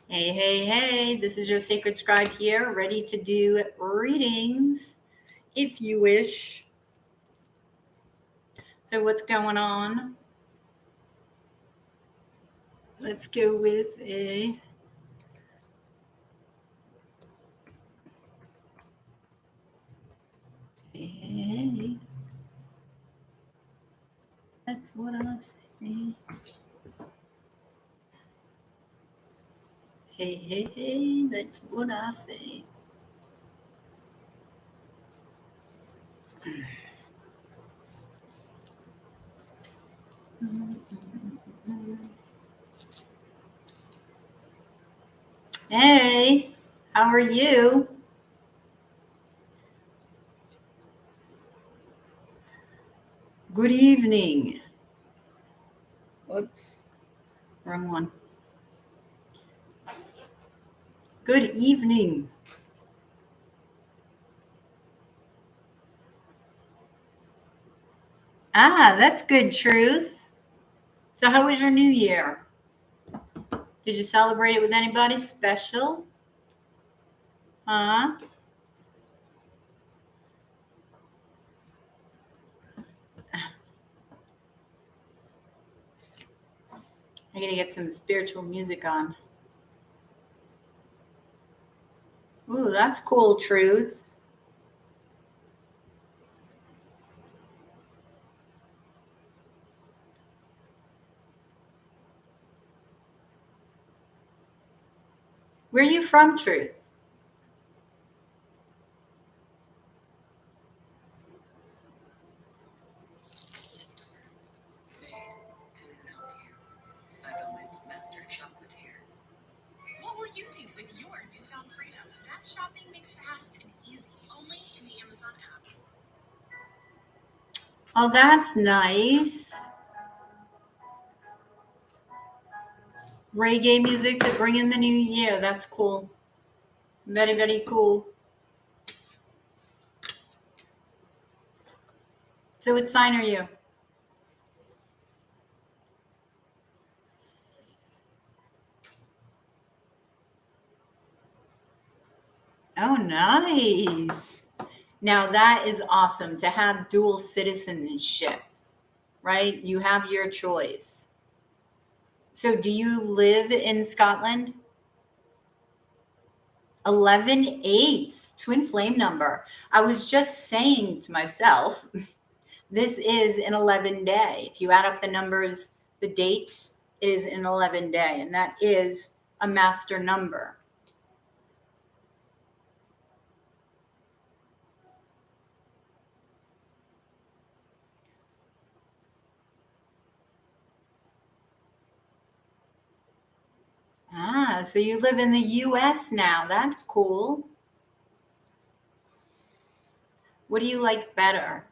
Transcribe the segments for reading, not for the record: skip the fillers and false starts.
Hey, hey, hey, this is your sacred scribe here, ready to do readings if you wish. So, what's going on? Let's go with a hey. That's what I say. Hey, hey, hey, that's what I say. Hey, how are you? Good evening. Whoops, wrong one. Good evening. That's good, Truth. So, how was your new year? Did you celebrate it with anybody special? Huh? I gotta get some spiritual music on. Ooh, that's cool, Truth. Where are you from, Truth? What will you do with your newfound freedom? That's shopping made fast and easy, only in the Amazon app. Oh, that's nice. Reggae music to bring in the new year. That's cool. Very, very cool. So, what sign are you? Oh, nice. Now, that is awesome to have dual citizenship, right? You have your choice. So, do you live in Scotland? 11 8, twin flame number. I was just saying to myself, this is an 11 day. If you add up the numbers, the date is an 11 day, and that is a master number. So you live in the US now. That's cool. What do you like better?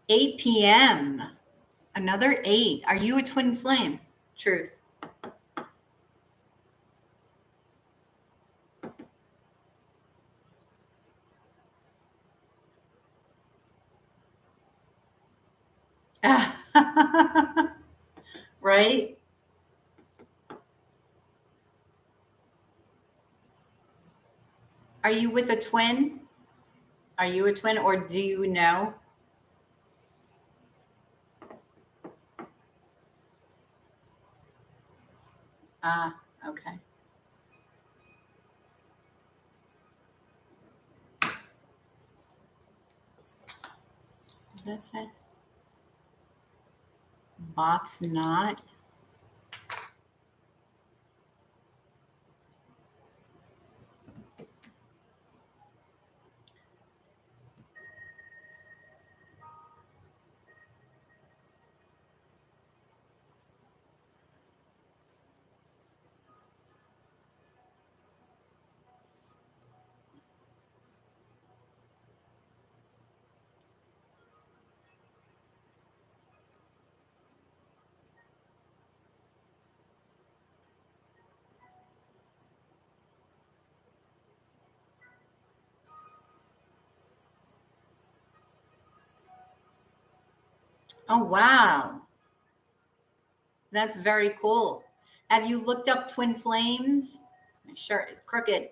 8 p.m. Another 8. Are you a twin flame? Truth. Right? Are you with a twin? Are you a twin or do you know? Okay. Does that say? Bots not. Oh, wow. That's very cool. Have you looked up twin flames? My shirt is crooked.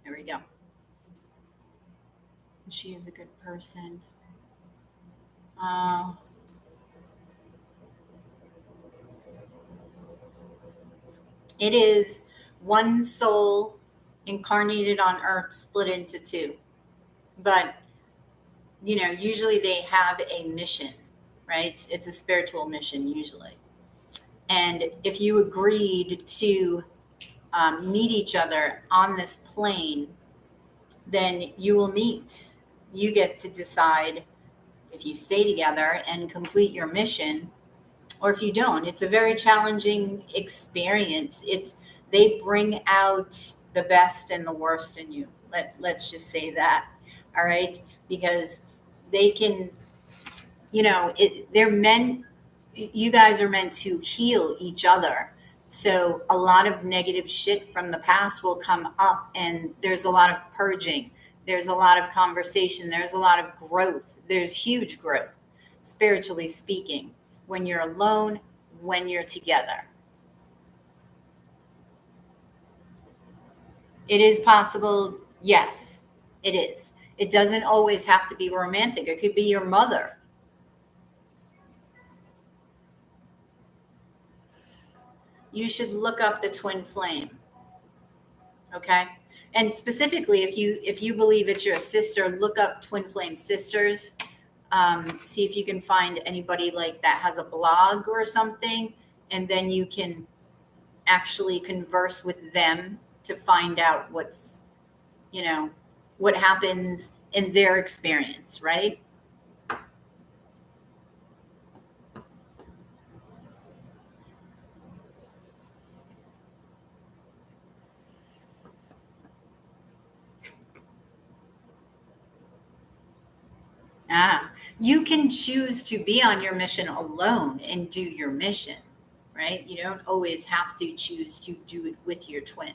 There we go. She is a good person. Uh, it is one soul incarnated on earth split into two. But, usually they have a mission, right? It's a spiritual mission, usually. And if you agreed to meet each other on this plane, then you will meet. You get to decide if you stay together and complete your mission, or if you don't. It's a very challenging experience. They bring out the best and the worst in you. Let's just say that. All right? Because they can, they're meant, you guys are meant to heal each other. So a lot of negative shit from the past will come up, and there's a lot of purging. There's a lot of conversation. There's a lot of growth. There's huge growth, spiritually speaking, when you're alone, when you're together. It is possible. Yes, it is. It doesn't always have to be romantic. It could be your mother. You should look up the twin flame. Okay. And specifically, if you believe it's your sister, look up twin flame sisters. See if you can find anybody like that has a blog or something, and then you can actually converse with them to find out what happens in their experience, right? You can choose to be on your mission alone and do your mission, right? You don't always have to choose to do it with your twin.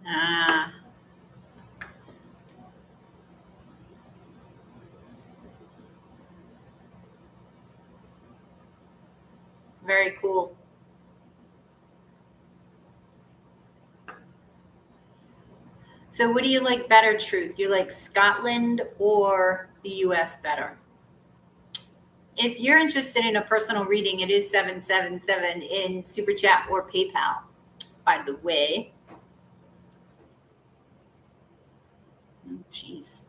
Ah, very cool. So what do you like better, Truth? Do you like Scotland or the US better? If you're interested in a personal reading, it is 777 in Super Chat or PayPal, by the way. Oh, jeez.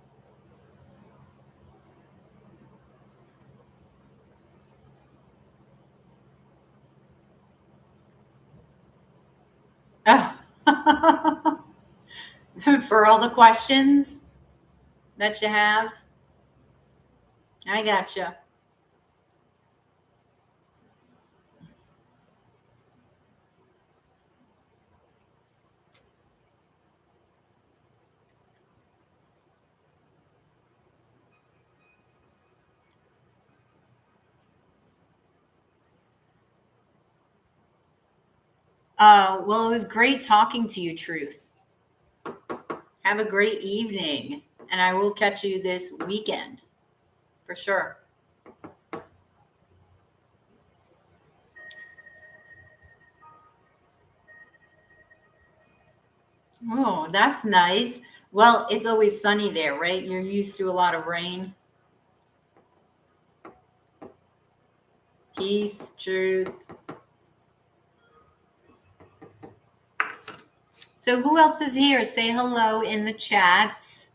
Oh. For all the questions that you have, I gotcha. Well, it was great talking to you, Truth. Have a great evening, and I will catch you this weekend for sure. Oh, that's nice. Well, it's always sunny there, right? You're used to a lot of rain. Peace, Truth. So who else is here? Say hello in the chat.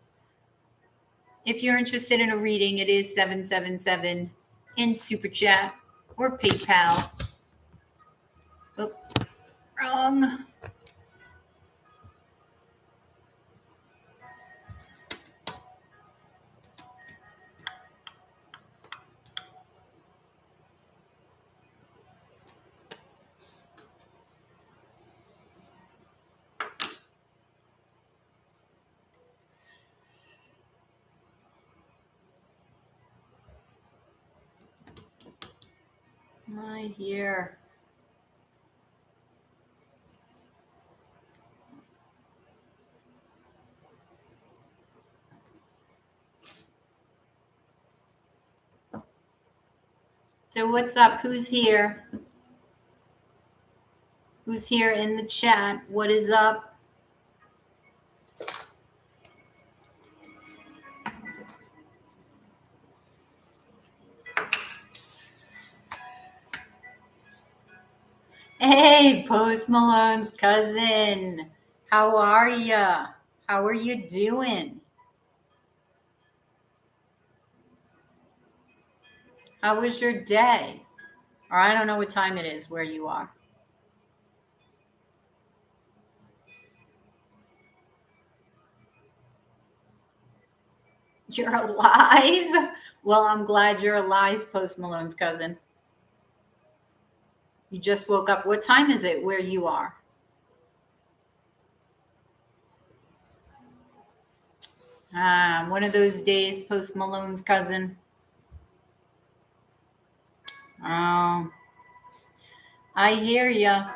If you're interested in a reading, it is 777 in Super Chat or PayPal. Oh, wrong. Right here. So what's up? Who's here? Who's here in the chat? What is up? Hey, Post Malone's cousin. How are ya? How are you doing? How was your day? Or I don't know what time it is where you are. You're alive? Well, I'm glad you're alive, Post Malone's cousin. You just woke up. What time is it where you are? One of those days, Post Malone's cousin. Oh, I hear ya.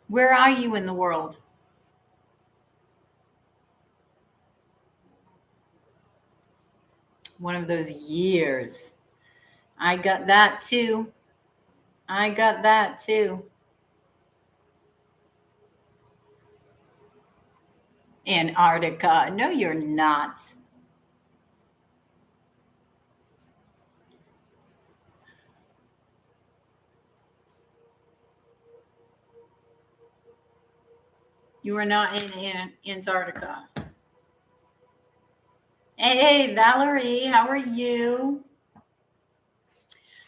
Where are you in the world? One of those years. I got that too. I got that too. Antarctica. No, you're not. You are not in Antarctica. Hey, Valerie, how are you?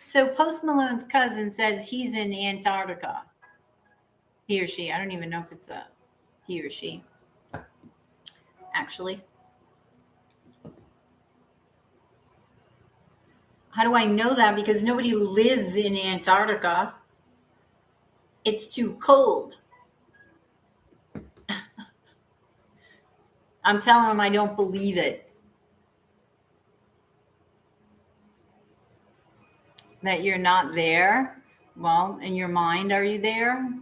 So Post Malone's cousin says he's in Antarctica. He or she. I don't even know if it's a he or she, actually. How do I know that? Because nobody lives in Antarctica. It's too cold. I'm telling them I don't believe it. That you're not there. Well, in your mind, are you there?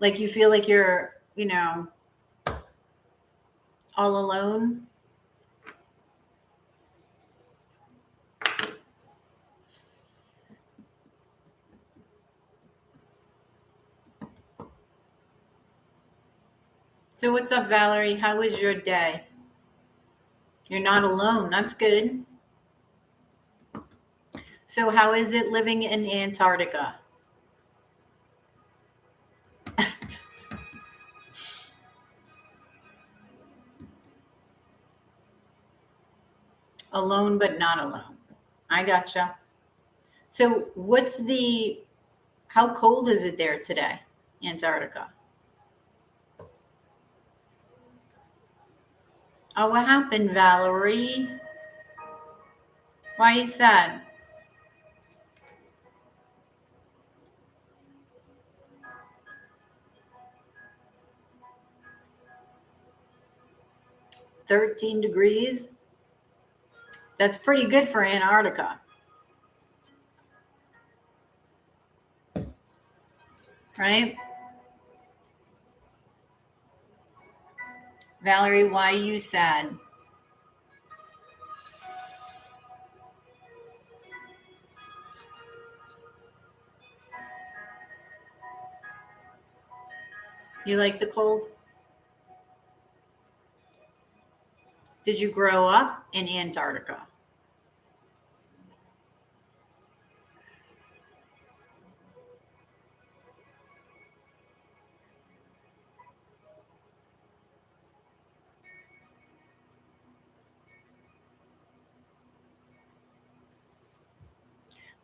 Like you feel like you're, all alone? So what's up, Valerie? How was your day? You're not alone. That's good. So how is it living in Antarctica? Alone, but not alone. I gotcha. So how cold is it there today, Antarctica? Oh, what happened, Valerie? Why are you sad? $13 degrees? That's pretty good for Antarctica. Right? Valerie, why are you sad? You like the cold? Did you grow up in Antarctica?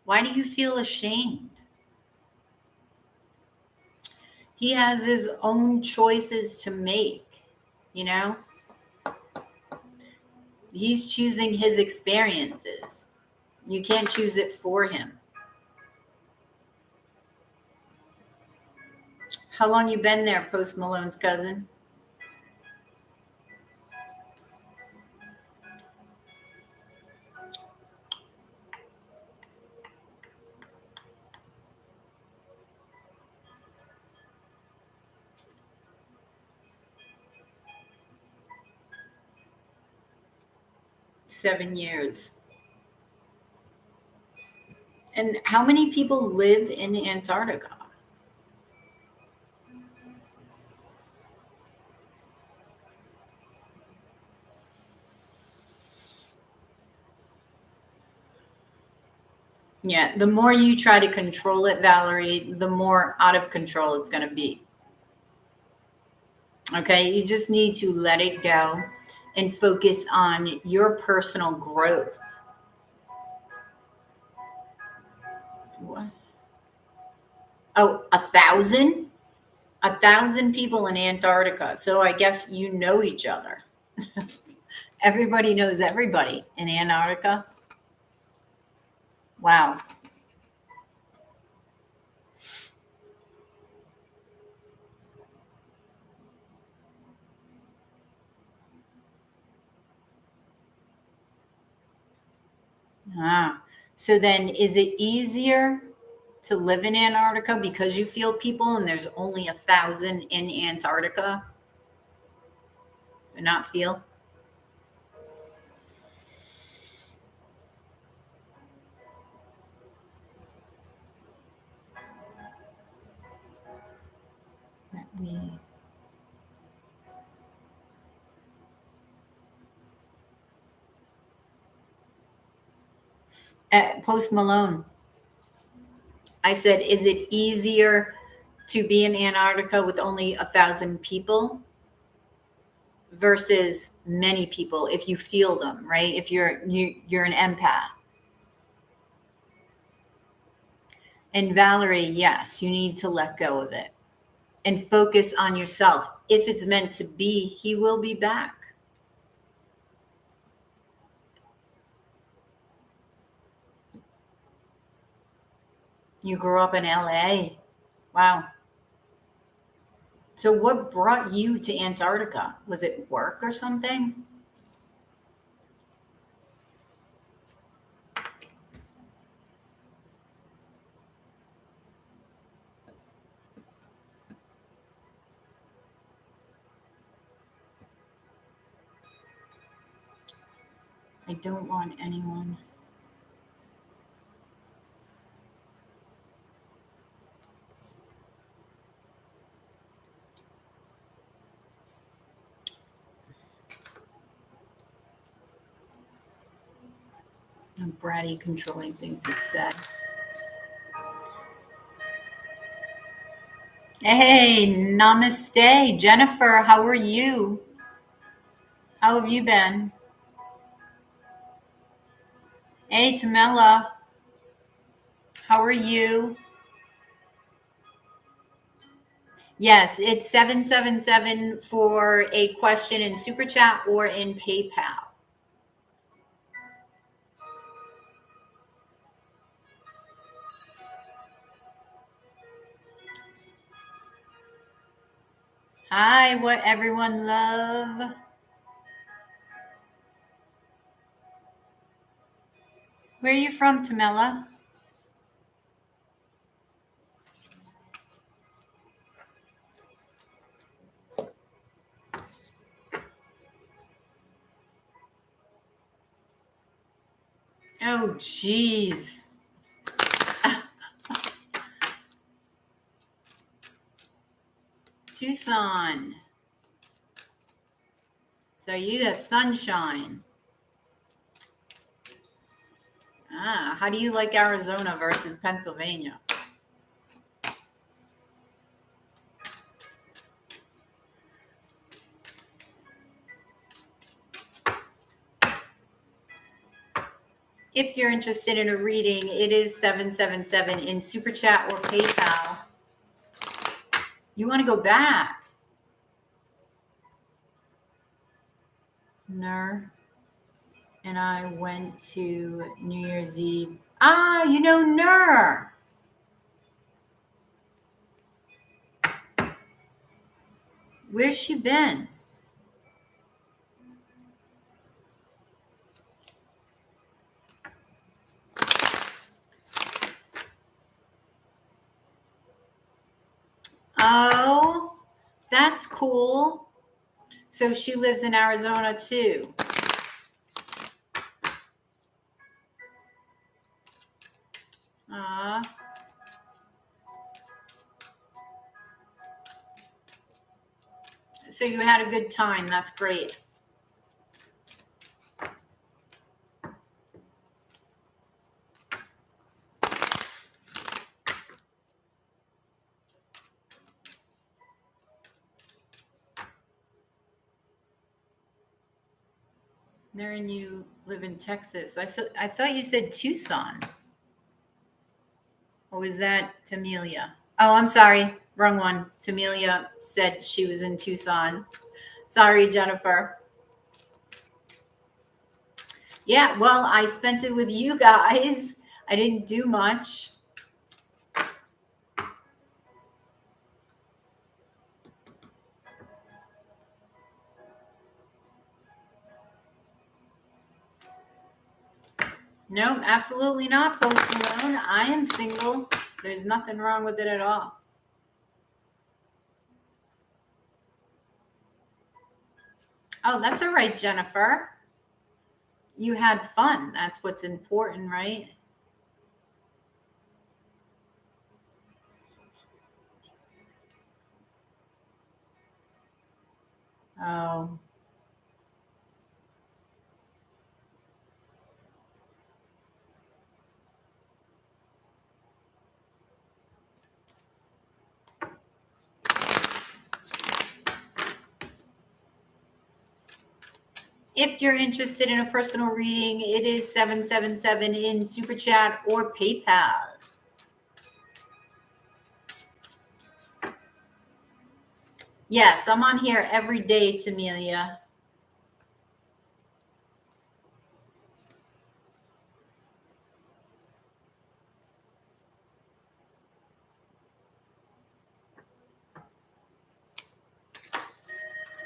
Why do you feel ashamed? He has his own choices to make, you know? He's choosing his experiences. You can't choose it for him. How long you been there, Post Malone's cousin? 7 years. And how many people live in Antarctica? Yeah, the more you try to control it, Valerie, the more out of control it's going to be. Okay, you just need to let it go and focus on your personal growth. What? Oh, 1,000? 1,000 people in Antarctica. So I guess you know each other. Everybody knows everybody in Antarctica. Wow. Ah. So then is it easier to live in Antarctica because you feel people and there's only 1,000 in Antarctica? Or not feel? Let me Post Malone. I said, is it easier to be in Antarctica with only 1,000 people versus many people if you feel them, right? If you're an empath. And Valerie, yes, you need to let go of it and focus on yourself. If it's meant to be, he will be back. You grew up in LA. Wow. So what brought you to Antarctica? Was it work or something? I don't want anyone. A bratty, controlling thing to say. Hey, namaste. Jennifer, how are you? How have you been? Hey, Tamela, how are you? Yes, it's 777 for a question in Super Chat or in PayPal. Hi, what everyone love. Where are you from, Tamela? Oh, geez. Tucson. So you got sunshine. Ah, how do you like Arizona versus Pennsylvania? If you're interested in a reading, it is 777 in Super Chat or PayPal. You want to go back? Ner. And I went to New Year's Eve. Ah, you know Ner. Where's she been? Oh, that's cool. So she lives in Arizona too. So you had a good time. That's great. Maren, you live in Texas. I thought you said Tucson. Or was that Tamelia? Oh, I'm sorry. Wrong one. Tamelia said she was in Tucson. Sorry, Jennifer. Yeah, well, I spent it with you guys. I didn't do much. No, absolutely not, Post Malone. I am single. There's nothing wrong with it at all. Oh, that's all right, Jennifer. You had fun. That's what's important, right? Oh. If you're interested in a personal reading, it is 777 in Super Chat or PayPal. Yes, I'm on here every day, Tamelia.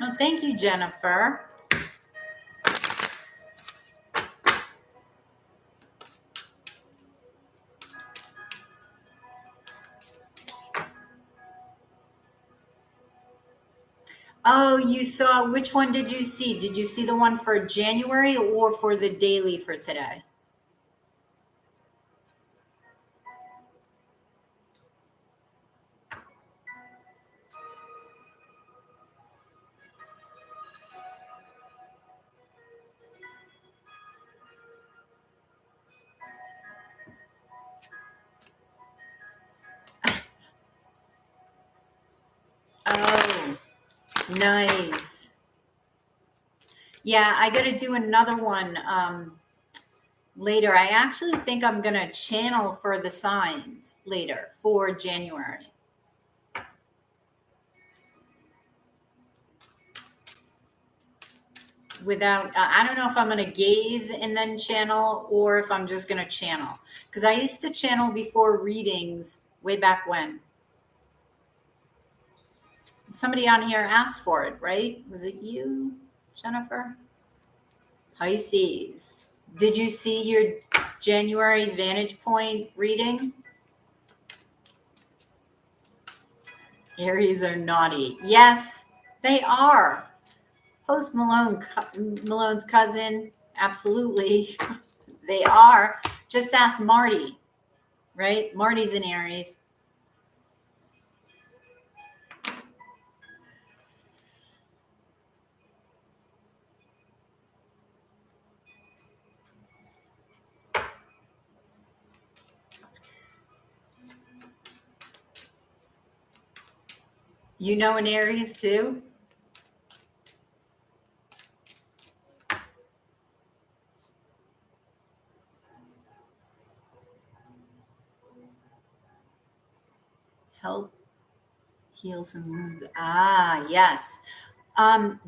Oh, thank you, Jennifer. Oh, you saw, which one did you see? Did you see the one for January or for the daily for today? Oh, nice. Yeah, I got to do another one later. I actually think I'm going to channel for the signs later for January. Without, I don't know if I'm going to gaze and then channel or if I'm just going to channel. Because I used to channel before readings way back when. Somebody on here asked for it, right? Was it you, Jennifer? Pisces. Did you see your January Vantage Point reading? Aries are naughty. Yes, they are. Post Malone's cousin. Absolutely. They are. Just ask Marty, right? Marty's in Aries. You know an Aries too? Help heal some wounds. Ah, yes.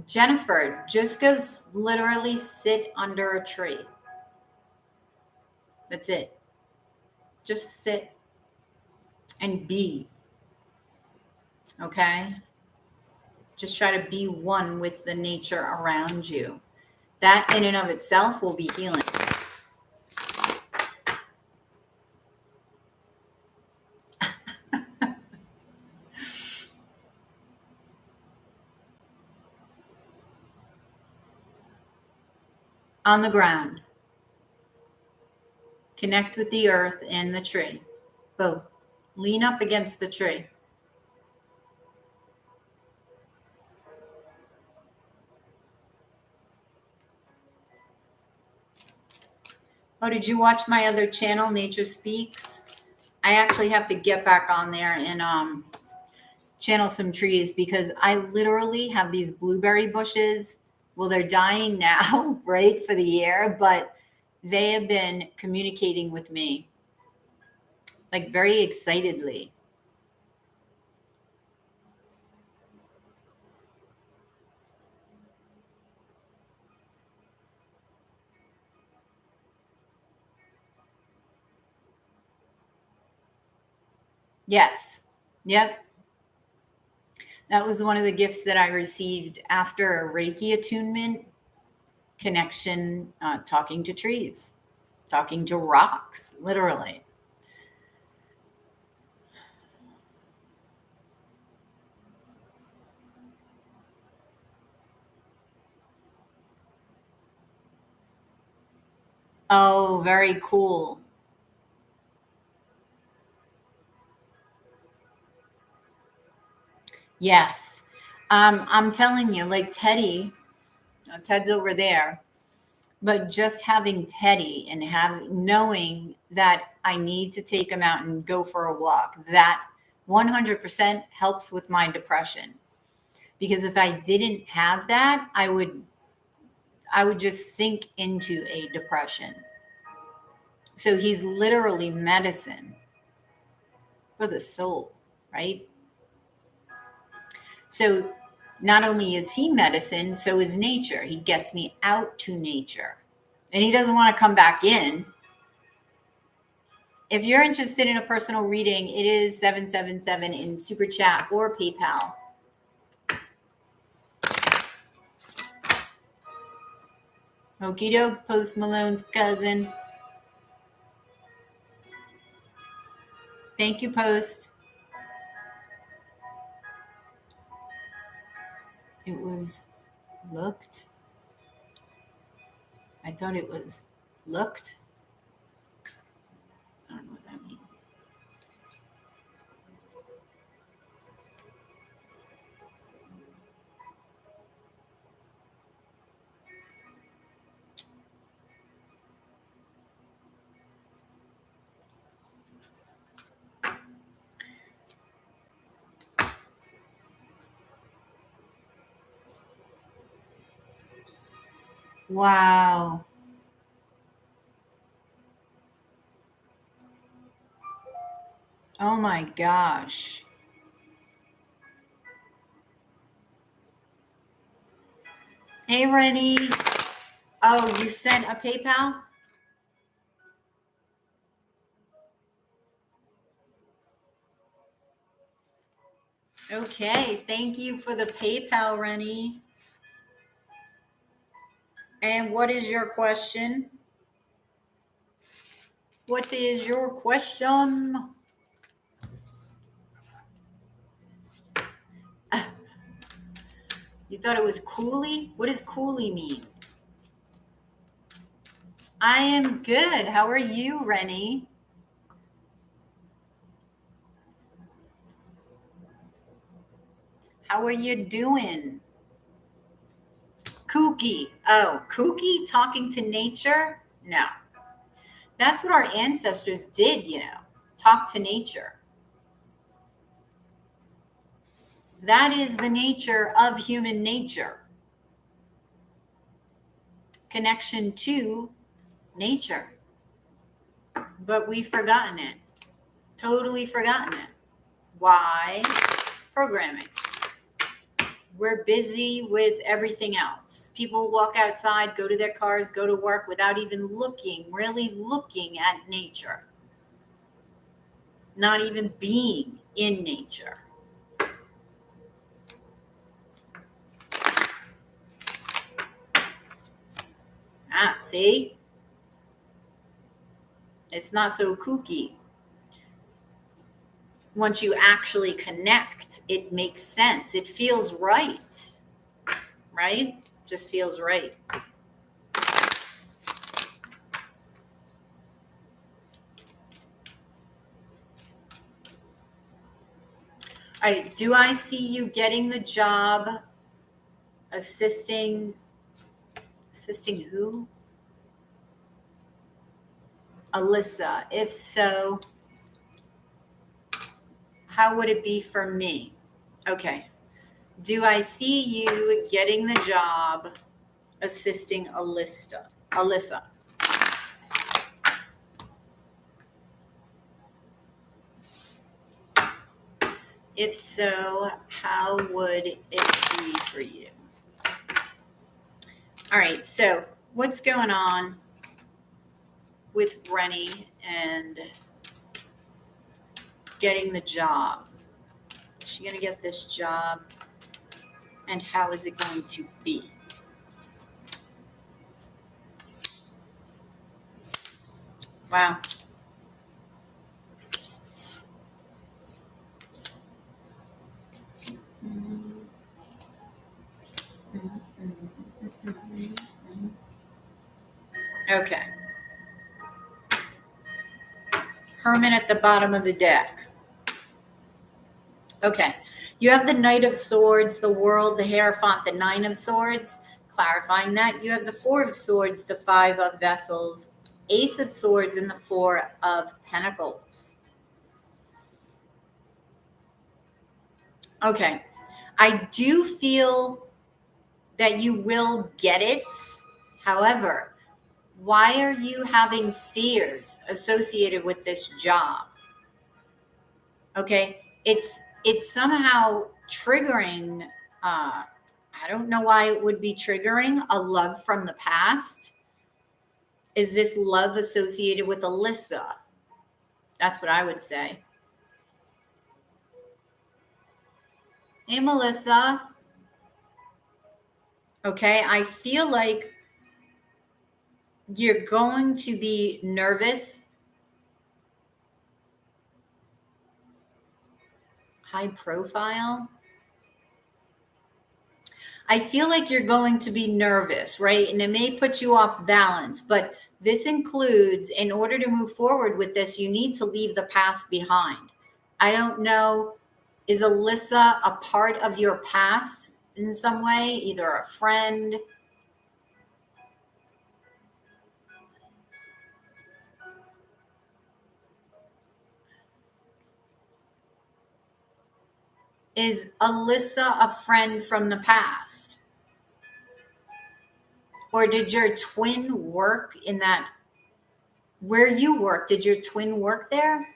Jennifer, just go literally sit under a tree. That's it. Just sit and be. Okay? Just try to be one with the nature around you. That in and of itself will be healing. On the ground. Connect with the earth and the tree. Both. Lean up against the tree. Oh, did you watch my other channel, Nature Speaks? I actually have to get back on there and channel some trees because I literally have these blueberry bushes. Well, they're dying now, right, for the year, but they have been communicating with me like very excitedly. Yes. Yep. That was one of the gifts that I received after a Reiki attunement connection, talking to trees, talking to rocks, literally. Oh, very cool. Yes. I'm telling you, like Teddy, Ted's over there, but just having Teddy and knowing that I need to take him out and go for a walk, that 100% helps with my depression. Because if I didn't have that, I would just sink into a depression. So he's literally medicine for the soul, right? So not only is he medicine, so is nature. He gets me out to nature. And he doesn't want to come back in. If you're interested in a personal reading, it is 777 in Super Chat or PayPal. Okie doke, Post Malone's cousin. Thank you, Post. It was looked. I thought it was looked. I don't know what that means. Wow. Oh my gosh. Hey, Rennie. Oh, you sent a PayPal? Okay. Thank you for the PayPal, Rennie. And what is your question? What is your question? You thought it was coolie? What does coolie mean? I am good. How are you, Rennie? How are you doing? Kooky. Oh, kooky talking to nature? No. That's what our ancestors did, talk to nature. That is the nature of human nature. Connection to nature. But we've forgotten it. Totally forgotten it. Why? Programming. We're busy with everything else. People walk outside, go to their cars, go to work without even really looking at nature. Not even being in nature. See? It's not so kooky. Once you actually connect, it makes sense. It feels right. Right? Just feels right. All right. Do I see you getting the job assisting who? Alyssa, if so, how would it be for me? Okay. Do I see you getting the job assisting Alyssa? If so, how would it be for you? All right, so what's going on with Brenny and getting the job? Is she going to get this job? And how is it going to be? Wow. Okay. Hermit at the bottom of the deck. Okay. You have the Knight of Swords, the World, the Hierophant, the Nine of Swords. Clarifying that, you have the Four of Swords, the Five of Vessels, Ace of Swords, and the Four of Pentacles. Okay. I do feel that you will get it. However, why are you having fears associated with this job? Okay. It's somehow triggering, I don't know why it would be triggering a love from the past. Is this love associated with Alyssa? That's what I would say. Hey, Melissa. Okay, I feel like you're going to be nervous. High profile. I feel like you're going to be nervous, right? And it may put you off balance, but this includes, in order to move forward with this, you need to leave the past behind. I don't know, is Alyssa a part of your past in some way? Either a friend? Is Alyssa a friend from the past? Or did your twin work in that, where you work, did your twin work there?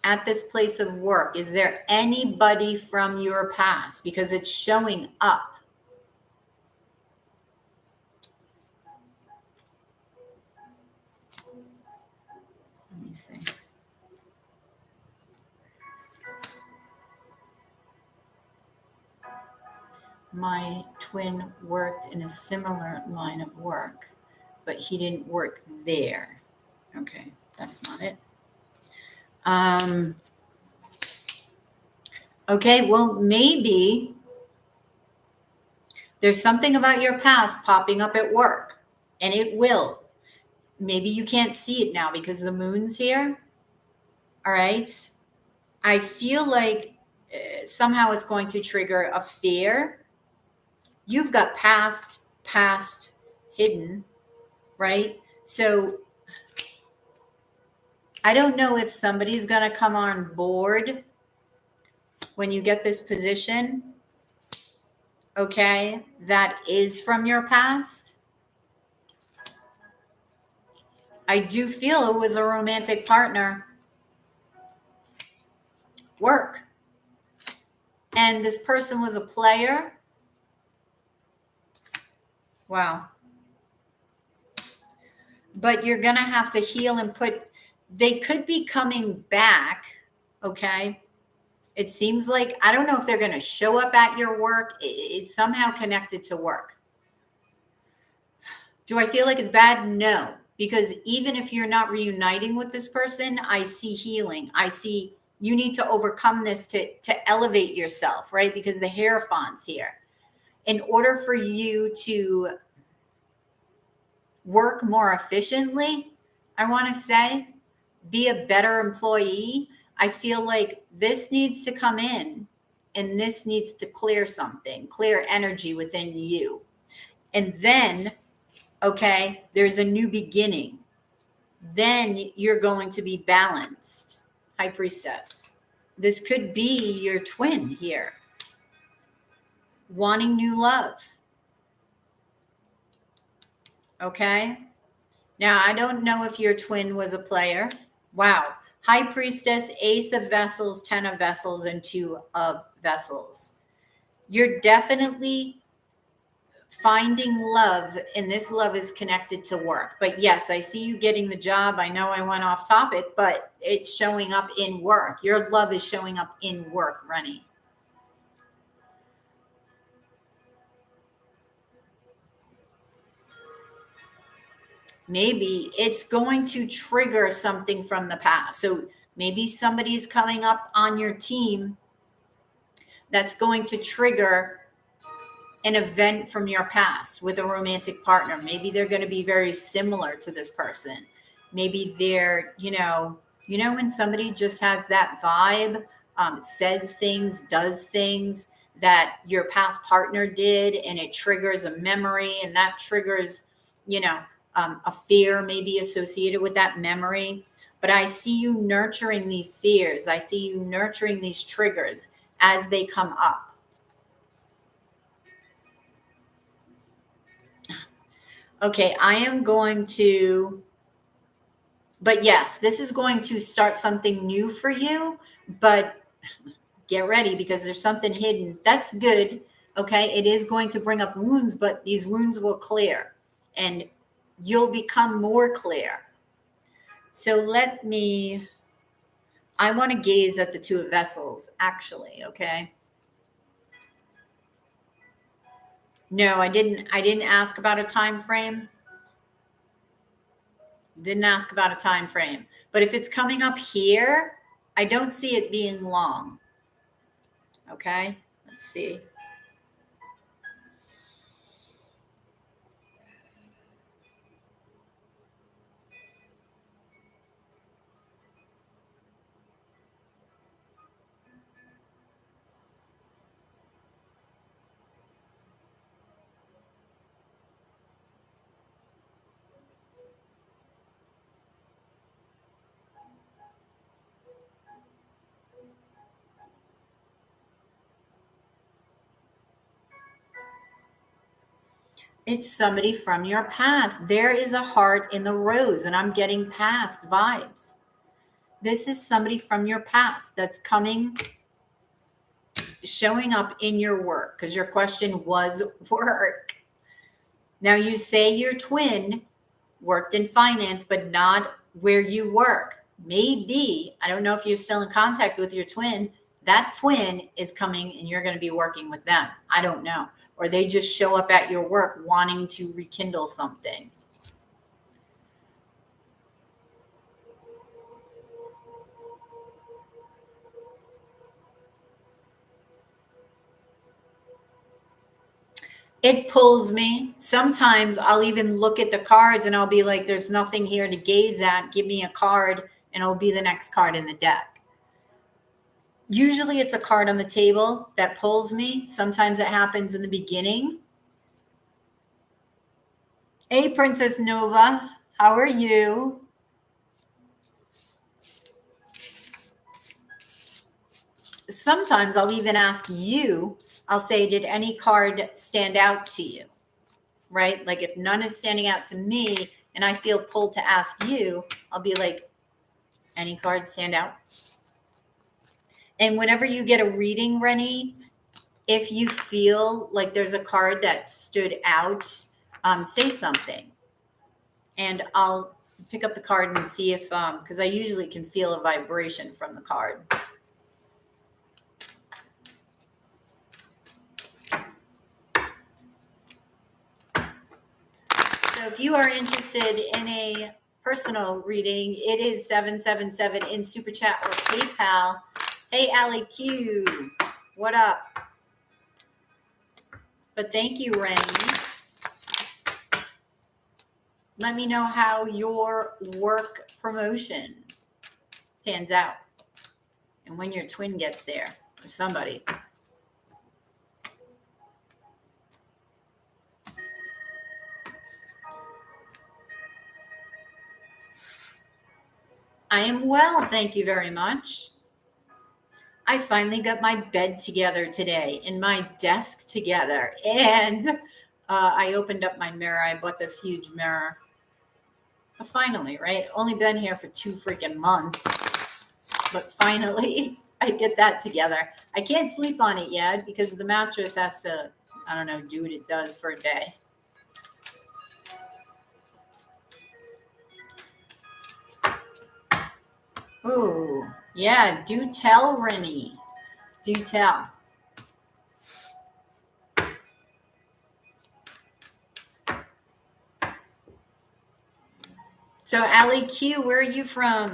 At this place of work, is there anybody from your past? Because it's showing up. Let me see. My twin worked in a similar line of work, but he didn't work there. Okay, that's not it. Okay, well, maybe there's something about your past popping up at work, and it will. Maybe you can't see it now because the moon's here. All right. I feel like somehow it's going to trigger a fear. You've got past hidden, right? So I don't know if somebody's going to come on board when you get this position, okay, that is from your past. I do feel it was a romantic partner. Work. And this person was a player. Wow. But you're going to have to heal and they could be coming back, okay? It seems like, I don't know if they're going to show up at your work. It's somehow connected to work. Do I feel like it's bad? No. Because even if you're not reuniting with this person, I see healing. I see you need to overcome this to elevate yourself, right? Because the Hierophant's here. In order for you to work more efficiently, I want to say, be a better employee, I feel like this needs to come in and this needs to clear something, clear energy within you. And then, okay, there's a new beginning. Then you're going to be balanced. High Priestess. This could be your twin here, wanting new love. Okay. Now, I don't know if your twin was a player. Wow. High Priestess, Ace of Vessels, 10 of Vessels, and 2 of Vessels. You're definitely finding love, and this love is connected to work. But yes, I see you getting the job. I know I went off topic, but it's showing up in work. Your love is showing up in work, Rennie. Maybe it's going to trigger something from the past. So maybe somebody's coming up on your team that's going to trigger an event from your past with a romantic partner. Maybe they're going to be very similar to this person. Maybe they're, when somebody just has that vibe, says things, does things that your past partner did, and it triggers a memory, and that triggers, a fear maybe associated with that memory. But I see you nurturing these fears. I see you nurturing these triggers as they come up. Okay, I am going to, but yes, this is going to start something new for you, but get ready because there's something hidden. That's good. Okay, it is going to bring up wounds, but these wounds will clear and you'll become more clear. So I want to gaze at the 2 of Vessels, actually, okay? No, I didn't ask about a time frame. Didn't ask about a time frame. But if it's coming up here, I don't see it being long. Okay, let's see. It's somebody from your past. There is a heart in the rose, and I'm getting past vibes. This is somebody from your past that's showing up in your work, because your question was work. Now, you say your twin worked in finance, but not where you work. Maybe, I don't know if you're still in contact with your twin, that twin is coming and you're going to be working with them. I don't know. Or they just show up at your work wanting to rekindle something. It pulls me. Sometimes I'll even look at the cards and I'll be like, there's nothing here to gaze at. Give me a card and it'll be the next card in the deck. Usually it's a card on the table that pulls me. Sometimes it happens in the beginning. Hey, Princess Nova, how are you? Sometimes I'll even ask you, I'll say, did any card stand out to you? Right? Like if none is standing out to me and I feel pulled to ask you, I'll be like, any cards stand out? And whenever you get a reading, Rennie, if you feel like there's a card that stood out, say something. And I'll pick up the card and see if, because I usually can feel a vibration from the card. So if you are interested in a personal reading, it is 777 in Super Chat or PayPal. Hey, Allie Q, what up? But thank you, Rennie. Let me know how your work promotion pans out and when your twin gets there or somebody. I am well, thank you very much. I finally got my bed together today and my desk together. And I opened up my mirror. I bought this huge mirror. But finally, right? Only been here for 2 freaking months. But finally, I get that together. I can't sleep on it yet because the mattress has to, I don't know, do what it does for a day. Ooh, yeah, do tell, Rennie. Do tell. So, Allie Q, where are you from?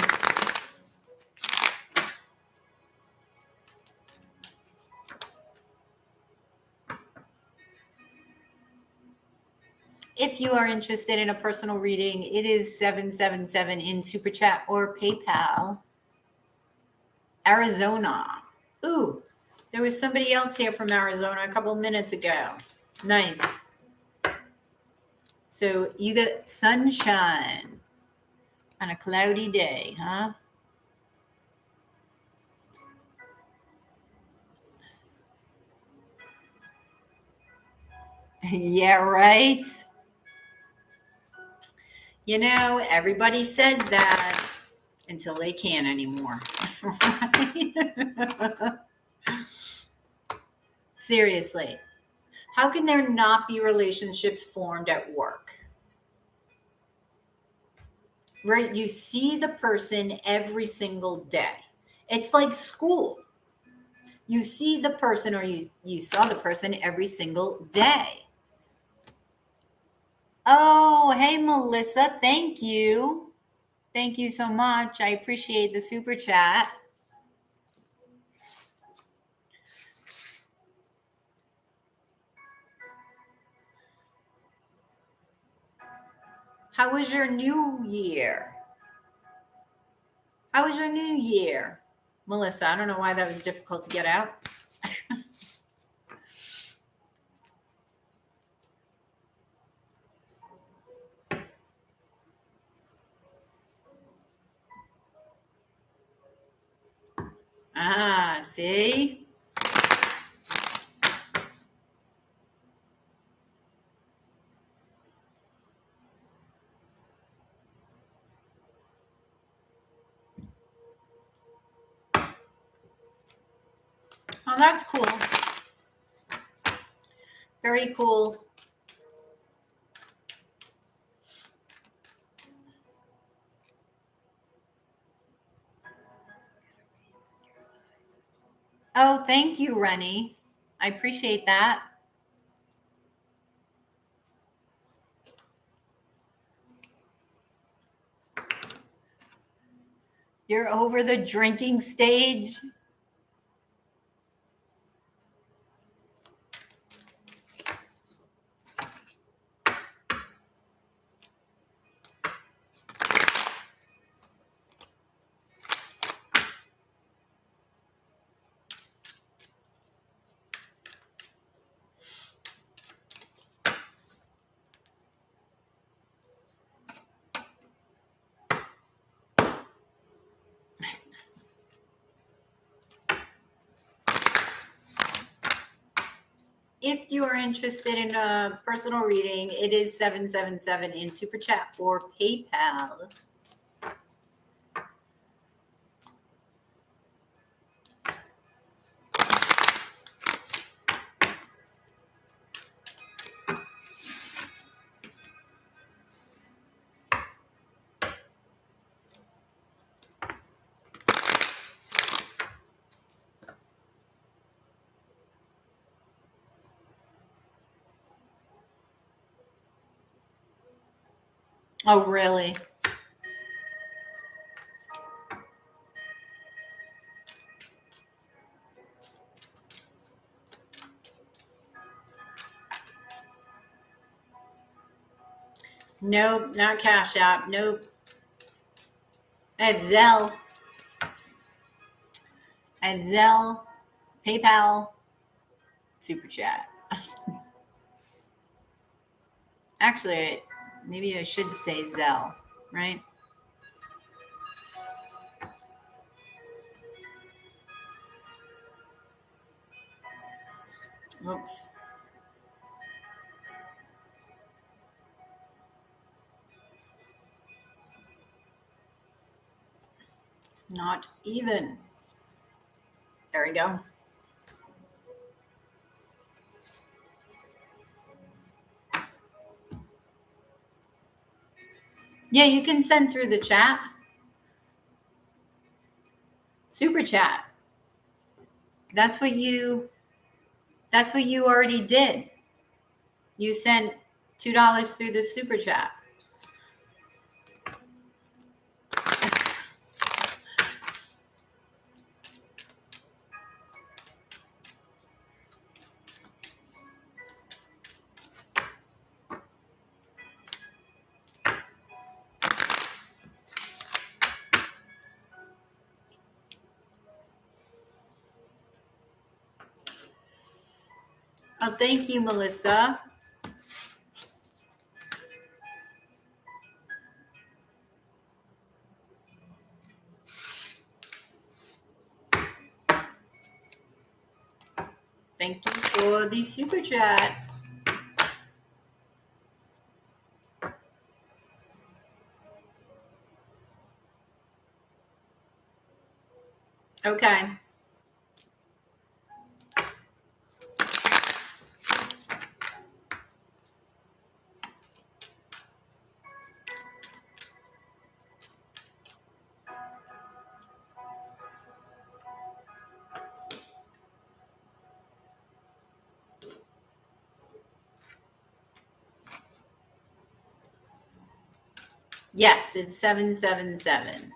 If you are interested in a personal reading, it is 777 in Super Chat or PayPal. Arizona. Ooh, there was somebody else here from Arizona a couple of minutes ago. Nice. So you get sunshine on a cloudy day, huh? Yeah, right. You know, everybody says that until they can't anymore. Right? Seriously. How can there not be relationships formed at work? Right? You see the person every single day. It's like school. You see the person, or you saw the person every single day. Oh, hey, Melissa. Thank you. Thank you so much. I appreciate the super chat. How was your new year? How was your new year? Melissa, I don't know why that was difficult to get out. Ah, see? Oh, that's cool. Very cool. Oh, thank you, Rennie. I appreciate that. You're over the drinking stage. If you are interested in a personal reading, it is 777 in Super Chat or PayPal. Oh, really? Nope, not Cash App. Nope. I have Zelle. I have Zelle, PayPal, Super Chat. Actually, maybe I should say Zelle, right? Oops. It's not even. There we go. Yeah, you can send through the chat. Super chat. That's what you already did. You sent $2 through the super chat. Oh, thank you, Melissa. Thank you for the super chat. Okay. Yes, it's 777.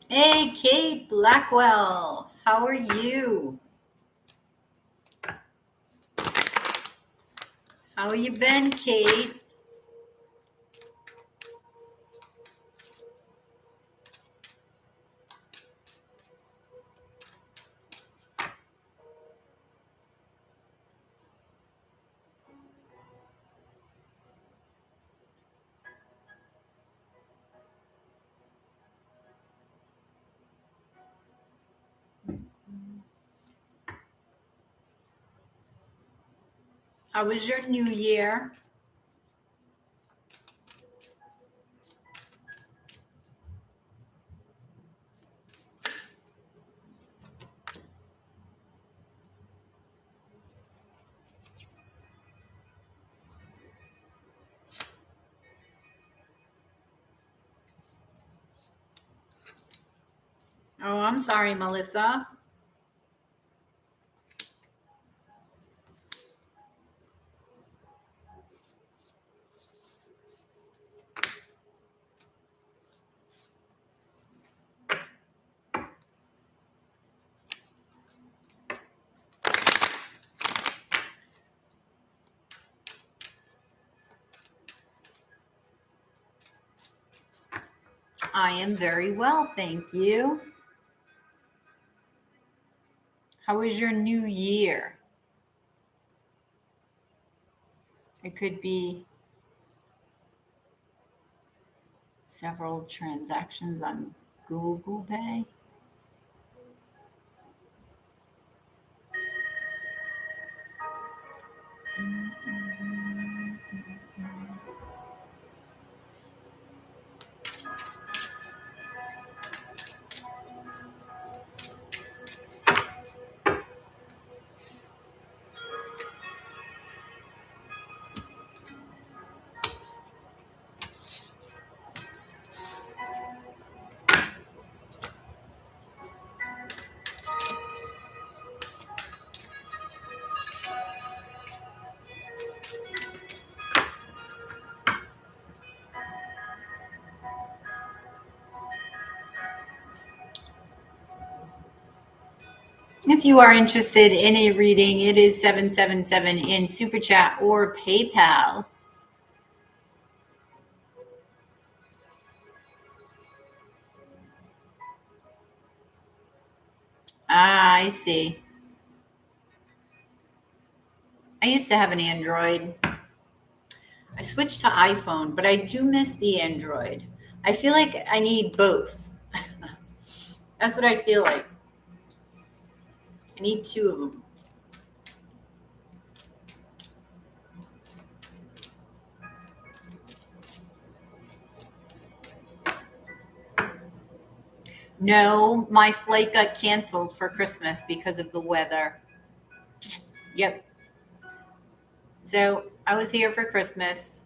Hey, Kate Blackwell. How are you? How you been, Kate? How was your new year? Oh, I'm sorry, Melissa. I am very well, thank you. How was your new year? It could be several transactions on Google Pay. If you are interested in a reading, it is 777 in Super Chat or PayPal. Ah, I see. I used to have an Android. I switched to iPhone, but I do miss the Android. I feel like I need both. That's what I feel like. I need two of them. No, my flight got canceled for Christmas because of the weather. Yep. So I was here for Christmas.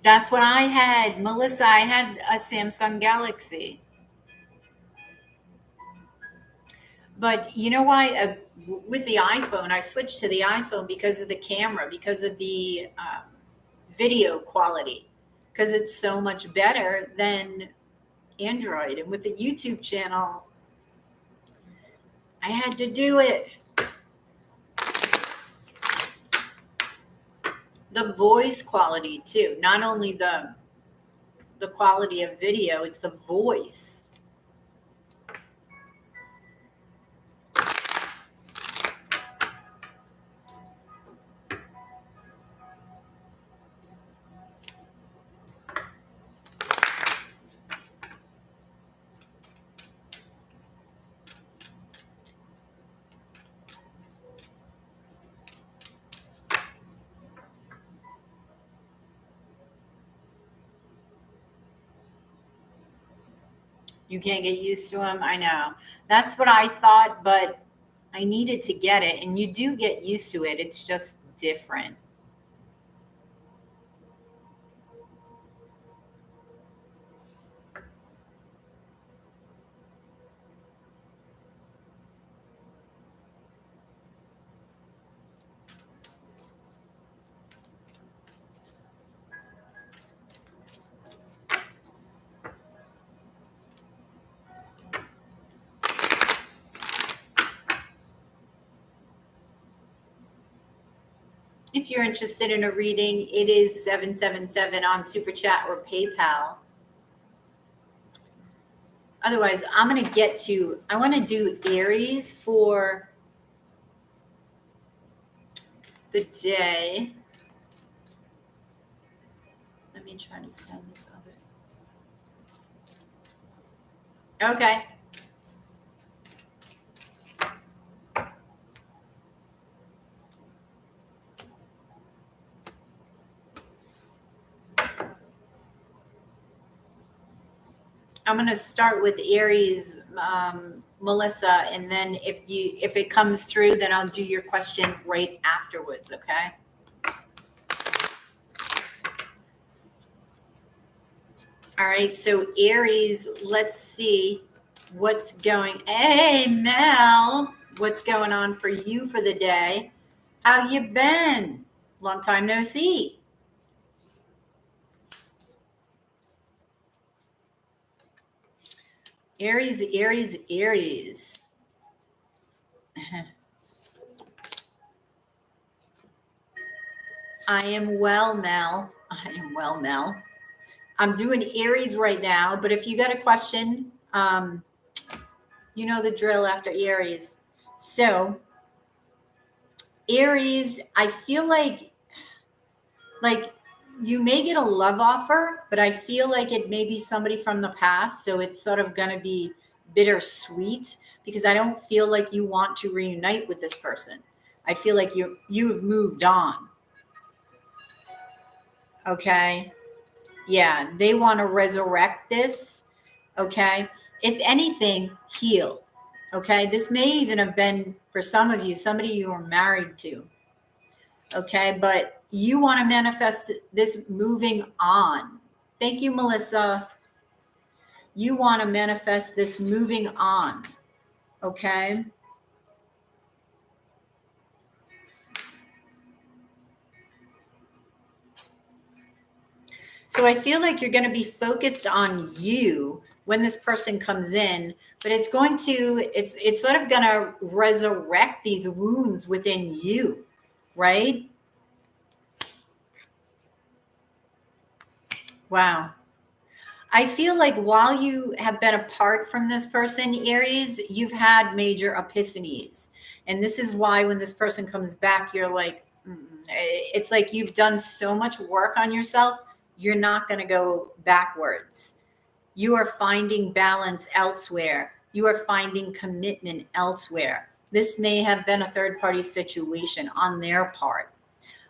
That's what I had. Melissa, I had a Samsung Galaxy. But you know why? With the iPhone, I switched to the iPhone because of the camera, because of the video quality, because it's so much better than Android. And with the YouTube channel, I had to do it. The voice quality too, not only the quality of video, it's the voice. You can't get used to them. I know. That's what I thought, but I needed to get it. And you do get used to it. It's just different. If you're interested in a reading, it is 777 on Super Chat or PayPal. Otherwise, I'm going to I want to do Aries for the day. Let me try to send this other. Okay. I'm going to start with Aries, Melissa, and then if it comes through, then I'll do your question right afterwards, okay? All right, so Aries, let's see what's going. Hey, Mel, what's going on for you for the day? How you been? Long time no see. Aries, Aries, Aries. I am well, Mel. I am well, Mel. I'm doing Aries right now, but if you got a question, you know the drill after Aries. So Aries, I feel like you may get a love offer, but I feel like it may be somebody from the past. So it's sort of going to be bittersweet because I don't feel like you want to reunite with this person. I feel like you've moved on. Okay. Yeah. They want to resurrect this. Okay. If anything, heal. Okay. This may even have been for some of you, somebody you were married to. Okay. But you want to manifest this moving on. Thank you, Melissa. You want to manifest this moving on. Okay. So I feel like you're going to be focused on you when this person comes in, but it's sort of going to resurrect these wounds within you, right? Wow. I feel like while you have been apart from this person, Aries, you've had major epiphanies. And this is why when this person comes back, you're like, It's like you've done so much work on yourself, you're not going to go backwards. You are finding balance elsewhere. You are finding commitment elsewhere. This may have been a third party situation on their part.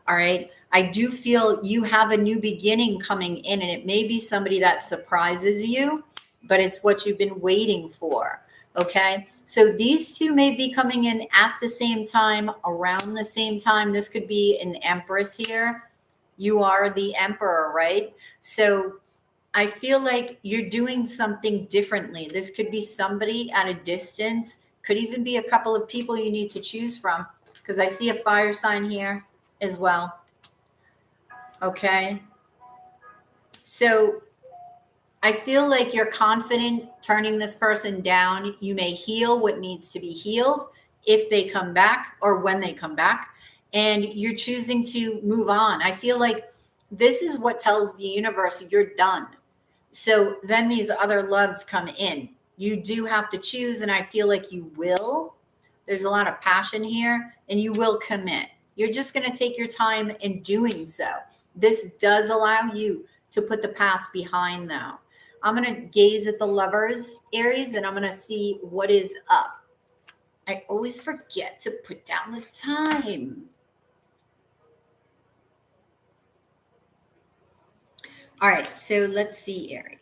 All right. I do feel you have a new beginning coming in, and it may be somebody that surprises you, but it's what you've been waiting for. Okay. So these two may be coming in at the same time, around the same time. This could be an empress here. You are the emperor, right? So I feel like you're doing something differently. This could be somebody at a distance, could even be a couple of people you need to choose from, because I see a fire sign here as well. Okay. So I feel like you're confident turning this person down. You may heal what needs to be healed if they come back or when they come back, and you're choosing to move on. I feel like this is what tells the universe you're done. So then these other loves come in. You do have to choose, and I feel like you will. There's a lot of passion here, and you will commit. You're just going to take your time in doing so. This does allow you to put the past behind, though. I'm going to gaze at the lovers, Aries, and I'm going to see what is up. I always forget to put down the time. All right, so let's see, Aries.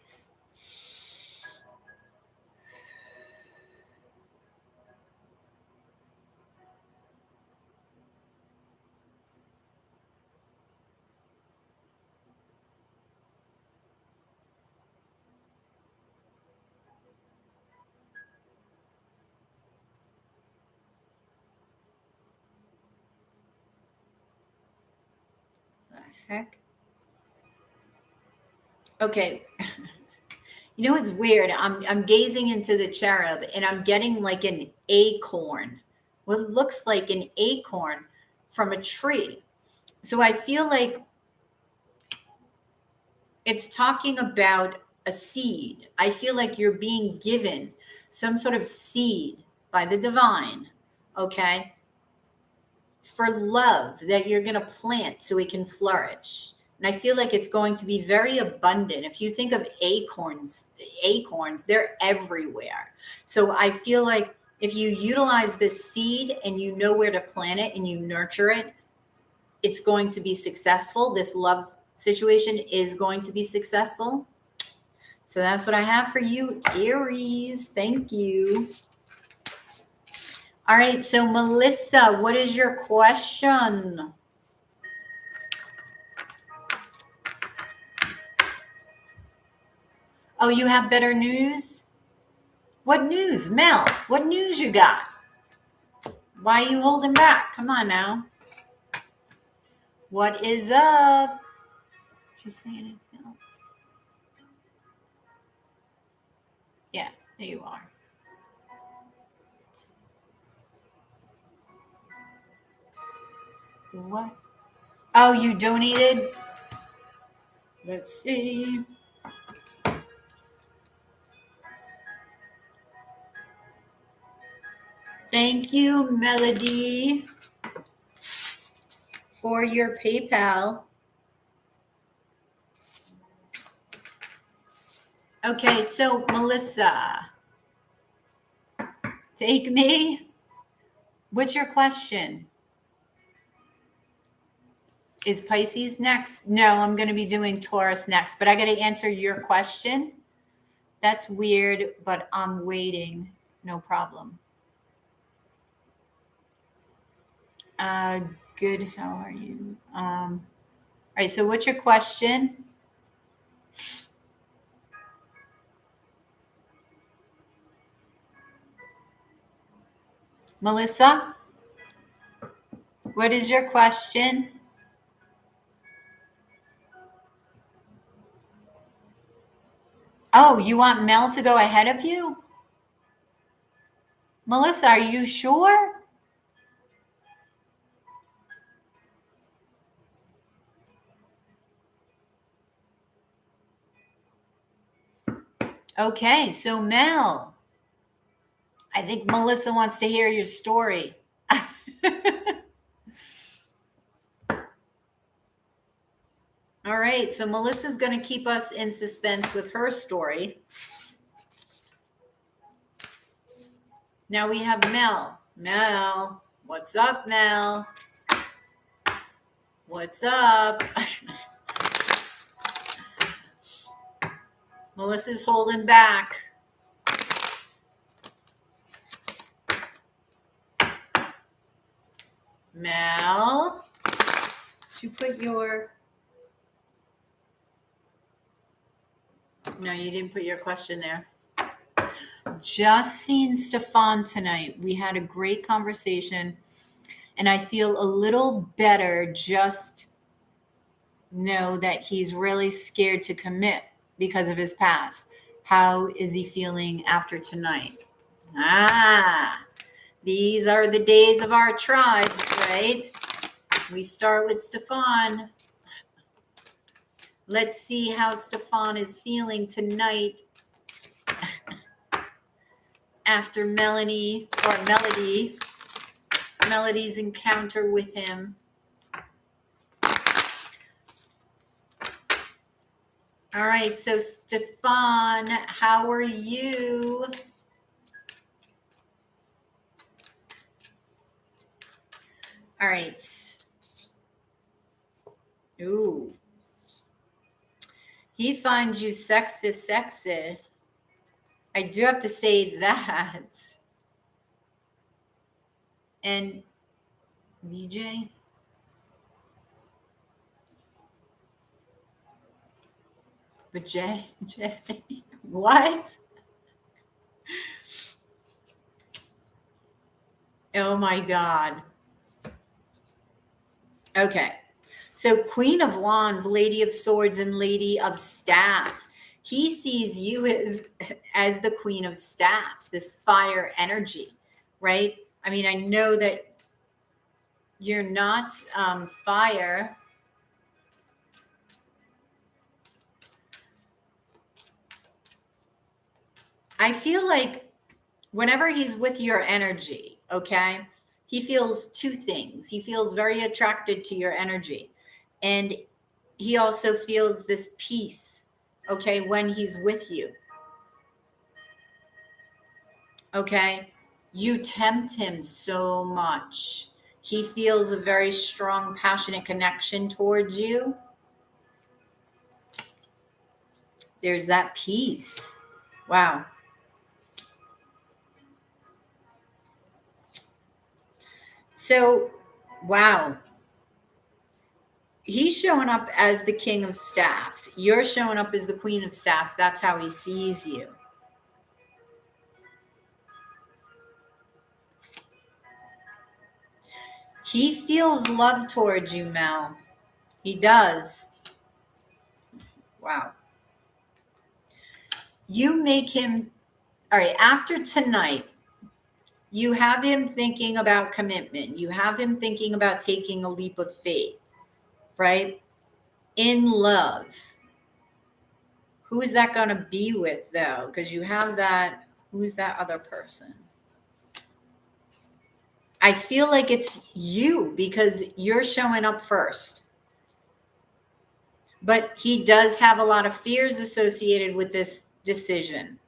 Heck. Okay. You know, it's weird. I'm gazing into the cherub, and I'm getting like an acorn. What looks like an acorn from a tree. So I feel like it's talking about a seed. I feel like you're being given some sort of seed by the divine, okay, for love that you're going to plant so it can flourish. And I feel like it's going to be very abundant. If you think of acorns, they're everywhere. So I feel like if you utilize this seed and you know where to plant it and you nurture it, it's going to be successful. This love situation is going to be successful. So that's what I have for you, Aries. Thank you. All right. So Melissa, what is your question? Oh, you have better news? What news, Mel? What news you got? Why are you holding back? Come on now. What is up? Did you say anything else? Yeah, there you are. What? Oh, you donated? Let's see. Thank you, Melody, for your PayPal. Okay, so Melissa, take me. What's your question? Is Pisces next? No, I'm going to be doing Taurus next, but I got to answer your question. That's weird, but I'm waiting. No problem. Good. How are you? All right. So what's your question? Melissa, what is your question? Oh, you want Mel to go ahead of you? Melissa, are you sure? Okay, so Mel, I think Melissa wants to hear your story. All right, so Melissa's going to keep us in suspense with her story. Now we have Mel. Mel, what's up, Mel? What's up? Melissa's holding back. Mel, did you put your... No, you didn't put your question there. Just seen Stefan tonight. We had a great conversation, and I feel a little better. Just know that he's really scared to commit because of his past. How is he feeling after tonight? These are the days of our tribe, right? We start with Stefan. Let's see how Stefan is feeling tonight after Melody's encounter with him. All right, so Stefan, how are you? All right. Ooh. He finds you sexy. I do have to say that. And VJ? But Jay, what? Oh my God. Okay. So Queen of Wands, Lady of Swords, and Lady of Staffs. He sees you as the Queen of Staffs, this fire energy, right? I mean, I know that you're not fire. I feel like whenever he's with your energy, okay, he feels two things. He feels very attracted to your energy. And he also feels this peace, okay, when he's with you. Okay, you tempt him so much. He feels a very strong, passionate connection towards you. There's that peace. Wow. So, wow. He's showing up as the King of Staffs. You're showing up as the Queen of Staffs. That's how he sees you. He feels love towards you, Mel. He does. Wow. You make him, all right, after tonight, you have him thinking about commitment. You have him thinking about taking a leap of faith, right? In love. Who is that going to be with, though? Because you have that, who is that other person? I feel like it's you because you're showing up first. But he does have a lot of fears associated with this decision,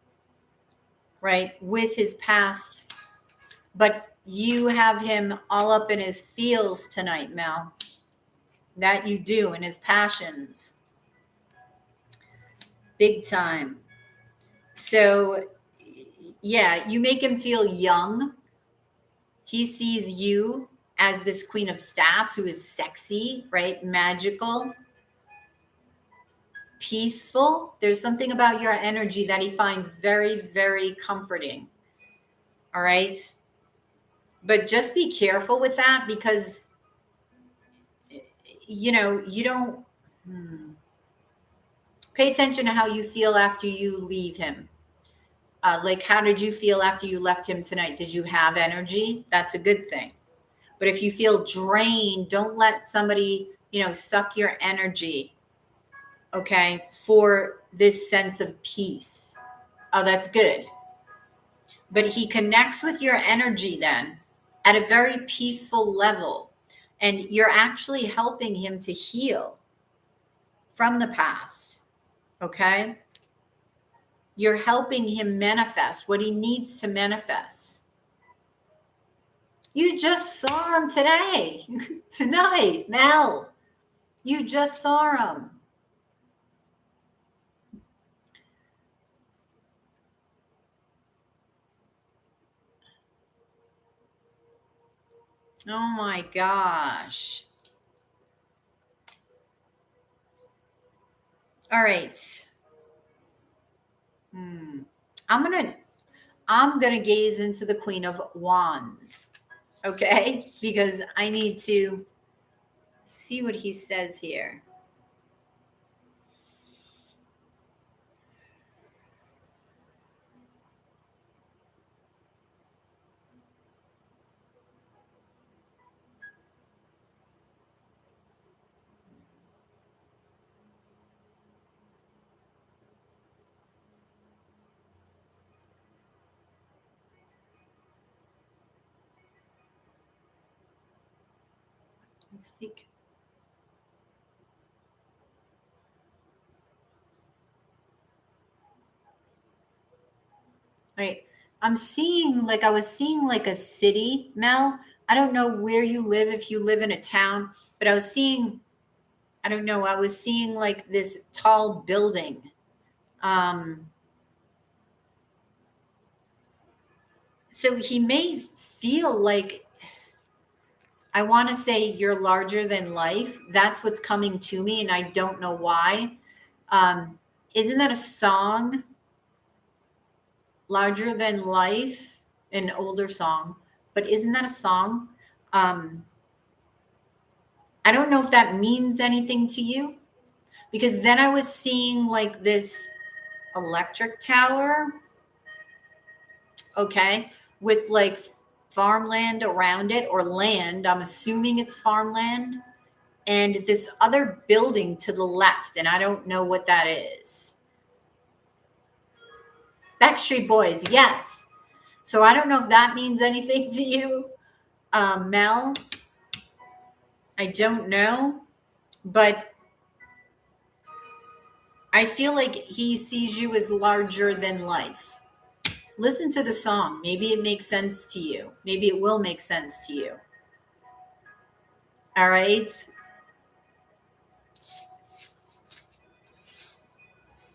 right? With his past. But you have him all up in his feels tonight, Mel. That you do, in his passions. Big time. So, yeah, you make him feel young. He sees you as this Queen of Staffs who is sexy, right? Magical. Peaceful. There's something about your energy that he finds very, very comforting. All right. But just be careful with that because, you know, you don't pay attention to how you feel after you leave him. Like, how did you feel after you left him tonight? Did you have energy? That's a good thing. But if you feel drained, don't let somebody, you know, suck your energy. Okay. For this sense of peace. Oh, that's good. But he connects with your energy then at a very peaceful level. And you're actually helping him to heal from the past. Okay? You're helping him manifest what he needs to manifest. You just saw him today, tonight, Mel. You just saw him. Oh my gosh. All right. I'm gonna gaze into the Queen of Wands. Okay? Because I need to see what he says here. Let's speak. Right. I'm seeing like I was seeing like a city, Mel. I don't know where you live, if you live in a town, but I was seeing, I don't know, I was seeing like this tall building. So he may feel like, I want to say you're larger than life. That's what's coming to me, and I don't know why. Isn't that a song? Larger than life, an older song, but isn't that a song? I don't know if that means anything to you, because then I was seeing like this electric tower, okay, with like farmland around it, or land. I'm assuming it's farmland, and this other building to the left, and I don't know what that is. Backstreet Boys, yes. So I don't know if that means anything to you, Mel. I don't know, but I feel like he sees you as larger than life. Listen to the song. Maybe it makes sense to you. Maybe it will make sense to you. All right.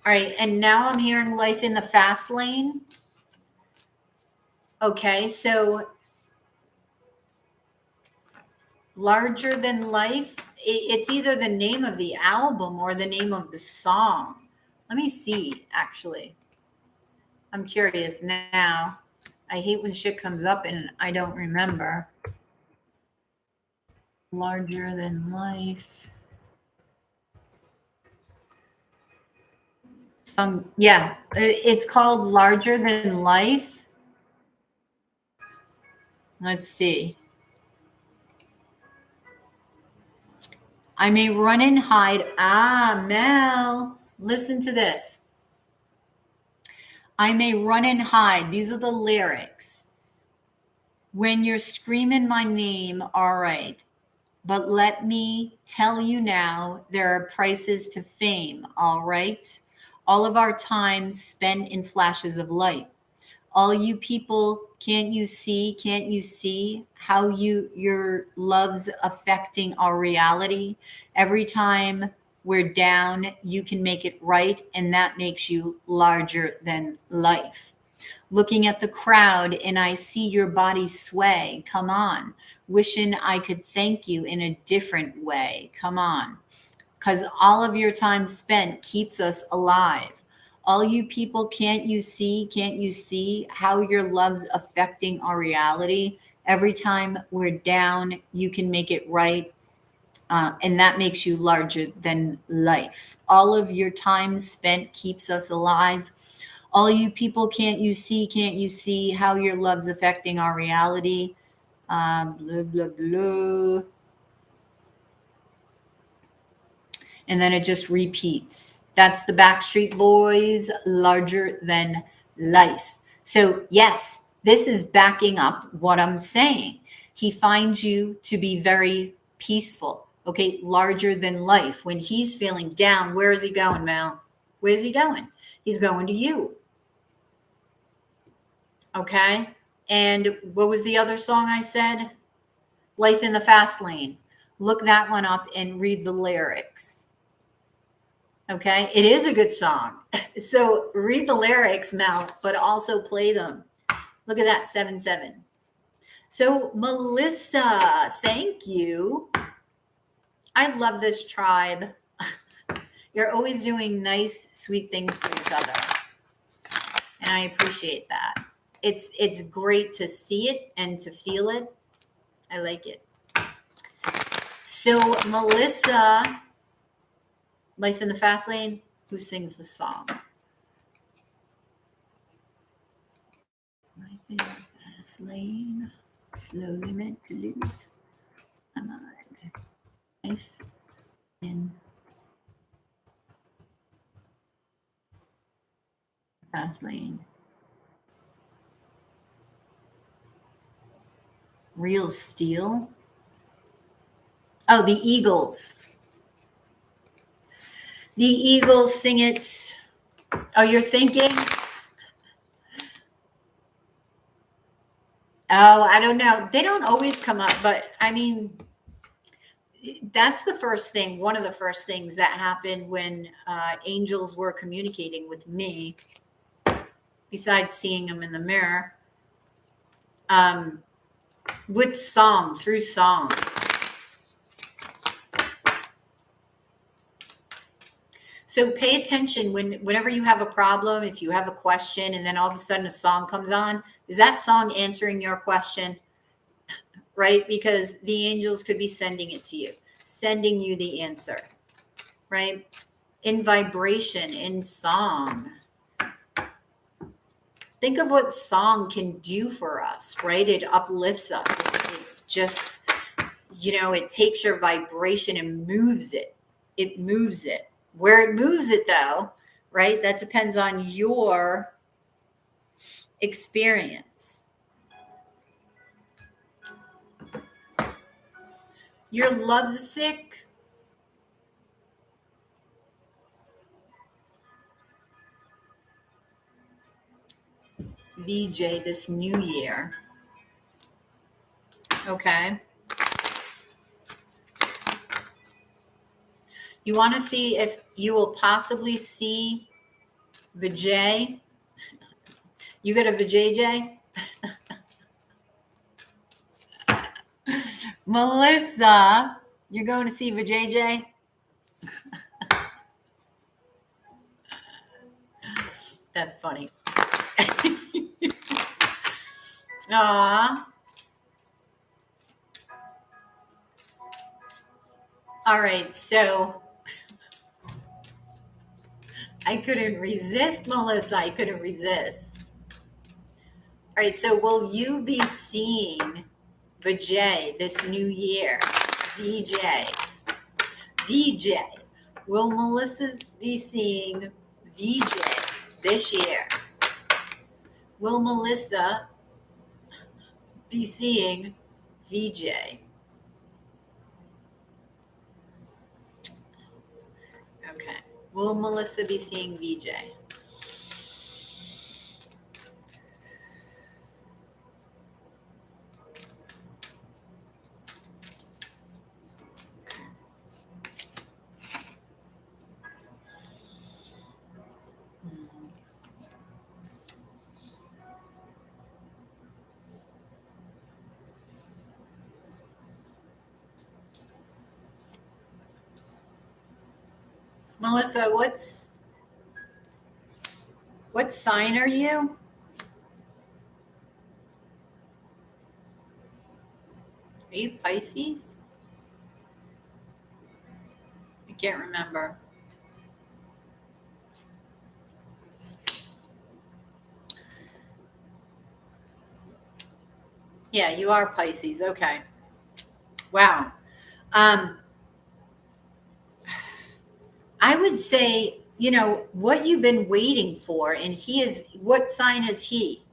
All right. And now I'm hearing life in the fast lane. Okay. So larger than life, it's either the name of the album or the name of the song. Let me see, actually. I'm curious now. I hate when shit comes up and I don't remember. Larger than life. Song, yeah, it's called Larger Than Life. Let's see. I may run and hide. Ah, Mel, listen to this. I may run and hide. These are the lyrics. When you're screaming my name, all right. But let me tell you now, there are prices to fame, all right? All of our time spent in flashes of light. All you people, can't you see how your love's affecting our reality? Every time we're down, you can make it right, and that makes you larger than life. Looking at the crowd and I see your body sway. Come on. Wishing I could thank you in a different way. Come on. Because all of your time spent keeps us alive. All you people, can't you see how your love's affecting our reality? Every time we're down, you can make it right. And that makes you larger than life. All of your time spent keeps us alive. All you people, can't you see how your love's affecting our reality? Blah, blah, blah. And then it just repeats. That's the Backstreet Boys, Larger Than Life. So yes, this is backing up what I'm saying. He finds you to be very peaceful. Okay, larger than life. When he's feeling down, where is he going, Mal? Where's he going? He's going to you. Okay. And what was the other song I said? Life in the Fast Lane. Look that one up and read the lyrics. Okay. It is a good song. So read the lyrics, Mel, but also play them. Look at that, 7-7. So Melissa, thank you. I love this tribe. You're always doing nice, sweet things for each other. And I appreciate that. It's great to see it and to feel it. I like it. So Melissa, Life in the Fast Lane, who sings the song? Life in the Fast Lane, slowly meant to lose my mind. Life in the Fast Lane. Real Steel. Oh, the Eagles. The Eagles sing it. Oh, you're thinking? Oh, I don't know. They don't always come up, but I mean, that's the first thing, one of the first things that happened when angels were communicating with me, besides seeing them in the mirror, with song, through song. So pay attention whenever you have a problem, if you have a question, and then all of a sudden a song comes on, is that song answering your question? Right? Because the angels could be sending it to you, sending you the answer, right? In vibration, in song. Think of what song can do for us, right? It uplifts us. It just, it takes your vibration and moves it. It moves it. Where it moves it, though, right? That depends on your experience. You're lovesick. VJ this new year. Okay. You want to see if you will possibly see Vijay. You got a Vijay? Melissa, you're going to see Vijay? That's funny. Aw. All right, so I couldn't resist, Melissa. I couldn't resist. All right, so will you be seeing Vijay this new year? VJ. Will Melissa be seeing VJ this year? Will Melissa be seeing VJ? Okay. Will Melissa be seeing VJ? Melissa, what sign are you? Are you Pisces? I can't remember. Yeah, you are Pisces. Okay. Wow. I would say, what you've been waiting for, and what sign is he?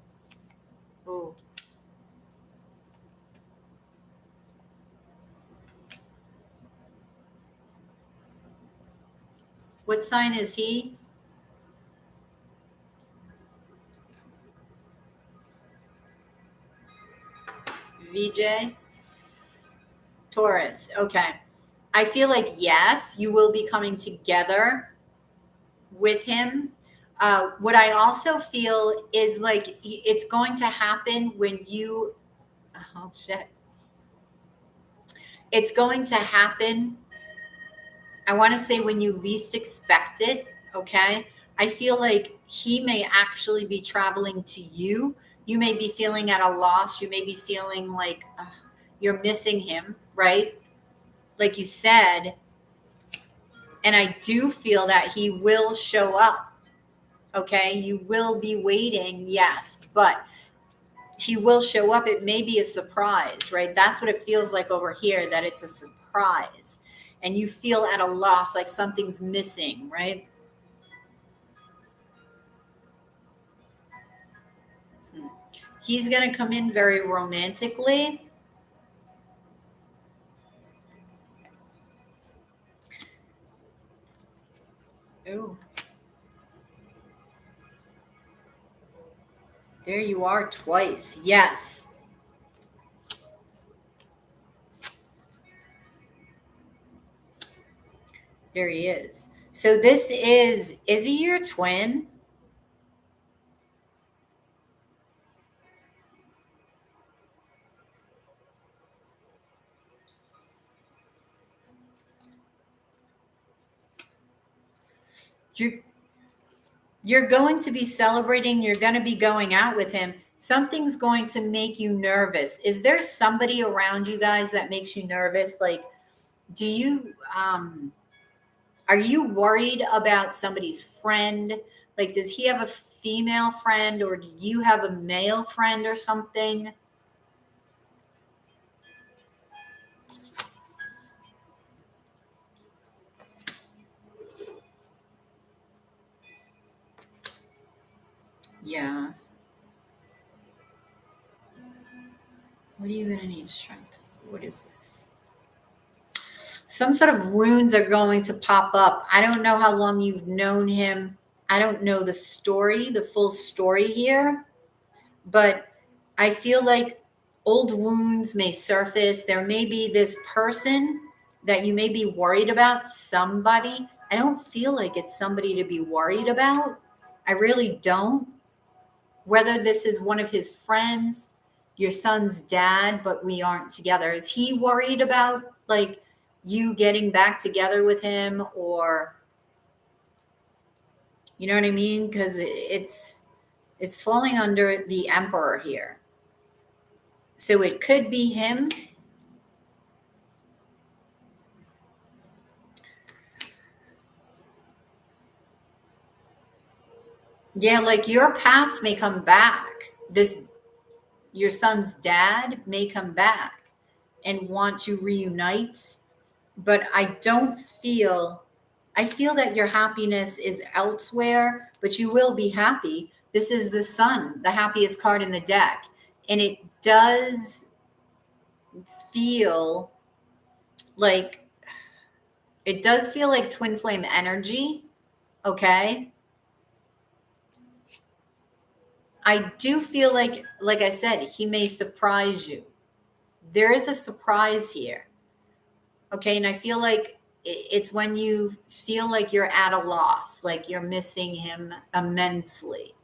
Oh. What sign is he? VJ? Taurus. Okay. I feel like, yes, you will be coming together with him. What I also feel is like it's going to happen when you, oh shit. It's going to happen, I want to say, when you least expect it. Okay. I feel like he may actually be traveling to you. You may be feeling at a loss. You may be feeling like you're missing him, right? Like you said. And I do feel that he will show up. Okay. You will be waiting. Yes. But he will show up. It may be a surprise, right? That's what it feels like over here, that it's a surprise. And you feel at a loss, like something's missing, right? He's going to come in very romantically. Ooh. There you are twice. Yes. There he is. So this is he your twin? You're going to be celebrating. You're going to be going out with him. Something's going to make you nervous. Is there somebody around you guys that makes you nervous? Like, do you, are you worried about somebody's friend? Like, does he have a female friend, or do you have a male friend or something? Yeah. What are you going to need strength? What is this? Some sort of wounds are going to pop up. I don't know how long you've known him. I don't know the story, the full story here, but I feel like old wounds may surface. There may be this person that you may be worried about, somebody. I don't feel like it's somebody to be worried about. I really don't. Whether this is one of his friends, your son's dad, but we aren't together. Is he worried about like you getting back together with him, or you know what I mean? Because it's falling under the Emperor here. So it could be him. Yeah, like your past may come back. Your son's dad may come back and want to reunite, but I feel that your happiness is elsewhere, but you will be happy. This is the Sun, the happiest card in the deck. And it does feel like twin flame energy. Okay. I do feel like I said, he may surprise you. There is a surprise here. Okay. And I feel like it's when you feel like you're at a loss, like you're missing him immensely,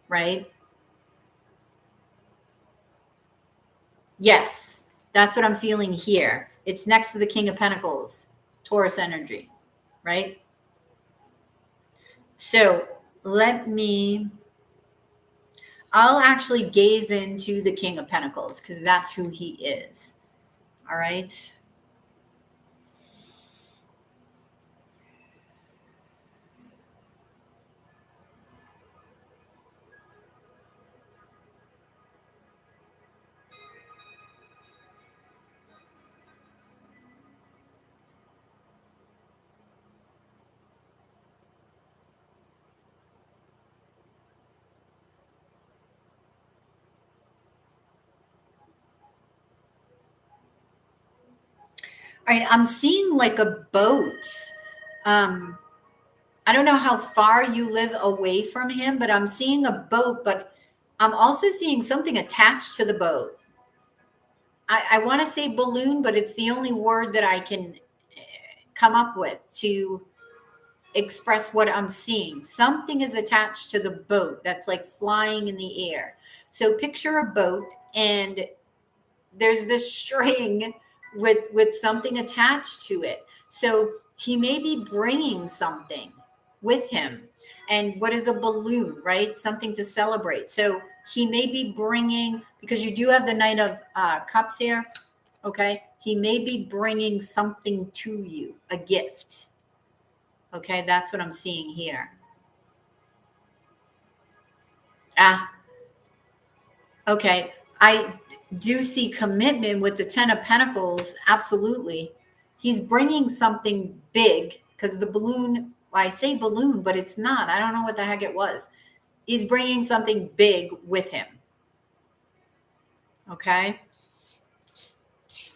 right? Yes, that's what I'm feeling here. It's next to the King of Pentacles, Taurus energy, right? So I'll actually gaze into the King of Pentacles because that's who he is. All right. All right, I'm seeing like a boat. I don't know how far you live away from him, but I'm seeing a boat, but I'm also seeing something attached to the boat. I want to say balloon, but it's the only word that I can come up with to express what I'm seeing. Something is attached to the boat that's like flying in the air. So picture a boat and there's this string with something attached to it. So he may be bringing something with him. And what is a balloon, right? Something to celebrate. So he may be bringing, because you do have the Knight of Cups here, okay? He may be bringing something to you, a gift. Okay, that's what I'm seeing here. Okay. I do see commitment with the 10 of Pentacles. Absolutely. He's bringing something big because the balloon, I say balloon, but it's not. I don't know what the heck it was. He's bringing something big with him. Okay.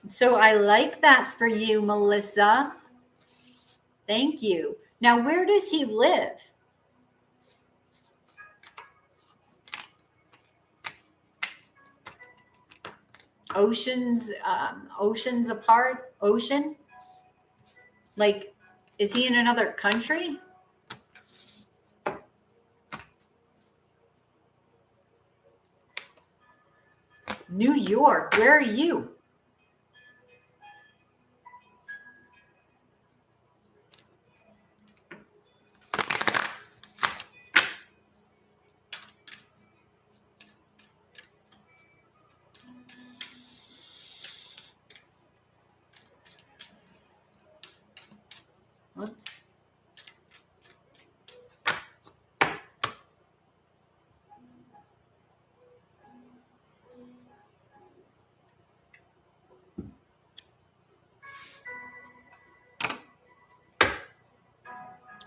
So I like that for you, Melissa. Thank you. Now, where does he live? Oceans apart? Ocean? Like, is he in another country? New York, where are you? Whoops.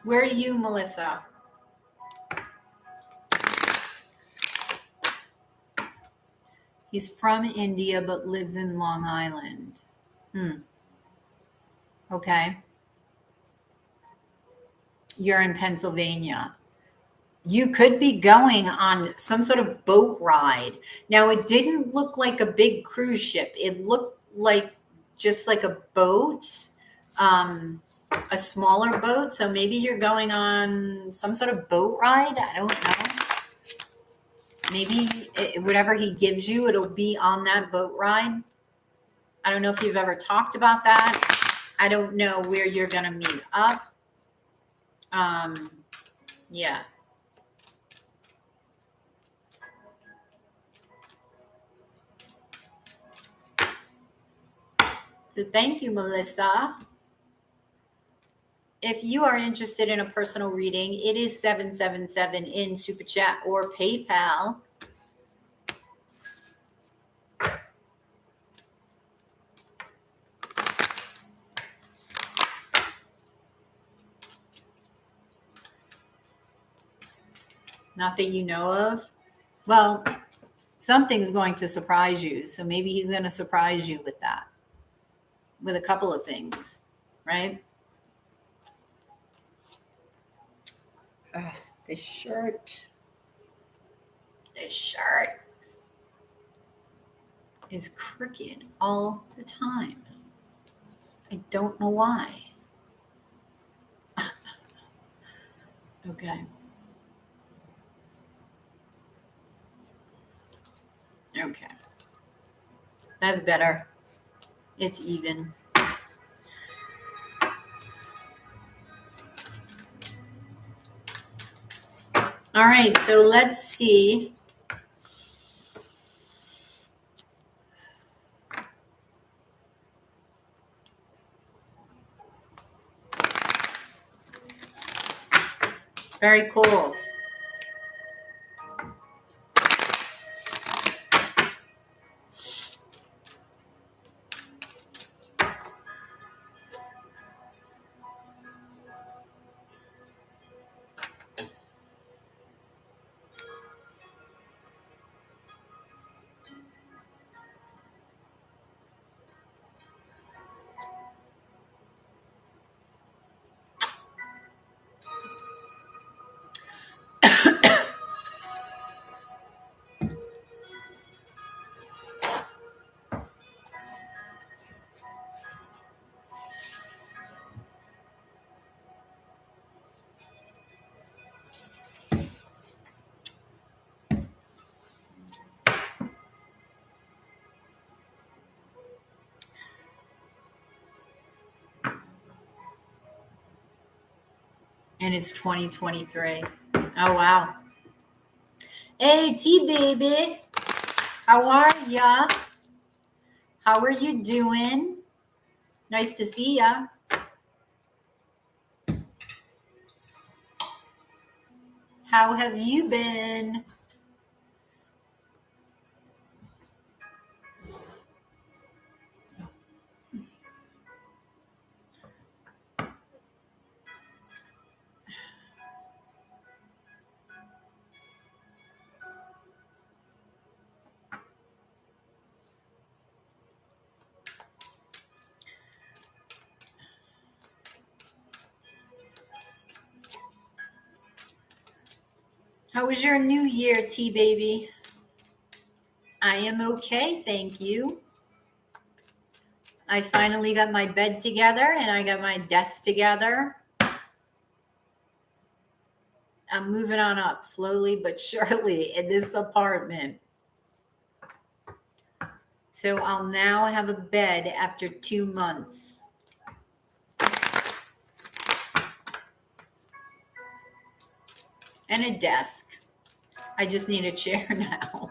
Where are you, Melissa? He's from India but lives in Long Island. Okay. You're in Pennsylvania. You could be going on some sort of boat ride. Now, it didn't look like a big cruise ship. It looked like just like a boat, a smaller boat. So maybe you're going on some sort of boat ride. I don't know. Maybe whatever he gives you, it'll be on that boat ride. I don't know if you've ever talked about that. I don't know where you're going to meet up. Yeah. So thank you, Melissa. If you are interested in a personal reading, it is 777 in Super Chat or PayPal. Not that you know of. Well, something's going to surprise you. So maybe he's going to surprise you with that, with a couple of things, right? This shirt is crooked all the time. I don't know why. Okay. Okay. That's better. It's even. All right, so let's see. Very cool. And it's 2023. Oh, wow. Hey, T-Baby. How are ya? How are you doing? Nice to see ya. How have you been? How was your new year, T-Baby? I am okay, thank you. I finally got my bed together and I got my desk together. I'm moving on up slowly but surely in this apartment. So I'll now have a bed after 2 months. And a desk. I just need a chair now.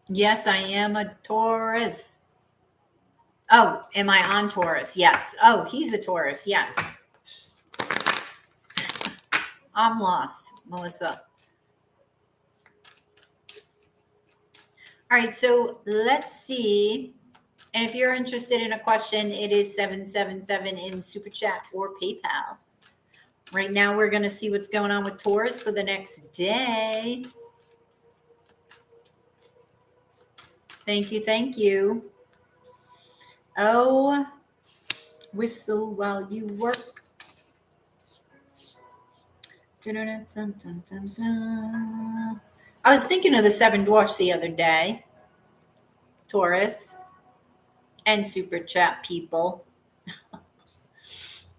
Yes, I am a Taurus. Oh, am I on Taurus? Yes. Oh, he's a Taurus. Yes. I'm lost, Melissa. All right, so let's see. And if you're interested in a question, it is 777 in Super Chat or PayPal. Right now, we're going to see what's going on with Taurus for the next day. Thank you. Thank you. Oh, whistle while you work. I was thinking of the seven dwarfs the other day, Taurus, and Super Chat people.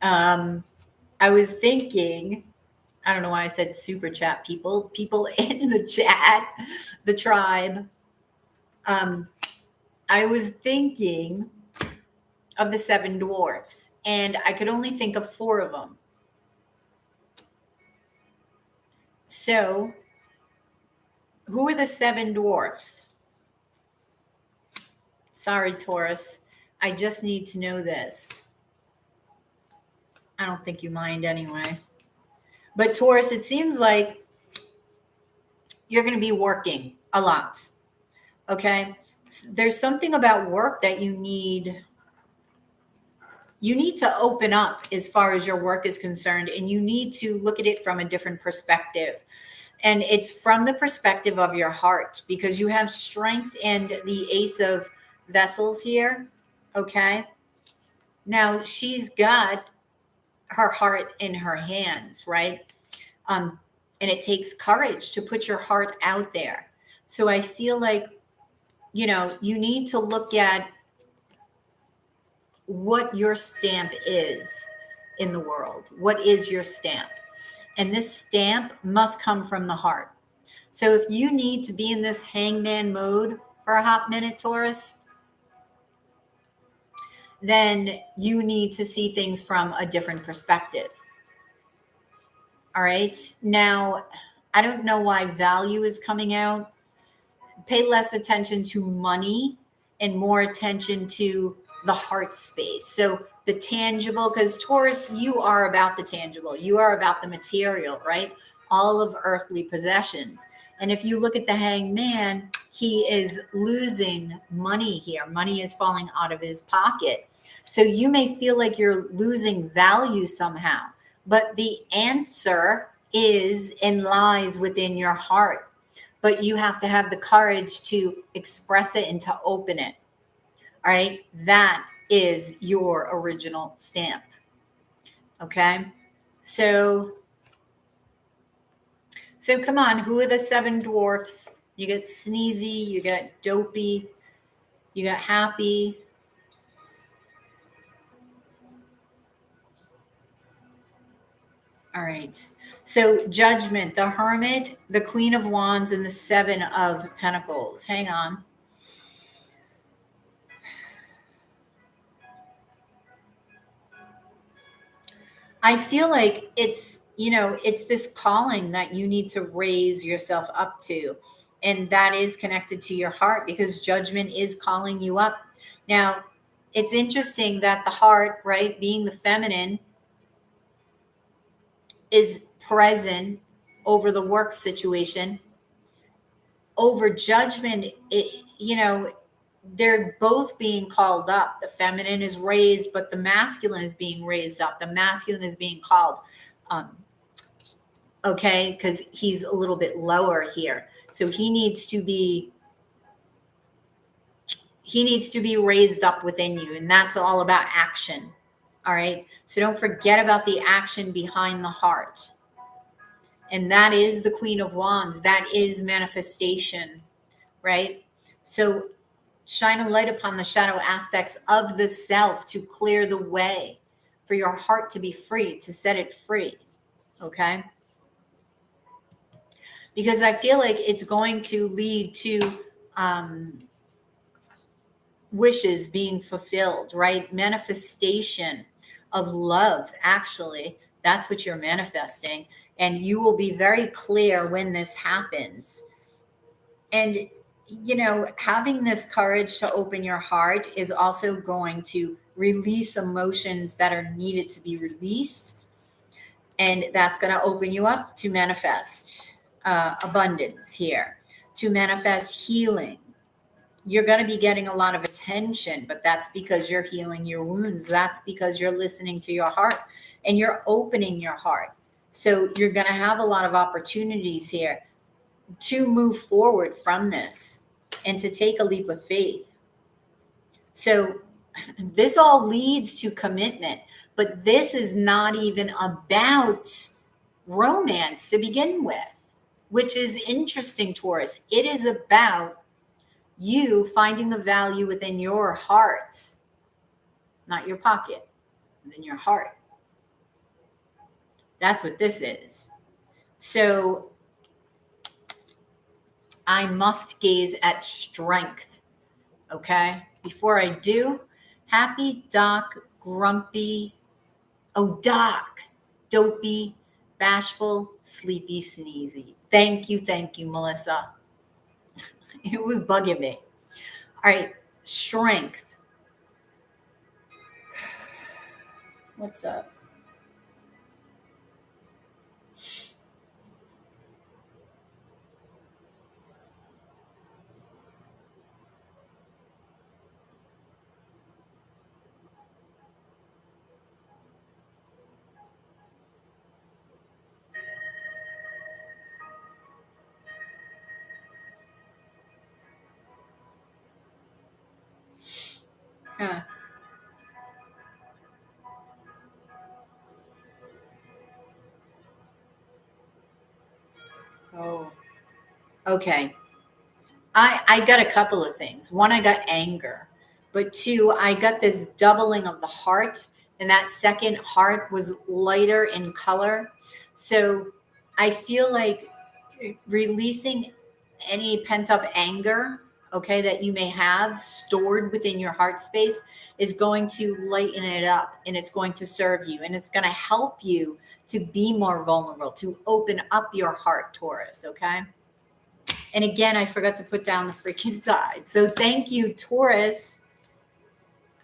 I was thinking, I don't know why I said Super Chat people in the chat, the tribe. I was thinking of the seven dwarfs, and I could only think of 4 of them. So, who are the 7 dwarfs? Sorry, Taurus. I just need to know this. I don't think you mind anyway. But Taurus, it seems like you're going to be working a lot. Okay? There's something about work that you need to open up as far as your work is concerned, and you need to look at it from a different perspective. And it's from the perspective of your heart, because you have strength and the Ace of Vessels here. Okay. Now she's got her heart in her hands, right? And it takes courage to put your heart out there. So I feel like, you need to look at what your stamp is in the world. What is your stamp? And this stamp must come from the heart. So if you need to be in this hangman mode for a hot minute, Taurus, then you need to see things from a different perspective. All right. Now, I don't know why value is coming out. Pay less attention to money and more attention to the heart space. So the tangible, because Taurus, you are about the tangible. You are about the material, right? All of earthly possessions. And if you look at the hangman, he is losing money here. Money is falling out of his pocket. So you may feel like you're losing value somehow, but the answer is and lies within your heart. But you have to have the courage to express it and to open it. All right. That is your original stamp. Okay. So come on. Who are the 7 dwarfs? You got sneezy, you got dopey, you got happy. All right. So Judgment, the Hermit, the Queen of Wands, and the 7 of Pentacles. Hang on. I feel like it's, it's this calling that you need to raise yourself up to. And that is connected to your heart because judgment is calling you up. Now, it's interesting that the heart, right, being the feminine, is present over the work situation. Over judgment, they're both being called up. The feminine is raised, but the masculine is being raised up. The masculine is being called. Um, okay, because he's a little bit lower here. So he needs to be raised up within you, and that's all about action. All right. So don't forget about the action behind the heart. And that is the Queen of Wands. That is manifestation, right? So shine a light upon the shadow aspects of the self to clear the way for your heart to be free, to set it free. Okay. Because I feel like it's going to lead to wishes being fulfilled, right? Manifestation of love, actually. That's what you're manifesting. And you will be very clear when this happens. And, having this courage to open your heart is also going to release emotions that are needed to be released. And that's going to open you up to manifest abundance here, to manifest healing. You're going to be getting a lot of attention, but that's because you're healing your wounds. That's because you're listening to your heart and you're opening your heart. So you're going to have a lot of opportunities here to move forward from this and to take a leap of faith. So this all leads to commitment, but this is not even about romance to begin with, which is interesting, Taurus. It is about you finding the value within your heart, not your pocket, within your heart. That's what this is. So I must gaze at strength. Okay. Before I do, happy, Doc, grumpy, Doc, dopey, bashful, sleepy, sneezy. Thank you, Melissa. It was bugging me. All right, strength. What's up? Huh. Oh, okay. I got a couple of things. One, I got anger, but two, I got this doubling of the heart, and that second heart was lighter in color. So I feel like releasing any pent up anger, okay, that you may have stored within your heart space is going to lighten it up, and it's going to serve you, and it's going to help you to be more vulnerable, to open up your heart, Taurus, okay? And again, I forgot to put down the freaking time. So thank you, Taurus.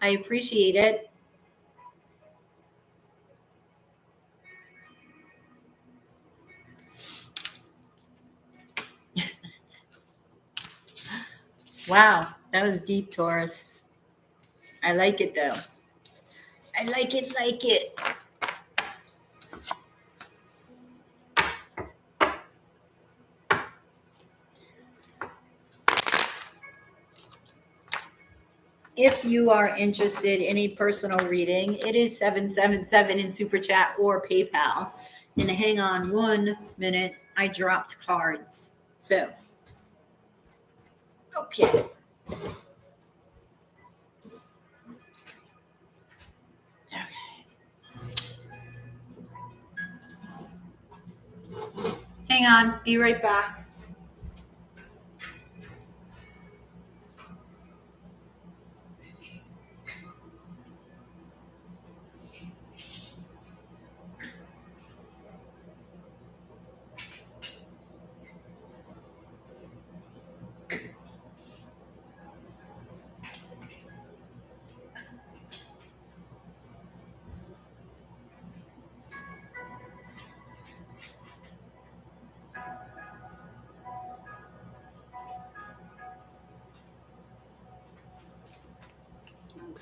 I appreciate it. Wow, that was deep, Taurus. I like it though. I like it. If you are interested in a personal reading, it is 777 in Super Chat or PayPal. And hang on 1 minute. I dropped cards. So, okay. Hang on. Be right back.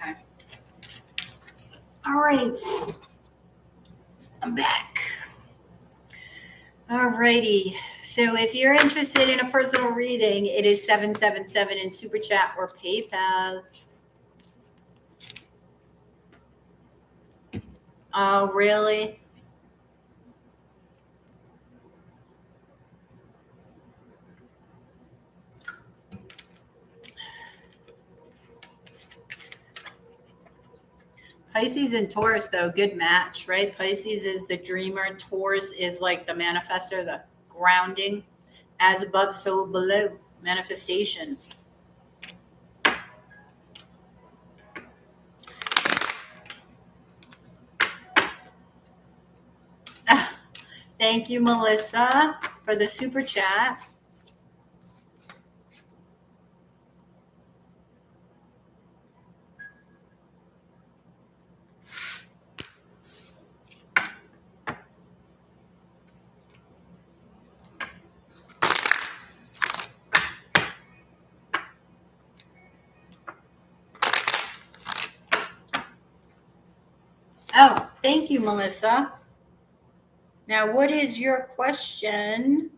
Okay. All right. I'm back. All righty. So if you're interested in a personal reading, it is 777 in Super Chat or PayPal. Oh, really? Pisces and Taurus, though, good match, right? Pisces is the dreamer. Taurus is like the manifester, the grounding. As above, so below. Manifestation. Thank you, Melissa, for the super chat. Oh, thank you, Melissa. Now, what is your question?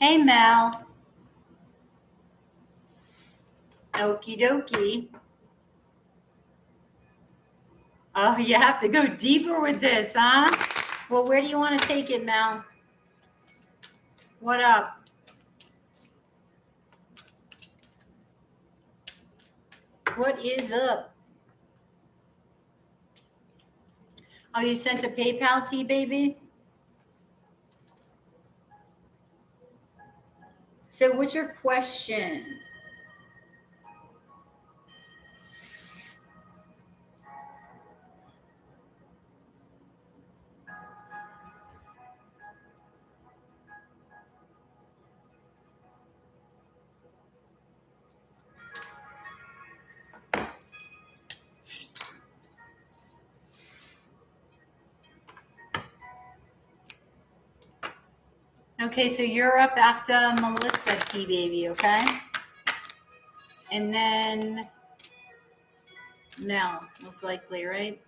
Hey, Mel. Okie dokie. Oh, you have to go deeper with this, huh? Well, where do you want to take it, Mel? What up? What is up? Oh, you sent a PayPal tea, baby? So what's your question? Okay, so you're up after Melissa T, baby, okay? And then Mel, most likely, right?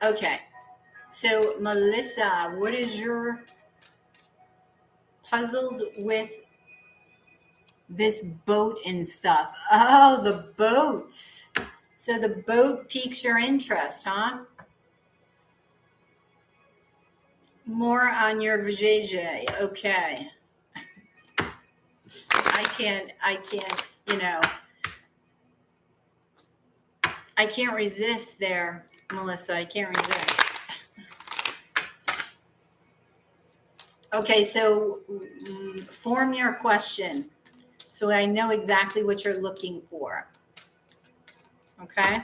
Okay. So Melissa, what is your puzzled with this boat and stuff? Oh, the boats. So the boat piques your interest, huh? More on your vajayjay. Okay. I can't, I can't resist there, Melissa. I can't resist. Okay, so form your question so I know exactly what you're looking for. Okay?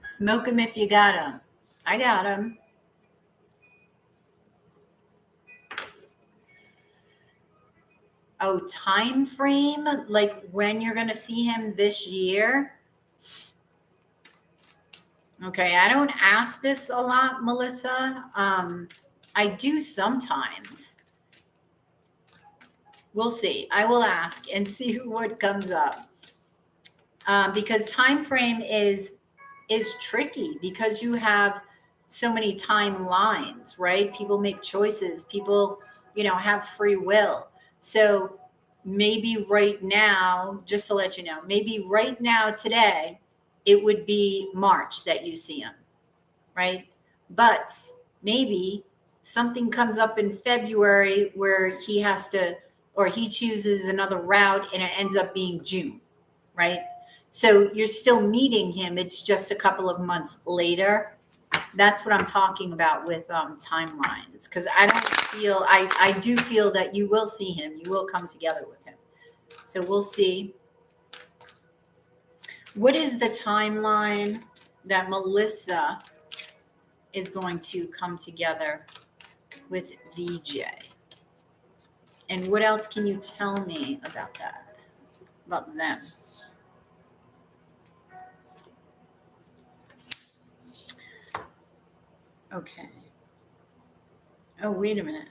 Smoke them if you got them. I got them. Oh, time frame? Like when you're going to see him this year? Okay, I don't ask this a lot, Melissa. I do sometimes. We'll see. I will ask and see what comes up. Because time frame is tricky because you have so many timelines, right? People make choices. People, have free will. So maybe right now, just to let you know, maybe right now today, it would be March that you see him, right? But maybe something comes up in February where he has to, or he chooses another route and it ends up being June, right? So you're still meeting him. It's just a couple of months later. That's what I'm talking about with timelines. Because I don't feel, I do feel that you will see him. You will come together with him. So we'll see. What is the timeline that Melissa is going to come together with VJ? And what else can you tell me about that, about them? Okay. Oh, wait a minute.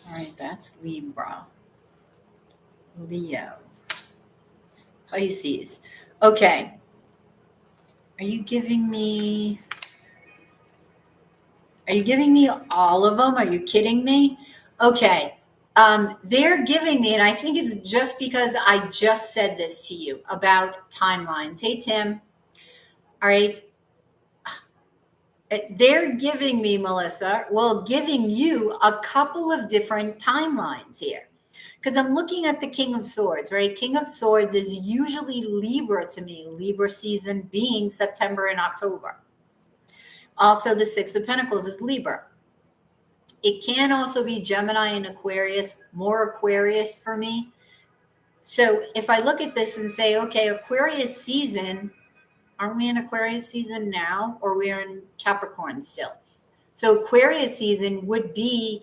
All right, that's Libra, Leo, Pisces. Okay. Are you giving me all of them? Are you kidding me? Okay. They're giving me, and I think it's just because I just said this to you about timelines. Hey, Tim. All right. They're giving me, Melissa, well, giving you a couple of different timelines here. Because I'm looking at the King of Swords, right? King of Swords is usually Libra to me, Libra season being September and October. Also, the Six of Pentacles is Libra. It can also be Gemini and Aquarius, more Aquarius for me. So if I look at this and say, okay, Aquarius season, aren't we in Aquarius season now, or we're in Capricorn still? So Aquarius season would be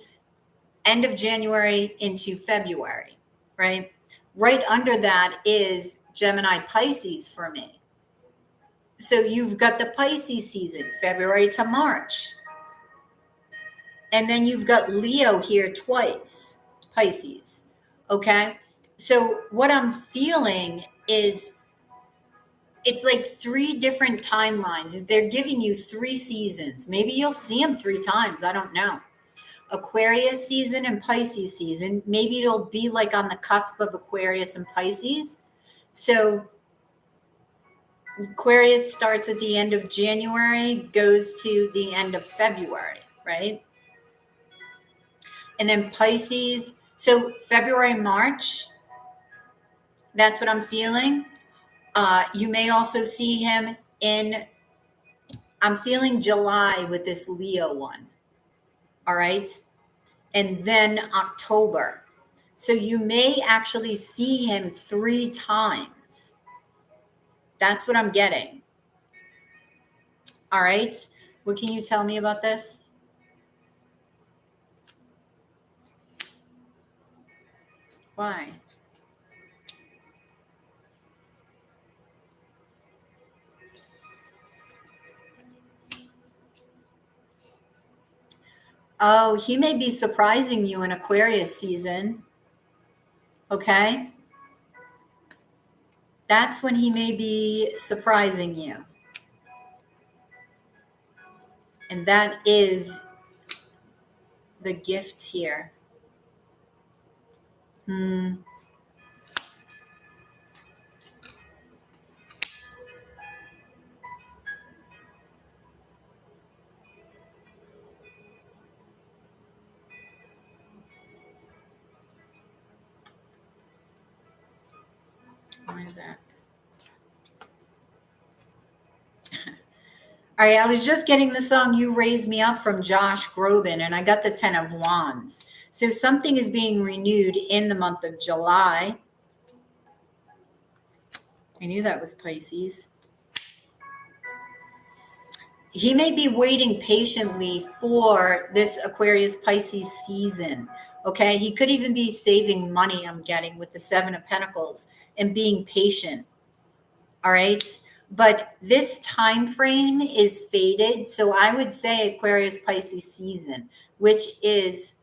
end of January into February, right? Right under that is Gemini Pisces for me. So you've got the Pisces season, February to March. And then you've got Leo here twice, Pisces. Okay. So what I'm feeling is it's like 3 different timelines. They're giving you 3 seasons. Maybe you'll see them 3 times. I don't know. Aquarius season and Pisces season. Maybe it'll be like on the cusp of Aquarius and Pisces. So Aquarius starts at the end of January, goes to the end of February, right? And then Pisces, so February, March, that's what I'm feeling. You may also see him I'm feeling July with this Leo one. All right. And then October. So you may actually see him 3 times. That's what I'm getting. All right. What can you tell me about this? Why? Oh, he may be surprising you in Aquarius season. Okay. That's when he may be surprising you. And that is the gift here. Why is that? All right, I was just getting the song You Raise Me Up from Josh Groban, and I got the 10 of Wands. So something is being renewed in the month of July. I knew that was Pisces. He may be waiting patiently for this Aquarius Pisces season. Okay, he could even be saving money, I'm getting, with the 7 of Pentacles and being patient. All right. But this time frame is faded. So I would say Aquarius Pisces season, which is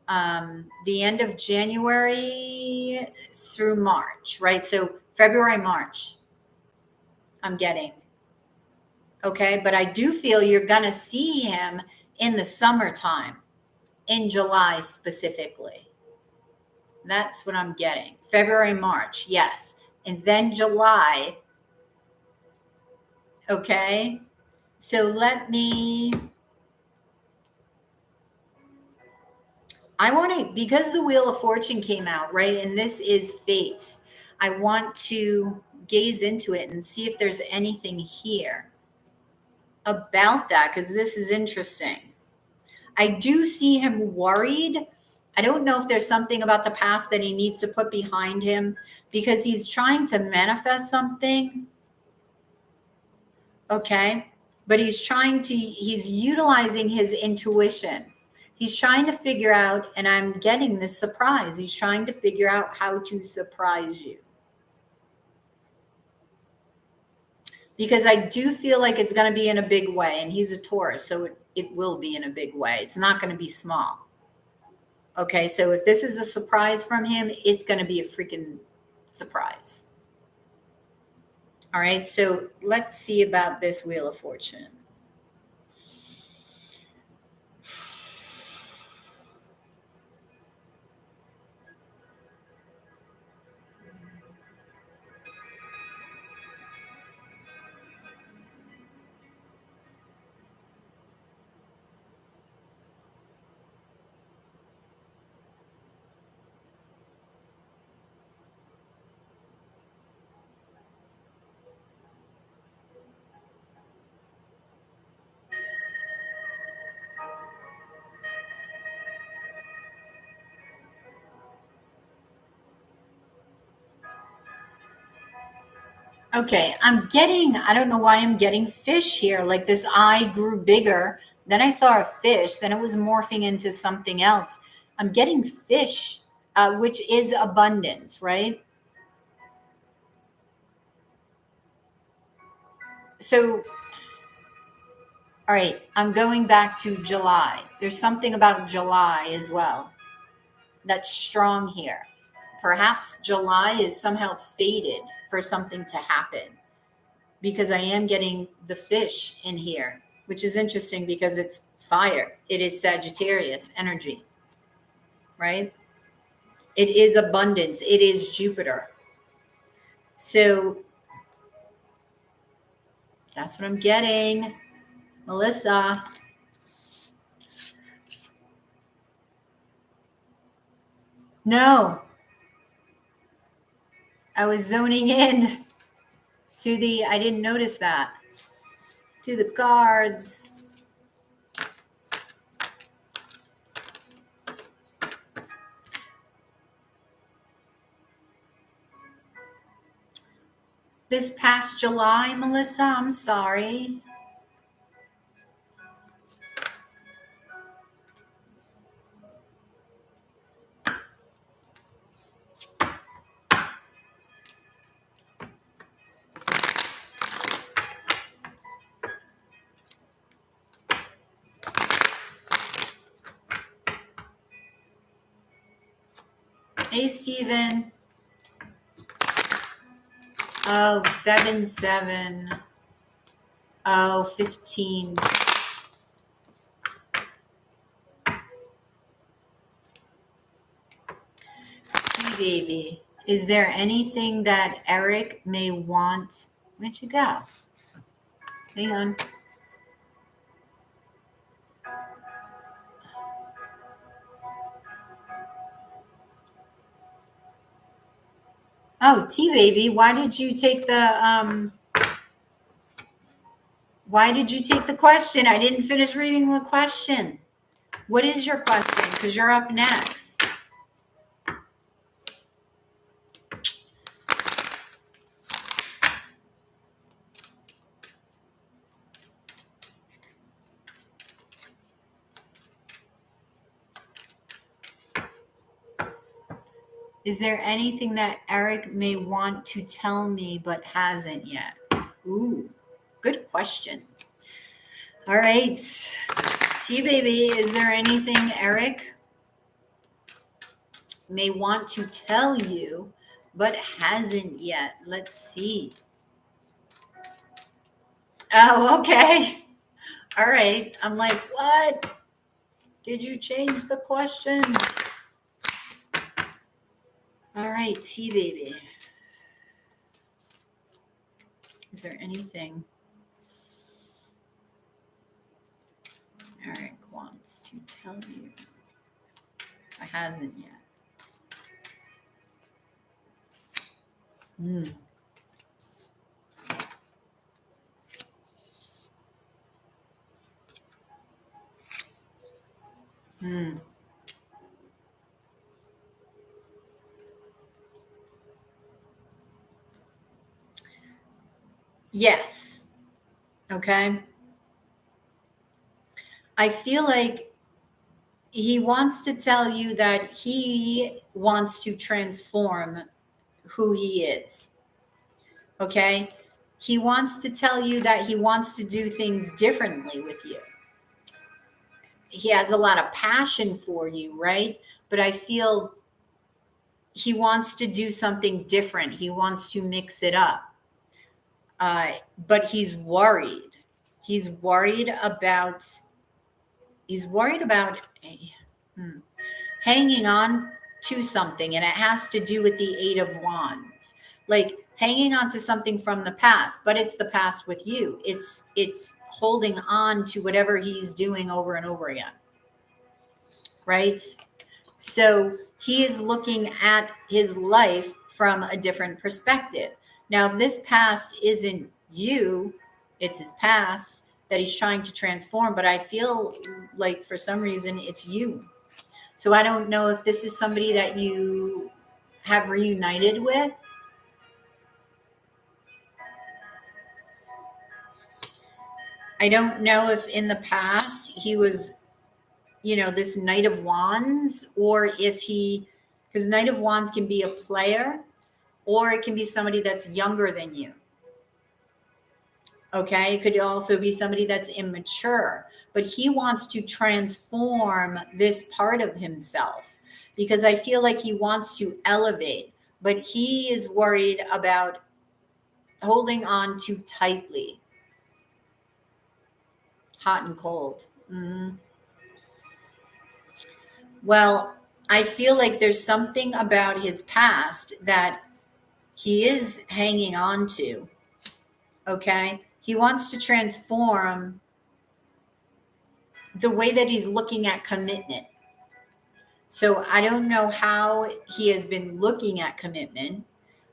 the end of January through March, right? So February, March, I'm getting. Okay. But I do feel you're going to see him in the summertime, in July specifically. That's what I'm getting. February, March. Yes. And then July. Okay. So I want to, because the Wheel of Fortune came out, right? And this is fate. I want to gaze into it and see if there's anything here about that, because this is interesting. I do see him worried. I don't know if there's something about the past that he needs to put behind him because he's trying to manifest something. Okay. But he's utilizing his intuition. He's trying to figure out, and I'm getting this surprise. He's trying to figure out how to surprise you. Because I do feel like it's going to be in a big way, and he's a Taurus, so it will be in a big way. It's not going to be small. Okay, so if this is a surprise from him, it's going to be a freaking surprise. All right, so let's see about this Wheel of Fortune. Okay, I don't know why I'm getting fish here. Like this eye grew bigger. Then I saw a fish. Then it was morphing into something else. I'm getting fish, which is abundance, right? So, all right, I'm going back to July. There's something about July as well that's strong here. Perhaps July is somehow fated for something to happen, because I am getting the fish in here, which is interesting because it's fire. It is Sagittarius energy, right? It is abundance. It is Jupiter. So that's what I'm getting. Melissa. No. I was zoning in to I didn't notice that, to the cards. This past July, Melissa, I'm sorry. Hey, Steven. Oh, 7-7. Oh, 15. Baby, is there anything that Eric may want? Where'd you go? Hang on. Oh, T baby, why did you take the question? I didn't finish reading the question. What is your question? Because you're up next. Is there anything that Eric may want to tell me but hasn't yet? Ooh, good question. All right. T-Baby, is there anything Eric may want to tell you but hasn't yet? Let's see. Oh, okay. All right. I'm like, what? Did you change the question? All right, T-Baby. Is there anything Eric wants to tell you but hasn't yet? Yes. Okay. I feel like he wants to tell you that he wants to transform who he is. Okay. He wants to tell you that he wants to do things differently with you. He has a lot of passion for you, right? But I feel he wants to do something different. He wants to mix it up. But he's worried. He's worried about, he's worried about hanging on to something, and it has to do with the Eight of Wands. Like hanging on to something from the past, but it's the past with you. It's holding on to whatever he's doing over and over again. Right? So he is looking at his life from a different perspective. Now, if this past isn't you, it's his past that he's trying to transform. But I feel like for some reason it's you. So I don't know if this is somebody that you have reunited with. I don't know if in the past he was, this Knight of Wands, or if because Knight of Wands can be a player, or it can be somebody that's younger than you. Okay. It could also be somebody that's immature, but he wants to transform this part of himself because I feel like he wants to elevate, but he is worried about holding on too tightly. Hot and cold. Mm-hmm. Well, I feel like there's something about his past that he is hanging on to. Okay. He wants to transform the way that he's looking at commitment. So I don't know how he has been looking at commitment.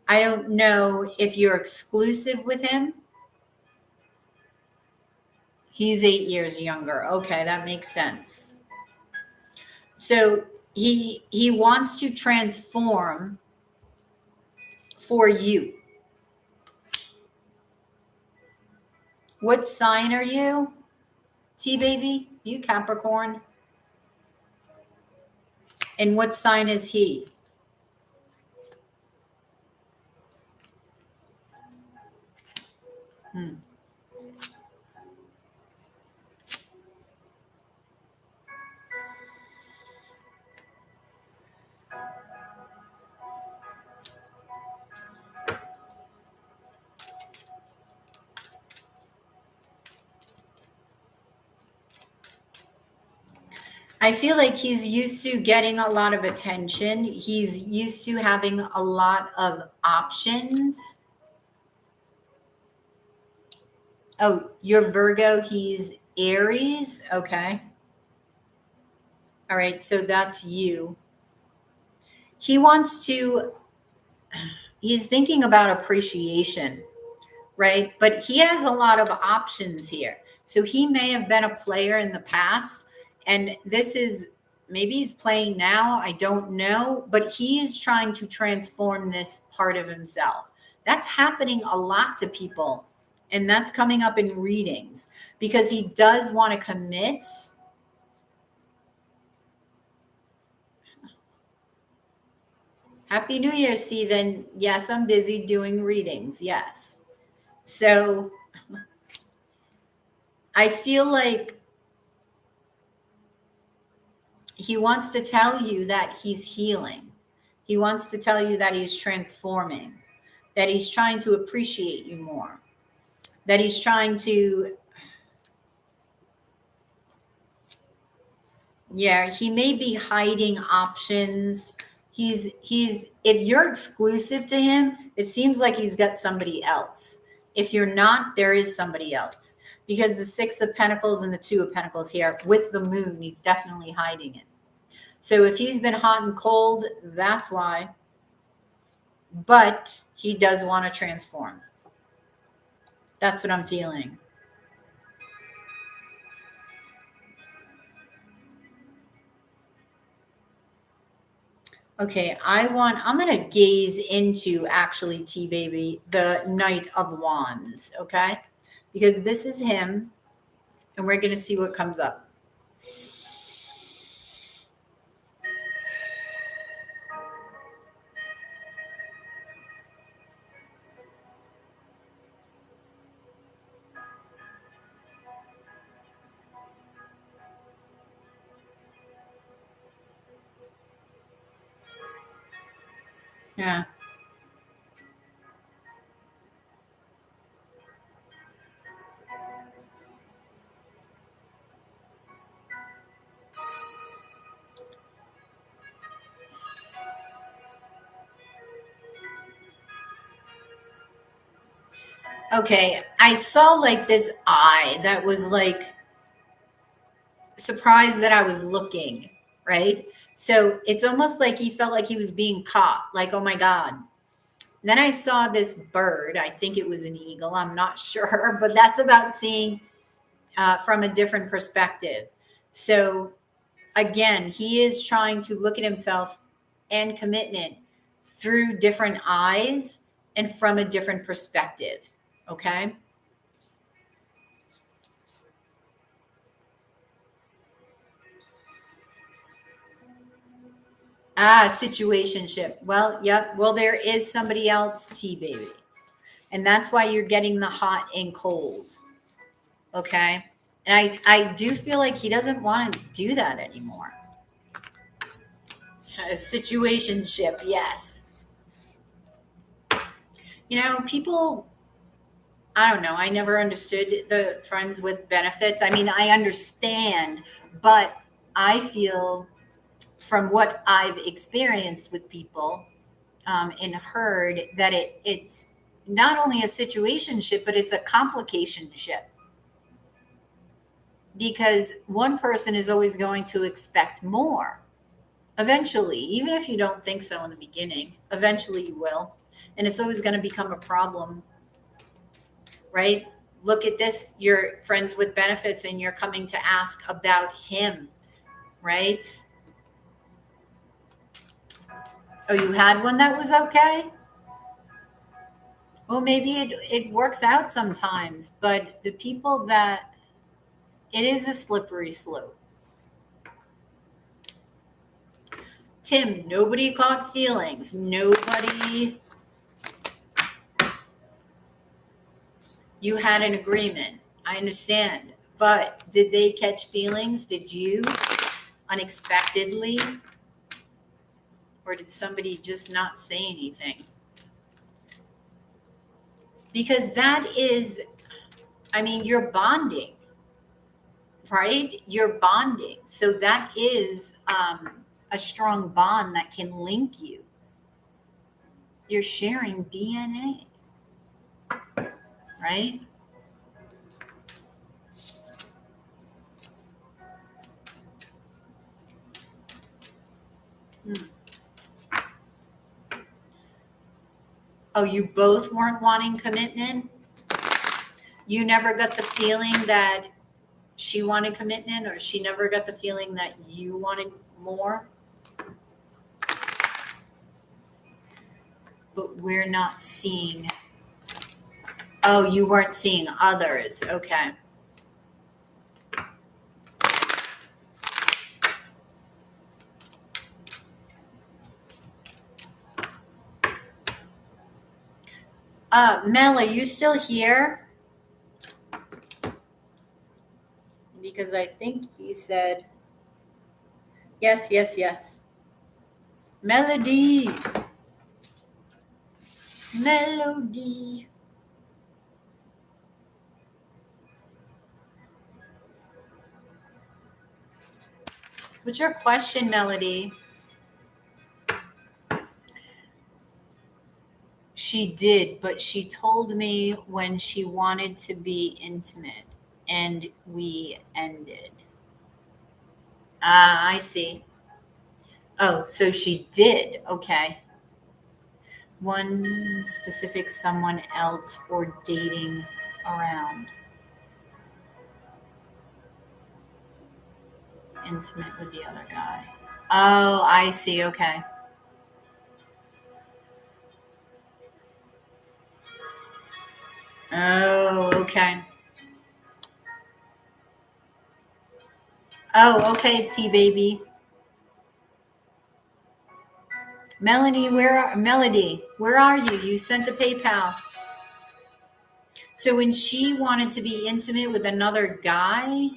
I don't know if you're exclusive with him. He's 8 years younger. Okay, that makes sense. So he wants to transform for you. What sign are you? T-baby? You Capricorn? And what sign is he? I feel like he's used to getting a lot of attention. He's used to having a lot of options. Oh, you're Virgo. He's Aries. Okay. All right. So that's you. He's thinking about appreciation, right? But he has a lot of options here. So he may have been a player in the past, and this is, maybe he's playing now. I don't know, but he is trying to transform this part of himself. That's happening a lot to people. And that's coming up in readings because he does want to commit. Happy New Year, Stephen. Yes, I'm busy doing readings. Yes. So I feel like he wants to tell you that he's healing. He wants to tell you that he's transforming, that he's trying to appreciate you more, that he's trying to, he may be hiding options. If you're exclusive to him, it seems like he's got somebody else. If you're not, there is somebody else, because the Six of Pentacles and the Two of Pentacles here with the moon, he's definitely hiding it. So if he's been hot and cold, that's why. But he does want to transform. That's what I'm feeling. Okay, I'm going to gaze into actually T Baby, the Knight of Wands, okay? Because this is him, and we're going to see what comes up. Yeah. Okay, I saw like this eye that was like surprised that I was looking, right? So it's almost like he felt like he was being caught, like, oh my God. Then I saw this bird. I think it was an eagle. I'm not sure, but that's about seeing from a different perspective. So again, he is trying to look at himself and commitment through different eyes and from a different perspective. Okay. Situationship. Well, yep. Well, there is somebody else, T Baby. And that's why you're getting the hot and cold. Okay. And I do feel like he doesn't want to do that anymore. A situationship, yes. You know, people, I don't know. I never understood the friends with benefits. I mean, I understand, but I feel from what I've experienced with people and heard that it's not only a situationship, but it's a complicationship because one person is always going to expect more. Eventually, even if you don't think so in the beginning, eventually you will. And it's always going to become a problem, right? Look at this. You're friends with benefits and you're coming to ask about him, right? Oh, you had one that was okay? Well, maybe it works out sometimes, but the people that it is a slippery slope. Tim, nobody caught feelings. Nobody, you had an agreement. I understand. But did they catch feelings? Did you unexpectedly? Or did somebody just not say anything? Because that is, I mean, you're bonding, right? You're bonding. So that is a strong bond that can link you. You're sharing DNA, right? Hmm. Oh, you both weren't wanting commitment? You never got the feeling that she wanted commitment, or she never got the feeling that you wanted more? But we're not seeing. Oh, you weren't seeing others. Okay. Mel, are you still here? Because I think he said yes, yes, yes. Melody. Melody. What's your question, Melody? She did, but she told me when she wanted to be intimate and we ended. Ah, I see. Oh, so she did. Okay. One specific someone else or dating around. Intimate with the other guy. Oh, I see. Okay. Oh, okay. Oh, okay, T baby. Melody, where are you? You sent a PayPal. So when she wanted to be intimate with another guy,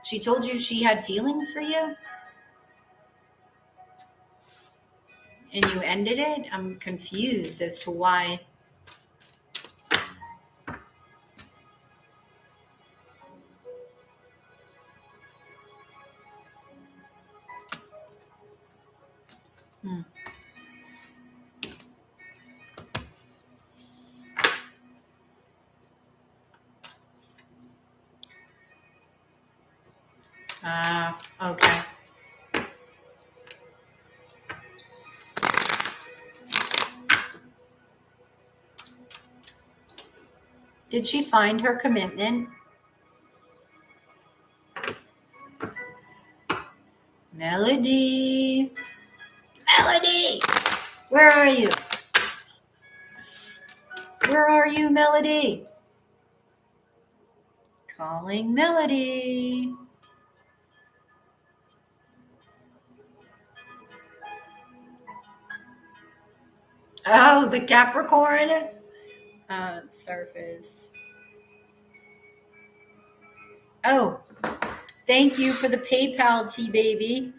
she told you she had feelings for you and you ended it? I'm confused as to why. Hmm. Ah, okay. Did she find her commitment? Melody. Melody! Where are you? Where are you, Melody? Calling Melody. Oh, the Capricorn. Surface. Oh, thank you for the PayPal, T baby.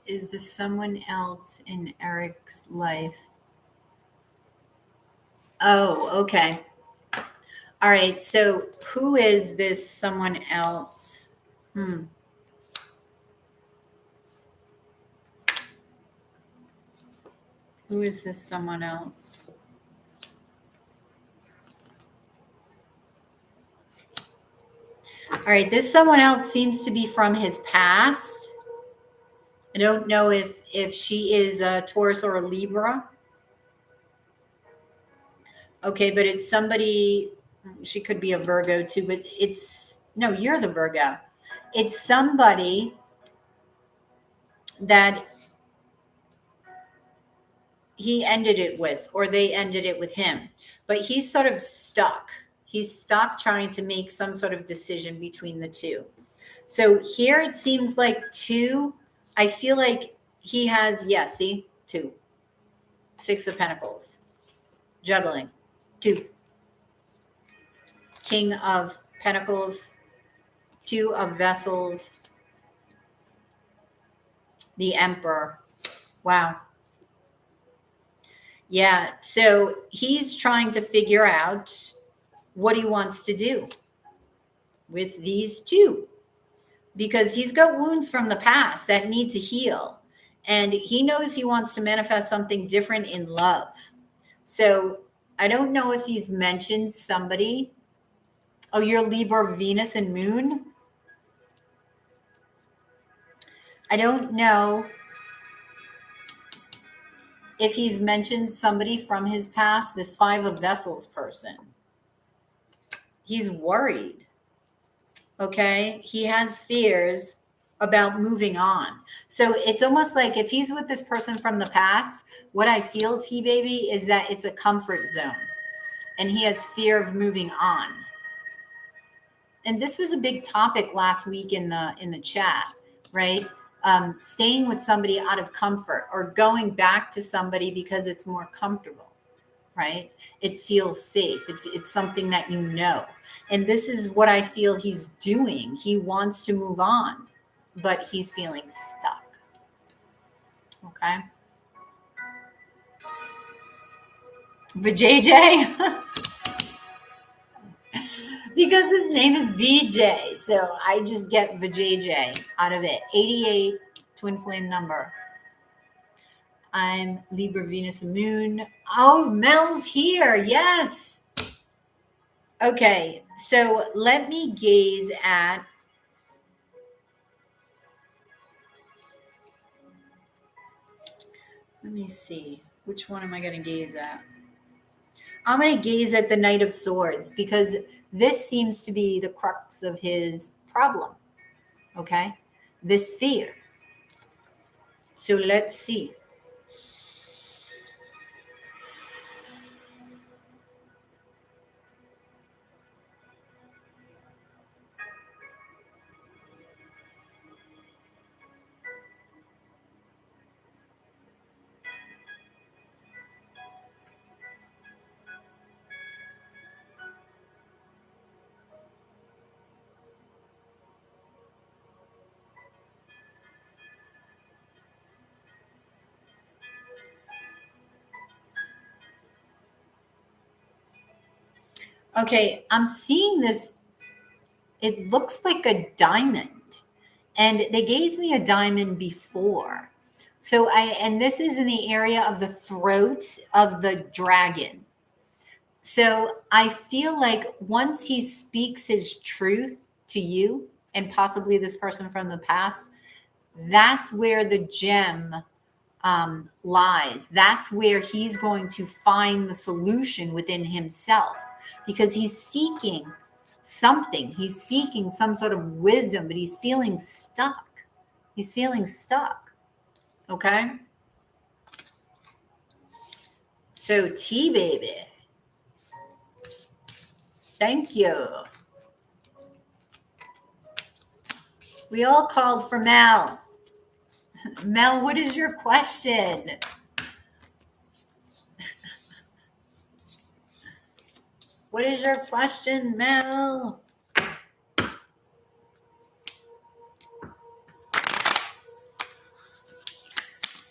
Is this someone else in Eric's life? Oh, okay. All right. So who is this someone else? Who is this someone else? All right. This someone else seems to be from his past. I don't know if she is a Taurus or a Libra. Okay, but it's somebody, she could be a Virgo too, but no, you're the Virgo. It's somebody that he ended it with, or they ended it with him, but he's sort of stuck. He's stuck trying to make some sort of decision between the two. So here it seems like two, I feel like he has, see, two. Six of Pentacles, juggling, two. King of Pentacles, Two of Vessels, the Emperor. Wow. Yeah. So he's trying to figure out what he wants to do with these two because he's got wounds from the past that need to heal. And he knows he wants to manifest something different in love. So I don't know if he's mentioned somebody. Oh, you're Libra, Venus, and Moon. I don't know if he's mentioned somebody from his past, this Five of Vessels person. He's worried. Okay. He has fears about moving on. So it's almost like if he's with this person from the past, what I feel, T baby, is that it's a comfort zone and he has fear of moving on. And this was a big topic last week in the chat, right? Staying with somebody out of comfort or going back to somebody because it's more comfortable, right? It feels safe. It's something that you know. And this is what I feel he's doing. He wants to move on, but he's feeling stuck. Okay. VJJ. Because his name is VJ. So I just get VJJ out of it. 88, twin flame number. I'm Libra, Venus, and Moon. Oh, Mel's here. Yes. Okay, so let me gaze at, let me see, which one am I going to gaze at? I'm going to gaze at the Knight of Swords because this seems to be the crux of his problem. Okay, this fear. So let's see. Okay, I'm seeing this. It looks like a diamond. And they gave me a diamond before. So and this is in the area of the throat of the dragon. So I feel like once he speaks his truth to you and possibly this person from the past, that's where the gem lies. That's where he's going to find the solution within himself because he's seeking something. He's seeking some sort of wisdom, but he's feeling stuck. He's feeling stuck. Okay. So T baby. Thank you. We all called for Mel. Mel, what is your question? What is your question, Mel?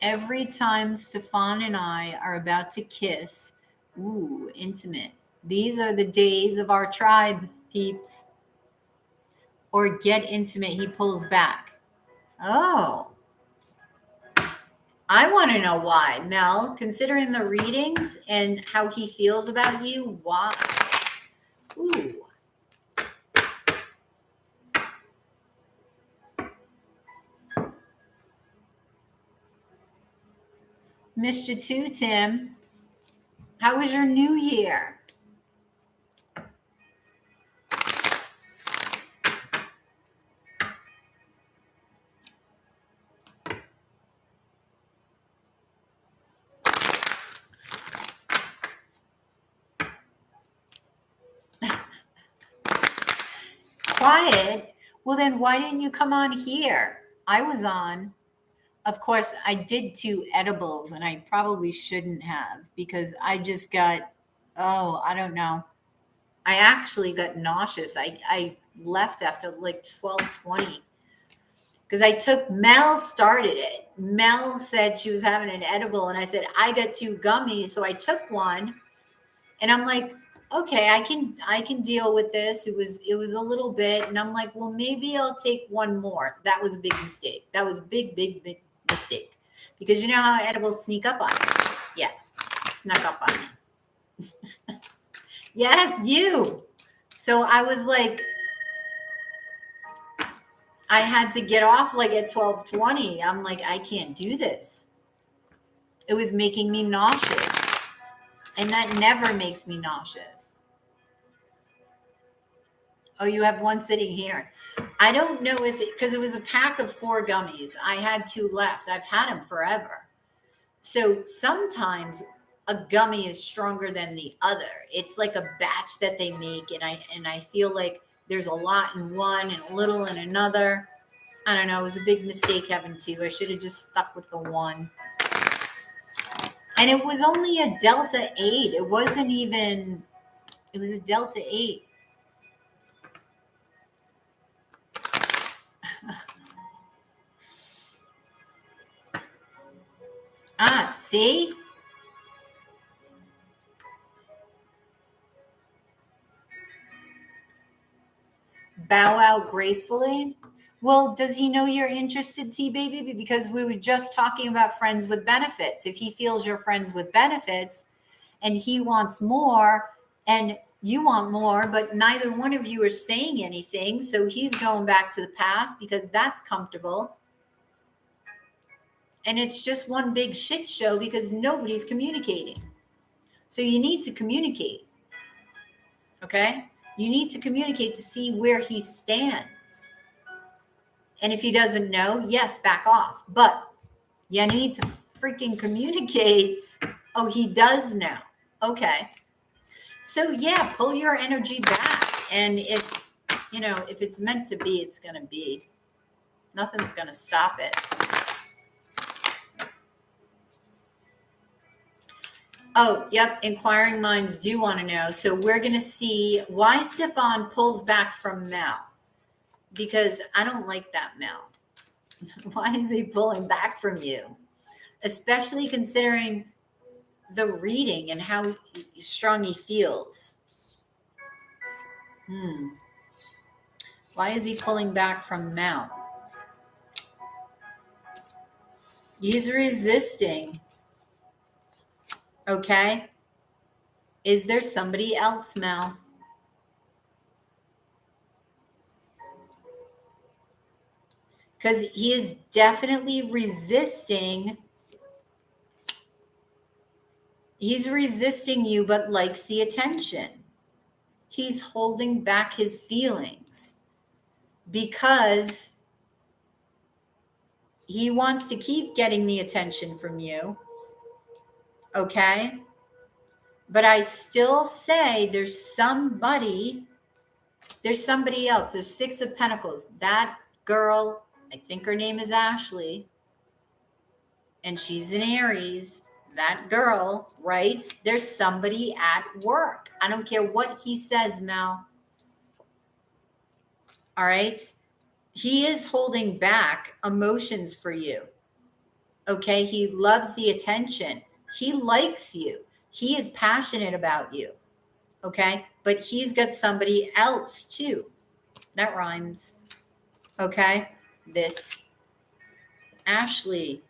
Every time Stefan and I are about to kiss, ooh, intimate. These are the days of our tribe, peeps. Or get intimate, he pulls back. Oh. I want to know why, Mel, considering the readings and how he feels about you, why? Ooh. Missed you too, Tim. How was your new year? Quiet? Well, then why didn't you come on here? I was on. Of course, I did 2 edibles and I probably shouldn't have because I just got, oh, I don't know. I actually got nauseous. I left after like 12:20 because Mel started it. Mel said she was having an edible and I said, I got 2 gummies. So I took one and I'm like, okay, I can deal with this. It was a little bit. And I'm like, well, maybe I'll take one more. That was a big mistake. That was a big mistake. Because you know how edibles sneak up on you? Yeah, snuck up on me. Yes, you. So I was like, I had to get off like at 12:20. I'm like, I can't do this. It was making me nauseous. And that never makes me nauseous. Oh, you have one sitting here. I don't know if because it was a pack of 4 gummies. I had 2 left. I've had them forever. So sometimes a gummy is stronger than the other. It's like a batch that they make, and I feel like there's a lot in one and a little in another. I don't know. It was a big mistake having 2. I should have just stuck with the 1. And it was only a Delta 8. It wasn't even. It was a Delta 8. See? Bow out gracefully. Well, does he know you're interested, T baby? Because we were just talking about friends with benefits. If he feels you're friends with benefits and he wants more, and You want more, but neither one of you are saying anything. So he's going back to the past because that's comfortable. And it's just one big shit show because nobody's communicating. So you need to communicate. Okay? You need to communicate to see where he stands. And if he doesn't know, yes, back off. But you need to freaking communicate. Oh, he does know. Okay. So yeah, pull your energy back. And if it's meant to be, it's going to be. Nothing's going to stop it. Oh, yep. Inquiring minds do want to know. So we're going to see why Stefan pulls back from Mel. Because I don't like that, Mel. Why is he pulling back from you? Especially considering the reading and how strong he feels. Why is he pulling back from Mel? He's resisting. Okay? Is there somebody else, Mel? Because he is definitely resisting. He's resisting you, but likes the attention. He's holding back his feelings because he wants to keep getting the attention from you. Okay? But I still say there's somebody else. There's Six of Pentacles. That girl, I think her name is Ashley, and she's an Aries. That girl, right? There's somebody at work. I don't care what he says, Mel. All right? He is holding back emotions for you. Okay? He loves the attention. He likes you. He is passionate about you. Okay? But he's got somebody else too. That rhymes. Okay? This Ashley.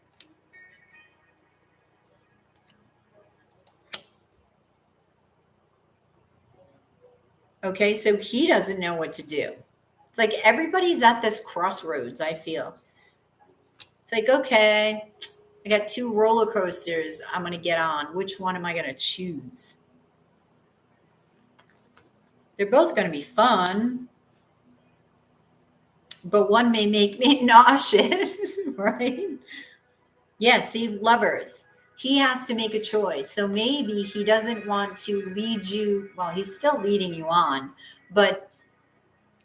Okay, so he doesn't know what to do. It's like everybody's at this crossroads, I feel. It's like, okay, I got two roller coasters I'm going to get on. Which one am I going to choose? They're both going to be fun, but one may make me nauseous, right? Yeah, see, lovers. He has to make a choice. So maybe he doesn't want to lead you. Well, he's still leading you on, but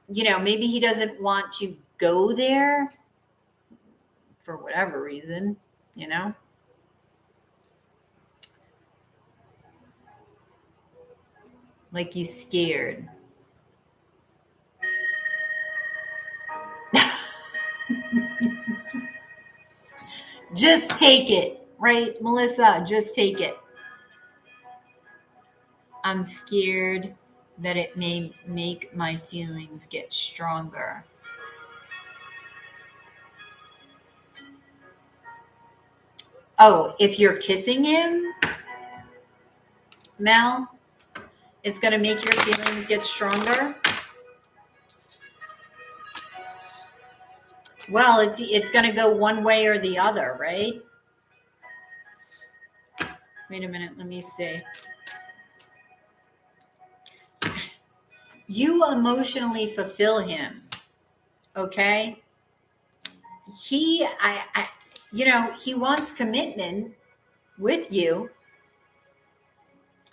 maybe he doesn't want to go there for whatever reason, like he's scared. Just take it, right, Melissa? Just take it. I'm scared that it may make my feelings get stronger. Oh, if you're kissing him, Mel, it's going to make your feelings get stronger. Well, it's going to go one way or the other, right? Wait a minute. Let me see. You emotionally fulfill him. Okay. He wants commitment with you.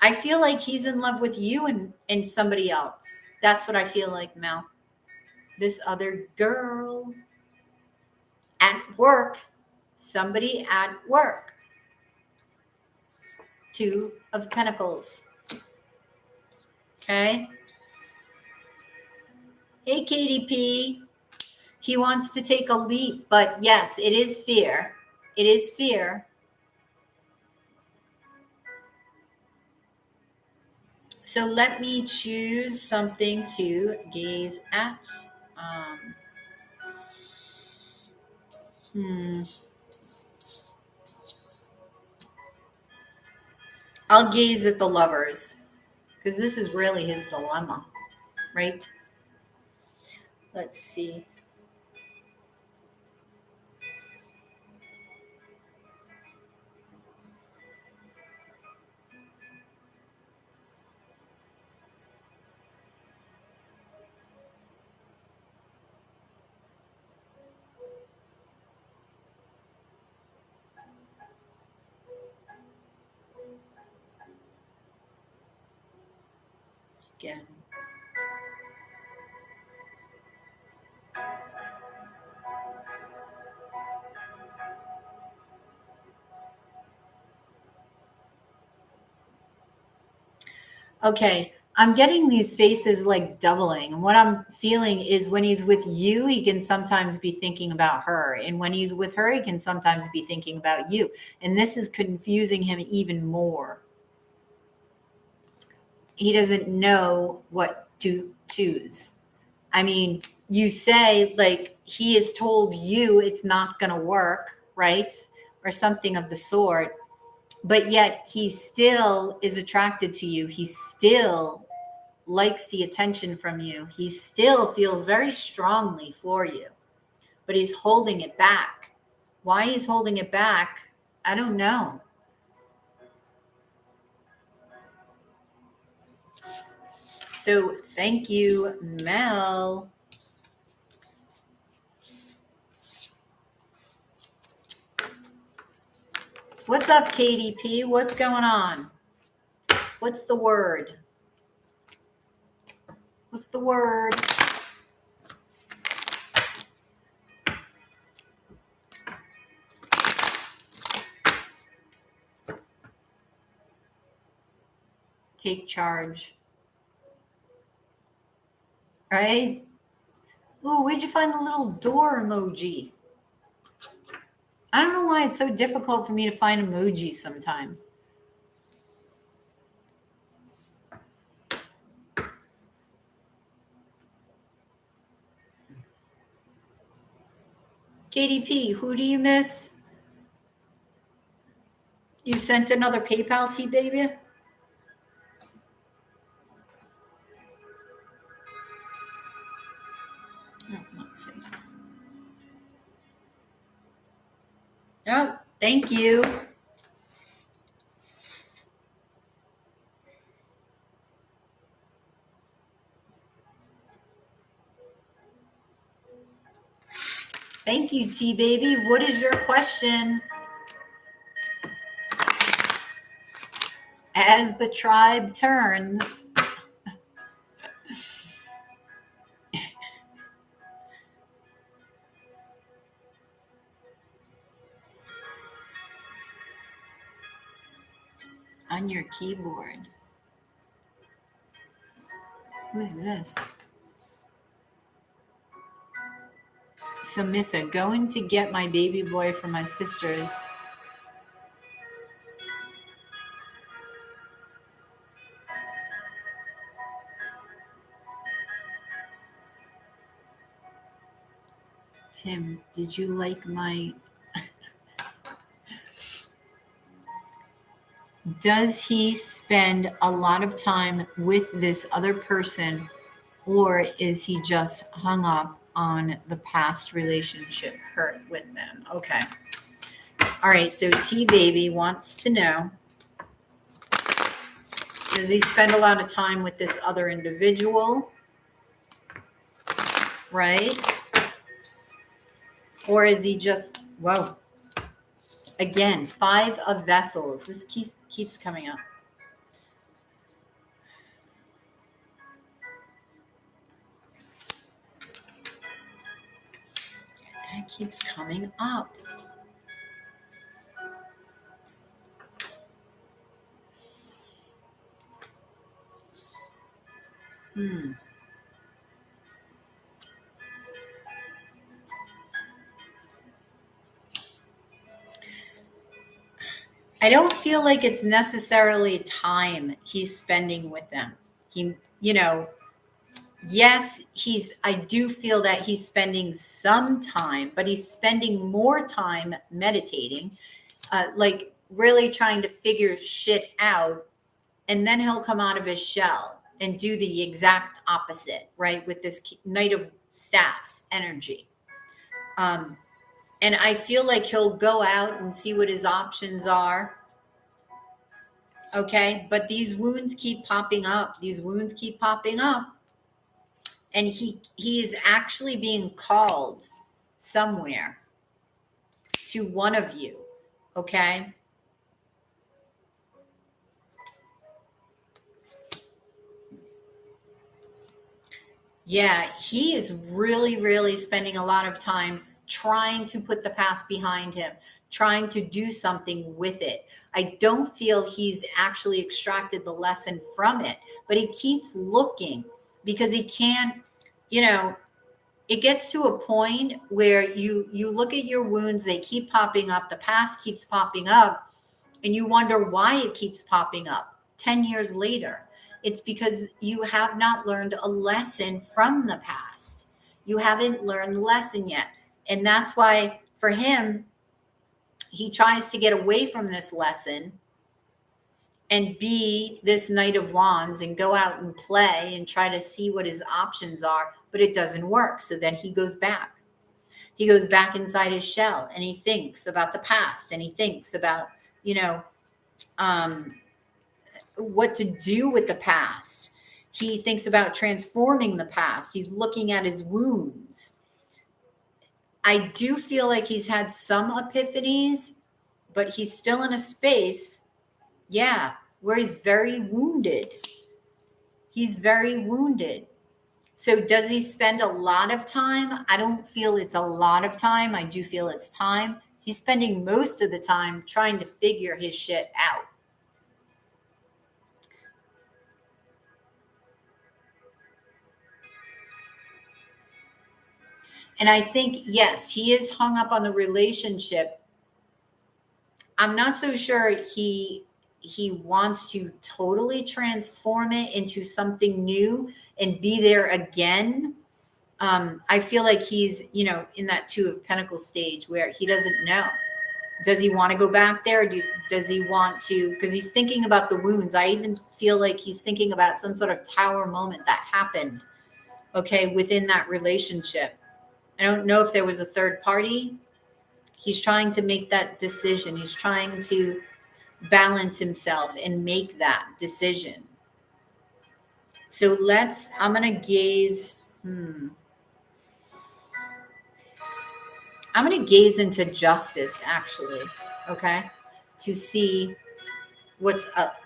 I feel like he's in love with you and somebody else. That's what I feel like, Mel. This other girl at work, somebody at work. Two of Pentacles. Okay. Hey, KDP. He wants to take a leap, but yes, it is fear. It is fear. So let me choose something to gaze at. I'll gaze at the lovers. because this is really his dilemma, right? Let's see. Again. Okay, I'm getting these faces like doubling. And what I'm feeling is when he's with you, he can sometimes be thinking about her. And when he's with her, he can sometimes be thinking about you. And this is confusing him even more. He doesn't know what to choose. I mean, you say like he has told you it's not going to work, right? Or something of the sort. But yet he still is attracted to you. He still likes the attention from you. He still feels very strongly for you, but he's holding it back. Why he's holding it back, I don't know. So thank you, Mel. What's up, KDP? What's going on? What's the word? What's the word? Take charge. Right? Ooh, where'd you find the little door emoji? I don't know why it's so difficult for me to find emojis sometimes. KDP, who do you miss? You sent another PayPal, T-Baby? Oh, let's see. Oh, thank you. Thank you, T-Baby. What is your question? As the tribe turns. On your keyboard. Who is this? Samitha, going to get my baby boy from my sister's. Tim, did you like my... Does he spend a lot of time with this other person, or is he just hung up on the past relationship hurt with them? Okay. All right, so T-Baby wants to know, does he spend a lot of time with this other individual? Right? Or is he just, whoa. Again, 5 of Vessels. This keeps coming up. That keeps coming up. I don't feel like it's necessarily time he's spending with them. He, yes, I do feel that he's spending some time, but he's spending more time meditating, like really trying to figure shit out. and then he'll come out of his shell and do the exact opposite, right? With this Knight of Staffs energy. And I feel like he'll go out and see what his options are. Okay. But these wounds keep popping up. These wounds keep popping up. And he is actually being called somewhere to one of you. Okay. Yeah, he is really, really spending a lot of time trying to put the past behind him, trying to do something with it. I don't feel he's actually extracted the lesson from it, but he keeps looking because he can't, you know, it gets to a point where you look at your wounds, they keep popping up, the past keeps popping up, and you wonder why it keeps popping up 10 years later. It's because you have not learned a lesson from the past. You haven't learned the lesson yet. And that's why for him, he tries to get away from this lesson and be this Knight of Wands and go out and play and try to see what his options are, but it doesn't work. So then he goes back. He goes back inside his shell and he thinks about the past and he thinks about, you know, what to do with the past. He thinks about transforming the past. He's looking at his wounds. I do feel like he's had some epiphanies, but he's still in a space, yeah, where he's very wounded. He's very wounded. So does he spend a lot of time? I don't feel it's a lot of time. I do feel it's time. He's spending most of the time trying to figure his shit out. And I think, yes, he is hung up on the relationship. I'm not so sure he wants to totally transform it into something new and be there again. I feel like he's, you know, in that Two of Pentacles stage where he doesn't know. Does he want to go back there? Does he want to? Because he's thinking about the wounds. I even feel like he's thinking about some sort of tower moment that happened, okay, within that relationship. I don't know if there was a third party. He's trying to make that decision. He's trying to balance himself and make that decision. So I'm going to gaze. I'm going to gaze into justice, actually, okay, to see what's up.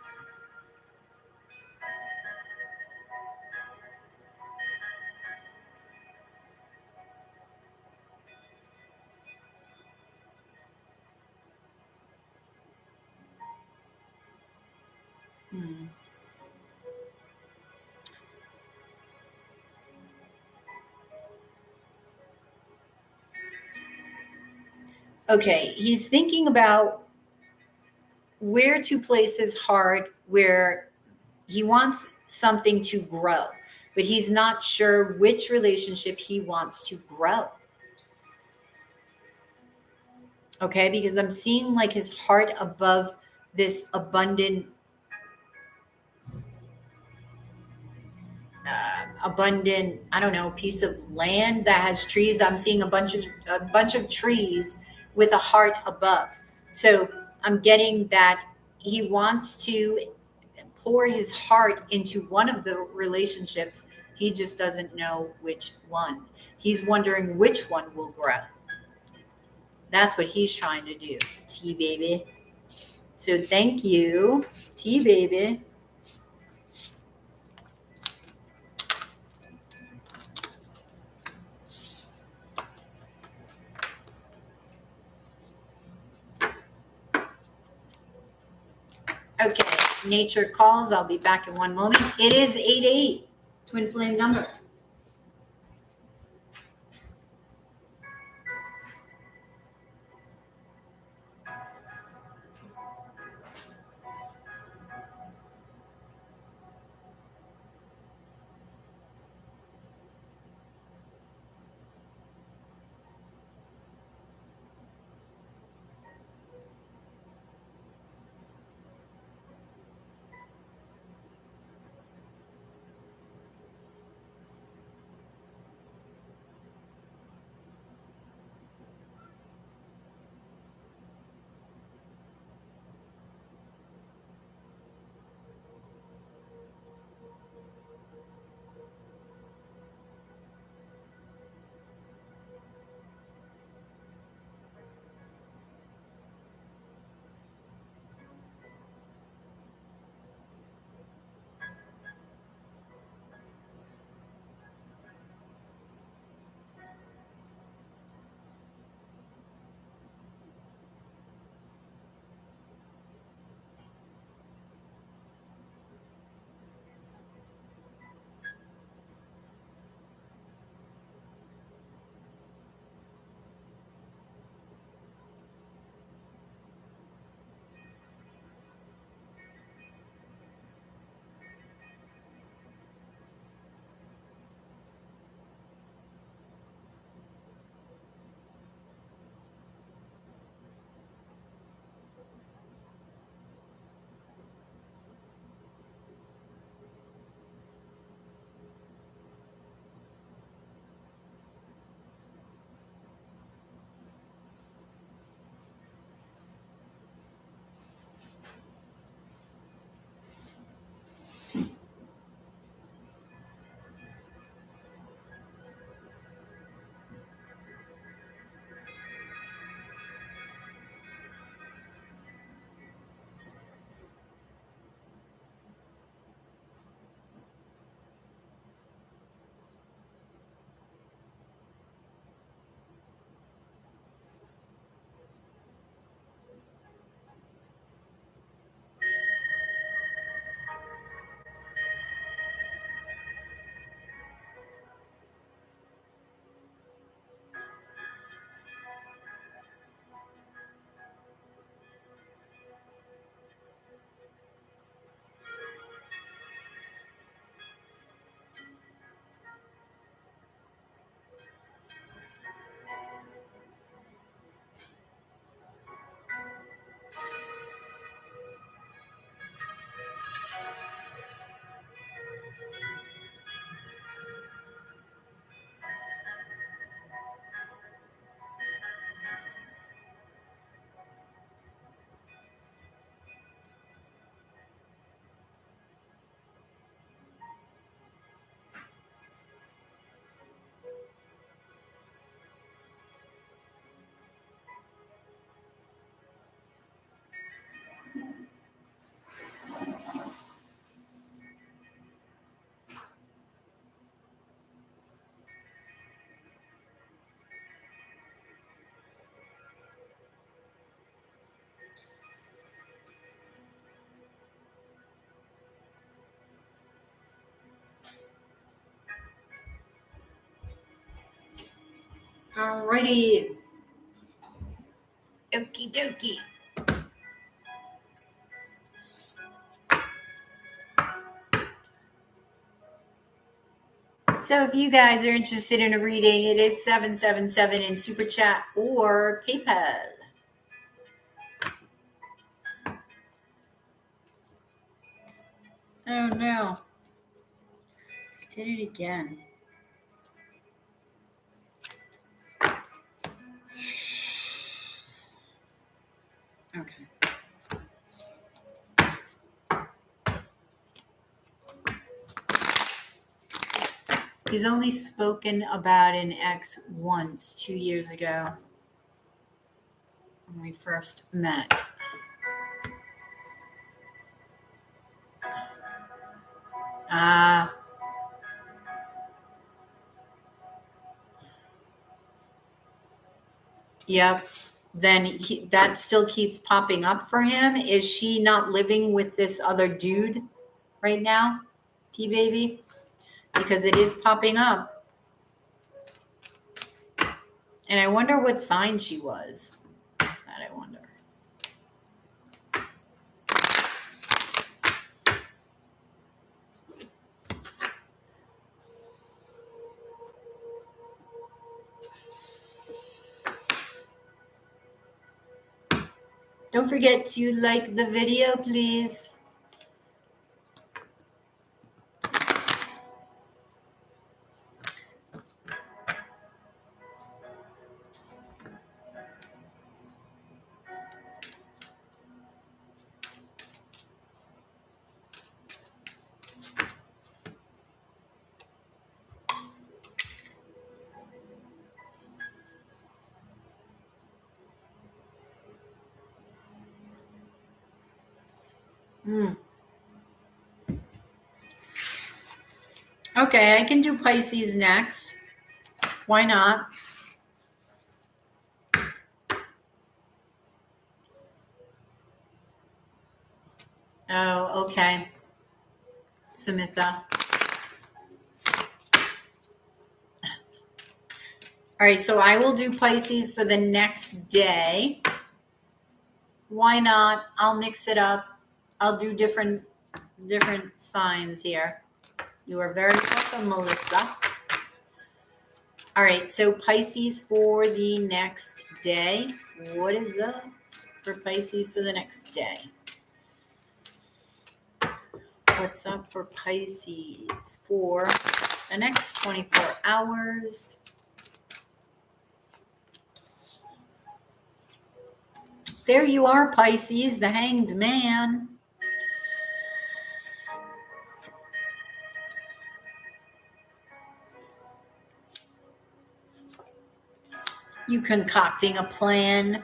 Okay, he's thinking about where to place his heart, where he wants something to grow, but he's not sure which relationship he wants to grow. Okay, because I'm seeing like his heart above this abundant, I don't know, piece of land that has trees. I'm seeing a bunch of trees with a heart above. So I'm getting that he wants to pour his heart into one of the relationships. He just doesn't know which one. He's wondering which one will grow. That's what he's trying to do. T baby. So thank you, T baby. Okay, nature calls. I'll be back in one moment. It is 88, twin flame number. Alrighty. Okie dokie. So if you guys are interested in a reading, it is 777 in Super Chat or PayPal. Oh no. Did it again. Okay. He's only spoken about an ex once, 2 years ago, when we first met. Yep. Then that still keeps popping up for him. Is she not living with this other dude right now, T-Baby? Because it is popping up. And I wonder what sign she was. That I wonder. Don't forget to like the video, please. Okay, I can do Pisces next. Why not? Oh, okay. Samantha. All right, so I will do Pisces for the next day. Why not? I'll mix it up. I'll do different signs here. You are very welcome, Melissa. All right, so Pisces for the next day. What is up for Pisces for the next day? What's up for Pisces for the next 24 hours? There you are, Pisces, the Hanged Man. You concocting a plan.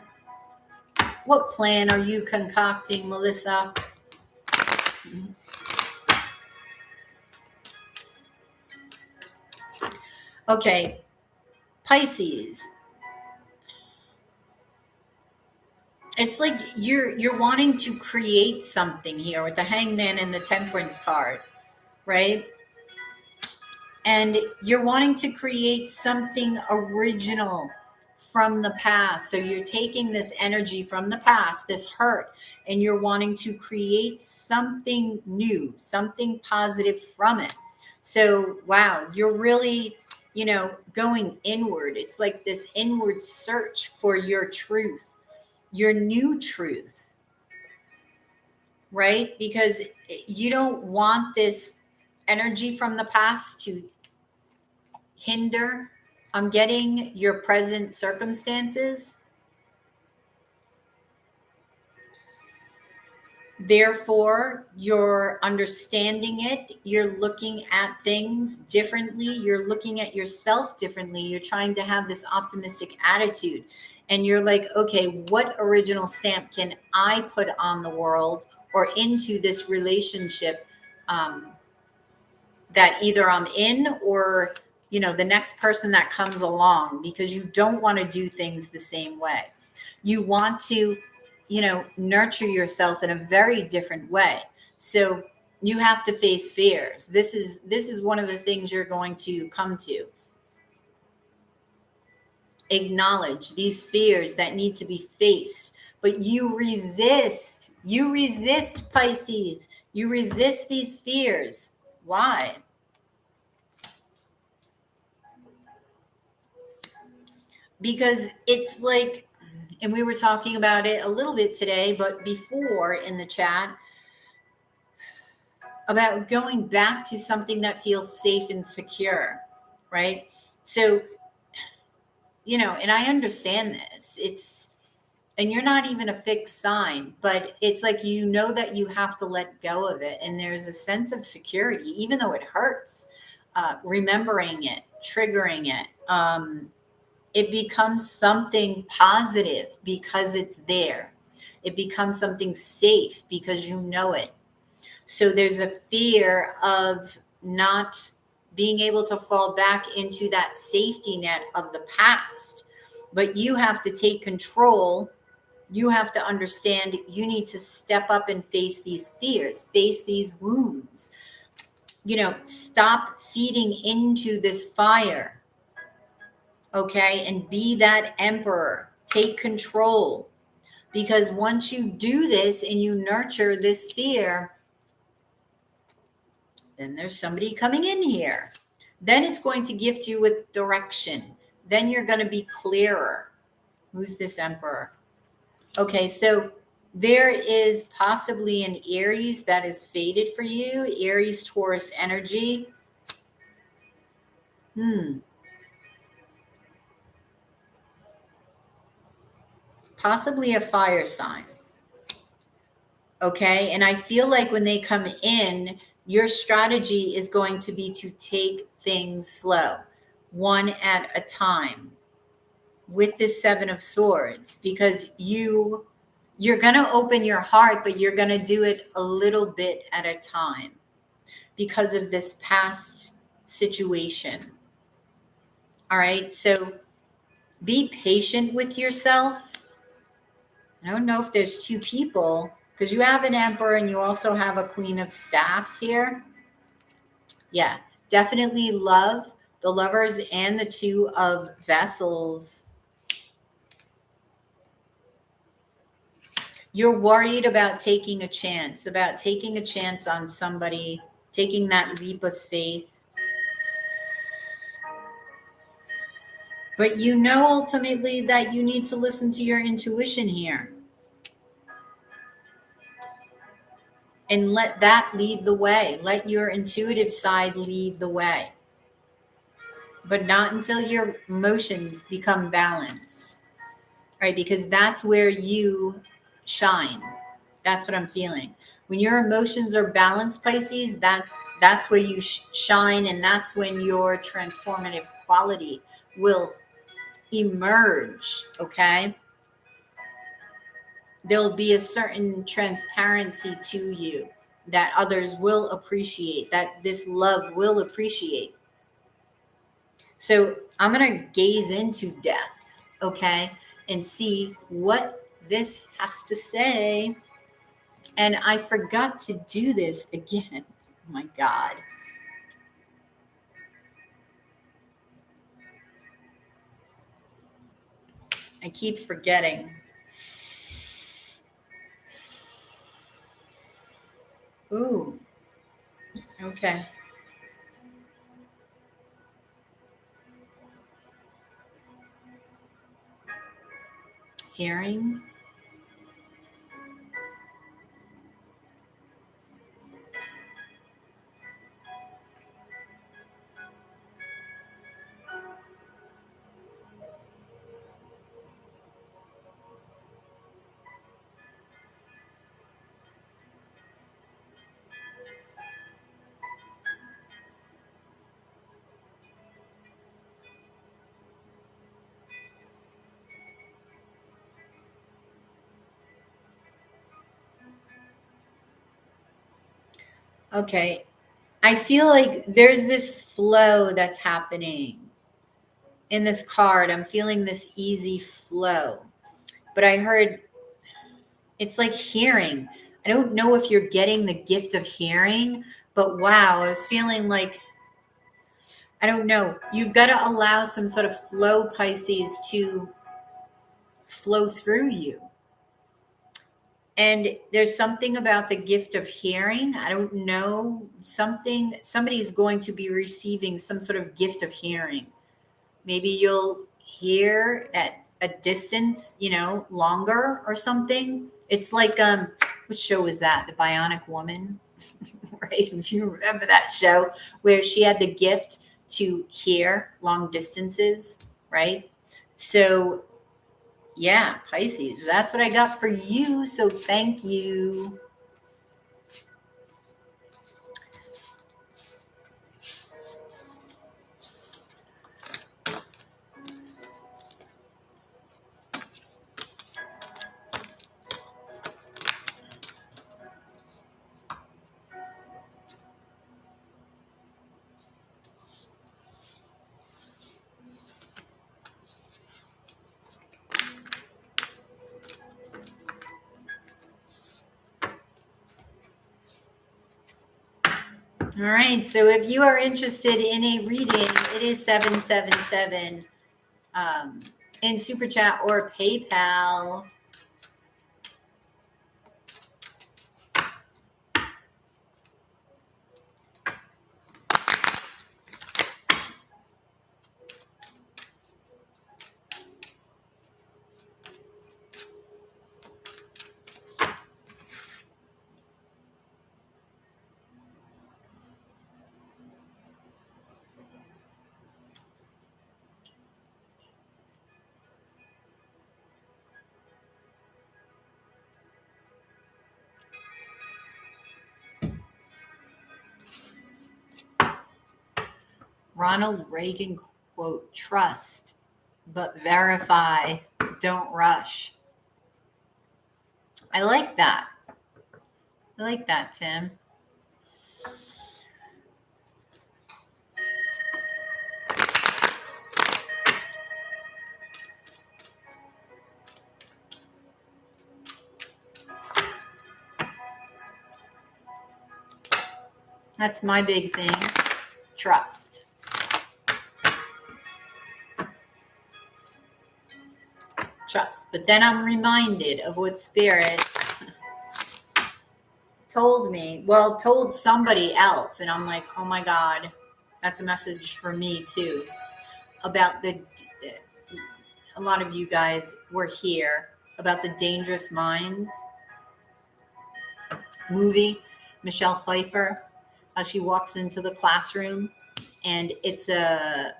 What plan are you concocting, Melissa? Okay, Pisces. It's like you're wanting to create something here with the Hangman and the Temperance card, right? And you're wanting to create something original from the past. So you're taking this energy from the past, this hurt, and you're wanting to create something new, something positive from it. So, wow, you're really, going inward. It's like this inward search for your truth, your new truth, right? Because you don't want this energy from the past to hinder. I'm getting your present circumstances. Therefore, you're understanding it. You're looking at things differently. You're looking at yourself differently. You're trying to have this optimistic attitude. And you're like, okay, what original stamp can I put on the world or into this relationship that either I'm in or, the next person that comes along, because you don't want to do things the same way. You want to, nurture yourself in a very different way. So you have to face fears. This is one of the things you're going to come to acknowledge these fears that need to be faced, but you resist. You resist, Pisces. You resist these fears. Why? Because it's like, and we were talking about it a little bit today, but before in the chat, about going back to something that feels safe and secure, right? So, you know, and I understand this. And you're not even a fixed sign, but it's like, you know, that you have to let go of it. And there's a sense of security, even though it hurts, remembering it, triggering it. It becomes something positive because it's there. It becomes something safe because you know it. So there's a fear of not being able to fall back into that safety net of the past. But you have to take control. You have to understand you need to step up and face these fears, face these wounds. You know, stop feeding into this fire. Okay, and be that emperor. Take control. Because once you do this and you nurture this fear, then there's somebody coming in here. Then it's going to gift you with direction. Then you're going to be clearer. Who's this emperor? Okay, so there is possibly an Aries that is fated for you. Aries, Taurus energy. Possibly a fire sign. Okay. And I feel like when they come in, your strategy is going to be to take things slow, one at a time, with this Seven of Swords, because you're going to open your heart, but you're going to do it a little bit at a time because of this past situation. All right. So be patient with yourself. I don't know if there's two people, because you have an emperor and you also have a queen of staffs here. Yeah, definitely love, the lovers, and the two of vessels. You're worried about taking a chance on somebody, taking that leap of faith. But you know ultimately that you need to listen to your intuition here. And let that lead the way. Let your intuitive side lead the way. But not until your emotions become balanced, right? Because that's where you shine. That's what I'm feeling. When your emotions are balanced, Pisces, that's where you shine, and that's when your transformative quality will emerge, okay? There'll be a certain transparency to you that others will appreciate, that this love will appreciate. So I'm going to gaze into death, okay, and see what this has to say. And I forgot to do this again. Oh my God. I keep forgetting. Ooh, okay. Hearing. Okay. I feel like there's this flow that's happening in this card. I'm feeling this easy flow. But I heard it's like hearing. I don't know if you're getting the gift of hearing, but wow, I was feeling like I don't know. You've got to allow some sort of flow, Pisces, to flow through you. And there's something about the gift of hearing. I don't know. Somebody's going to be receiving some sort of gift of hearing. Maybe you'll hear at a distance, longer or something. It's like, what show was that? The Bionic Woman, right? If you remember that show where she had the gift to hear long distances, right? So yeah, Pisces, that's what I got for you. So thank you. All right. So if you are interested in a reading, it is 777 in Super Chat or PayPal. Ronald Reagan quote, trust, but verify, don't rush. I like that. I like that, Tim. That's my big thing. Trust. Trust. But then I'm reminded of what Spirit told me. Well, told somebody else. And I'm like, oh my God, that's a message for me too. About a lot of you guys were here about the Dangerous Minds movie. Michelle Pfeiffer, she walks into the classroom, and it's a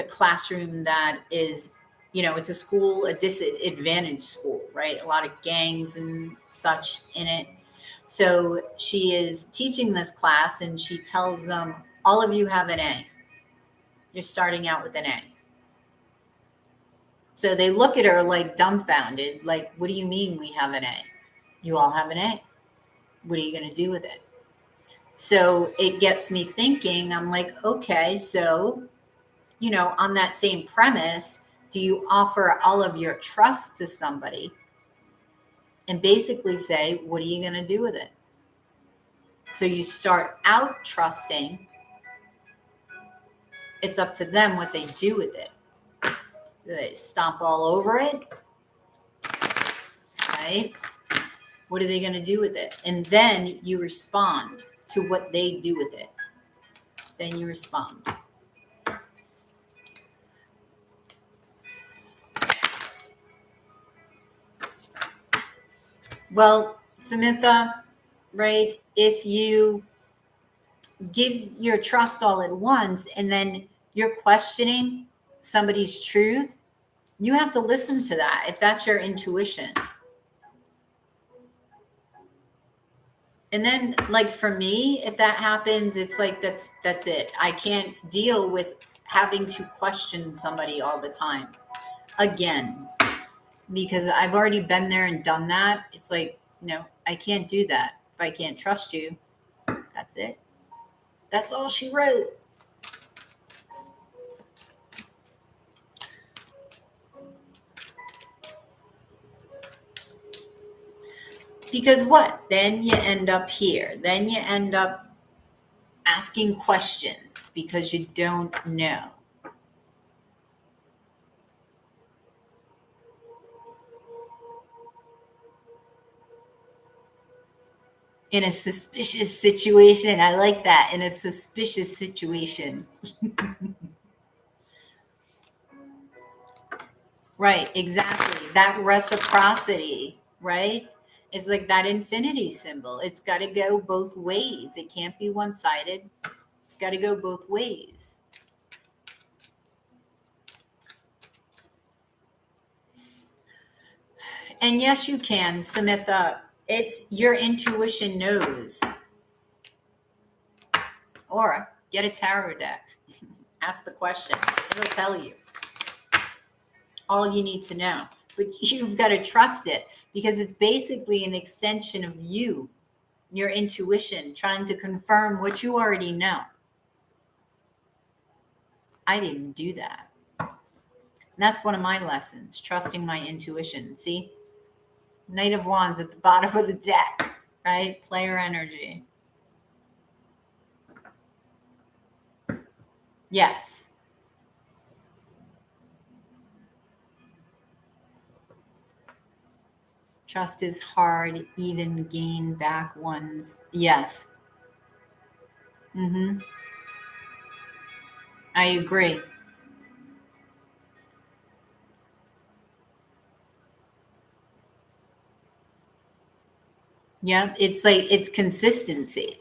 classroom that is, it's a school, a disadvantaged school, right? A lot of gangs and such in it. So she is teaching this class, and she tells them, all of you have an A. You're starting out with an A. So they look at her like dumbfounded, like, what do you mean we have an A? You all have an A. What are you going to do with it? So it gets me thinking. I'm like, okay, so, on that same premise, do you offer all of your trust to somebody and basically say, what are you going to do with it? So you start out trusting. It's up to them what they do with it. Do they stomp all over it? Right? What are they going to do with it? And then you respond to what they do with it. Then you respond. Well, Samantha, right? If you give your trust all at once and then you're questioning somebody's truth, you have to listen to that if that's your intuition. And then, like, for me, if that happens, it's like, that's it. I can't deal with having to question somebody all the time again, because I've already been there and done that. It's like, I can't do that. If I can't trust you, that's it. That's all she wrote. Because what? Then you end up here. Then you end up asking questions because you don't know. In a suspicious situation. I like that. In a suspicious situation. Right, exactly. That reciprocity, right? It's like that infinity symbol. It's got to go both ways. It can't be one-sided. It's got to go both ways. And yes, you can, Samantha. It's your intuition knows. Or get a tarot deck. Ask the question. It'll tell you all you need to know. But you've got to trust it because it's basically an extension of you, your intuition, trying to confirm what you already know. I didn't do that. And that's one of my lessons, trusting my intuition. See? Knight of Wands at the bottom of the deck, right? Player energy. Yes. Trust is hard, even gain back one's. Yes. Mm-hmm. I agree. Yeah, it's like it's consistency.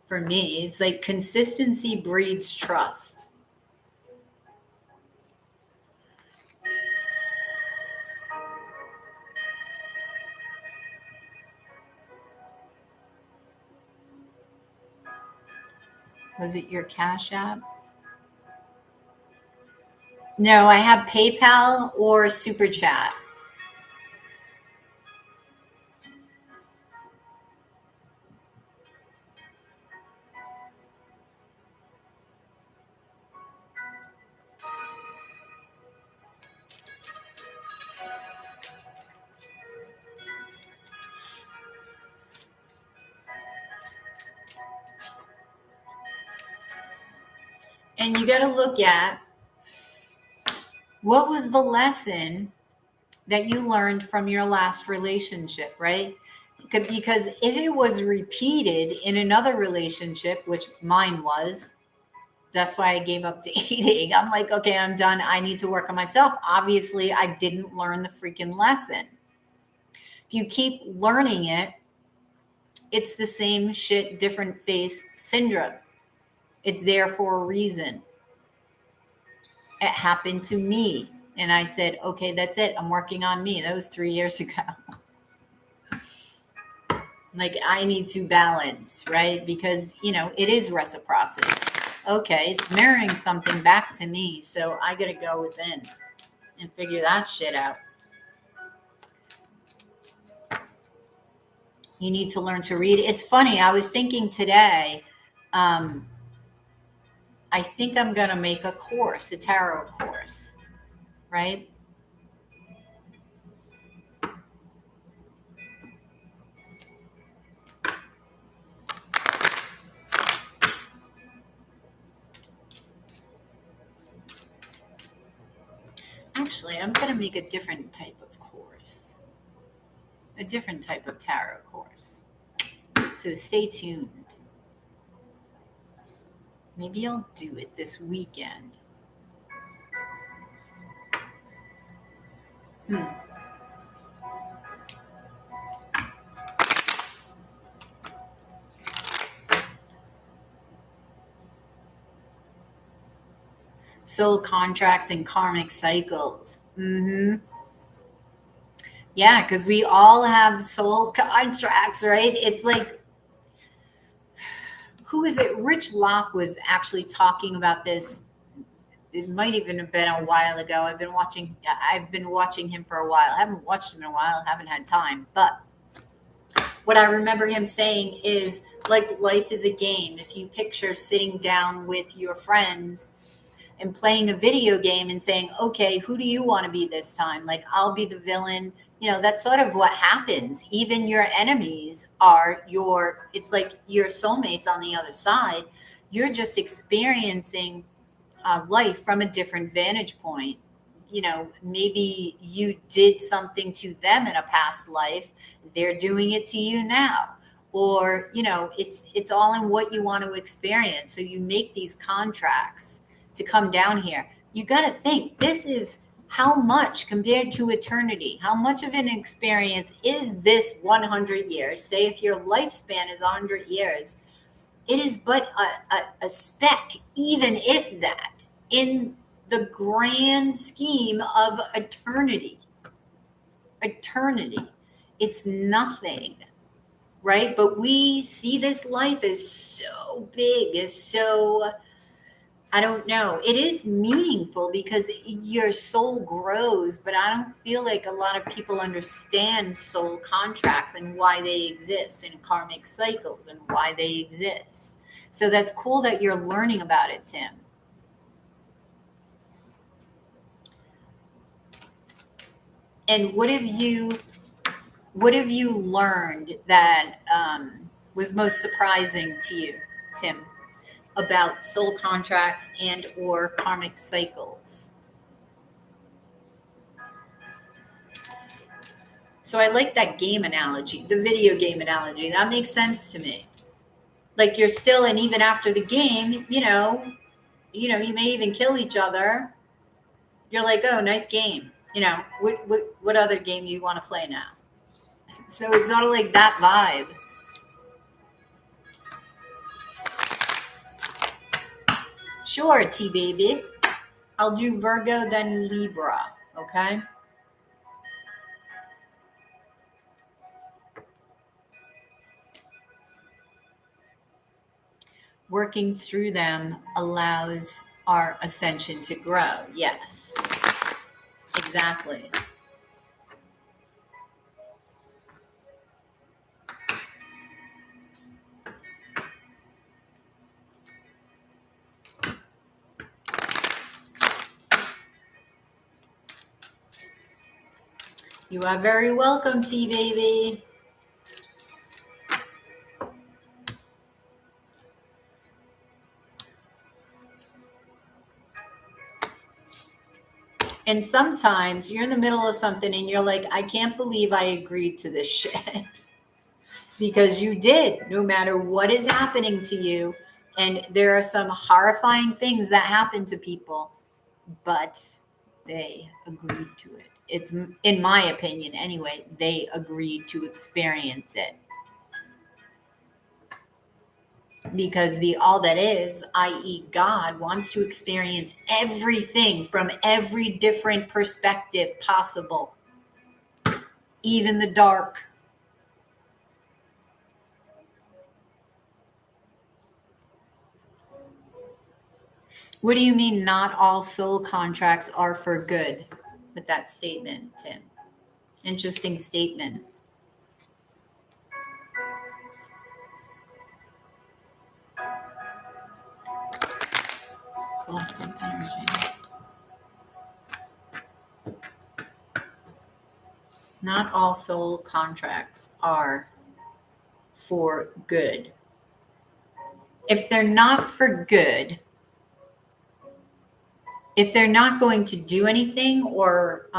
For me, it's like consistency breeds trust. Was it your Cash App? No, I have PayPal or Super Chat. And you got to look at what was the lesson that you learned from your last relationship, right? Because if it was repeated in another relationship, which mine was, that's why I gave up dating. I'm like, okay, I'm done. I need to work on myself. Obviously, I didn't learn the freaking lesson. If you keep learning it, it's the same shit, different face syndrome. It's there for a reason. It happened to me. And I said, okay, that's it. I'm working on me. That was 3 years ago. Like, I need to balance, right? Because, it is reciprocity. Okay, it's mirroring something back to me. So I got to go within and figure that shit out. You need to learn to read. It's funny. I was thinking today, I think I'm going to make a course, a tarot course, right? Actually, I'm going to make a different type of course, a different type of tarot course. So stay tuned. Maybe I'll do it this weekend. Soul contracts and karmic cycles. Yeah, because we all have soul contracts, right? It's like, who is it? Rich Locke was actually talking about this. It might even have been a while ago. I've been watching him for a while. I haven't watched him in a while. I haven't had time. But what I remember him saying is, like, life is a game. If you picture sitting down with your friends and playing a video game and saying, okay, who do you want to be this time? Like, I'll be the villain. That's sort of what happens. Even your enemies are it's like your soulmates on the other side. You're just experiencing life from a different vantage point. You know, maybe you did something to them in a past life, they're doing it to you now. Or, you know, it's all in what you want to experience. So you make these contracts to come down here. You got to think, this is how much compared to eternity. How much of an experience is this 100 years? Say if your lifespan is 100 years, it is but a speck, even if that, in the grand scheme of eternity. Eternity. It's nothing, right? But we see this life as so big, as so, I don't know. It is meaningful because your soul grows, but I don't feel like a lot of people understand soul contracts and why they exist, and karmic cycles and why they exist. So that's cool that you're learning about it, Tim. And what have you learned that was most surprising to you, Tim, about soul contracts and or karmic cycles? So I like that game analogy, the video game analogy. That makes sense to me. Like you're still, and even after the game, you may even kill each other. You're like, oh, nice game. What other game do you want to play now? So it's sort of like that vibe. Sure, T baby. I'll do Virgo, then Libra. Okay. Working through them allows our ascension to grow. Yes, exactly. You are very welcome, T baby. And sometimes you're in the middle of something and you're like, I can't believe I agreed to this shit. Because you did, no matter what is happening to you. And there are some horrifying things that happen to people, but they agreed to it. It's, in my opinion anyway, they agreed to experience it. Because the all that is, i.e. God, wants to experience everything from every different perspective possible, even the dark. What do you mean not all soul contracts are for good with that statement, Tim? Interesting statement. Collective energy. Not all soul contracts are for good. If they're not for good, if they're not going to do anything or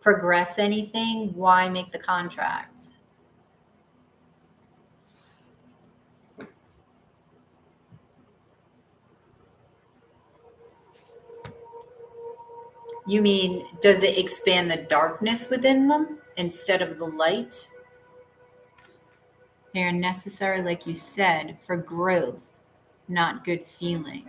progress anything, why make the contract? You mean, does it expand the darkness within them instead of the light? They are necessary, like you said, for growth, not good feeling.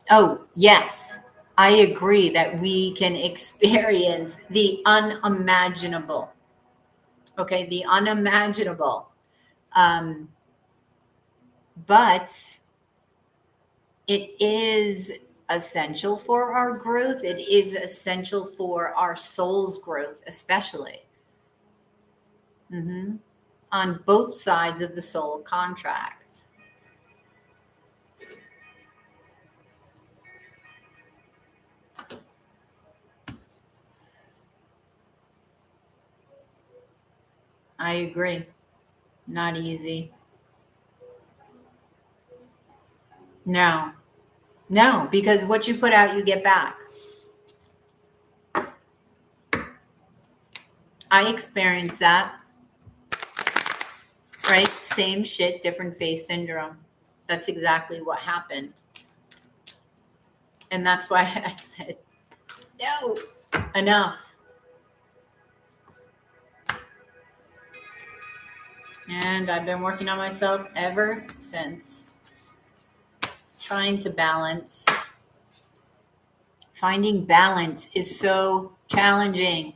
Oh, yes. I agree that we can experience the unimaginable. Okay, the unimaginable. But it is essential for our growth. It is essential for our soul's growth, especially. On both sides of the soul contract. I agree. Not easy. No, no, because what you put out, you get back. I experienced that, right? Same shit, different face syndrome. That's exactly what happened. And that's why I said, no, enough. And I've been working on myself ever since, trying to balance. Finding balance is so challenging.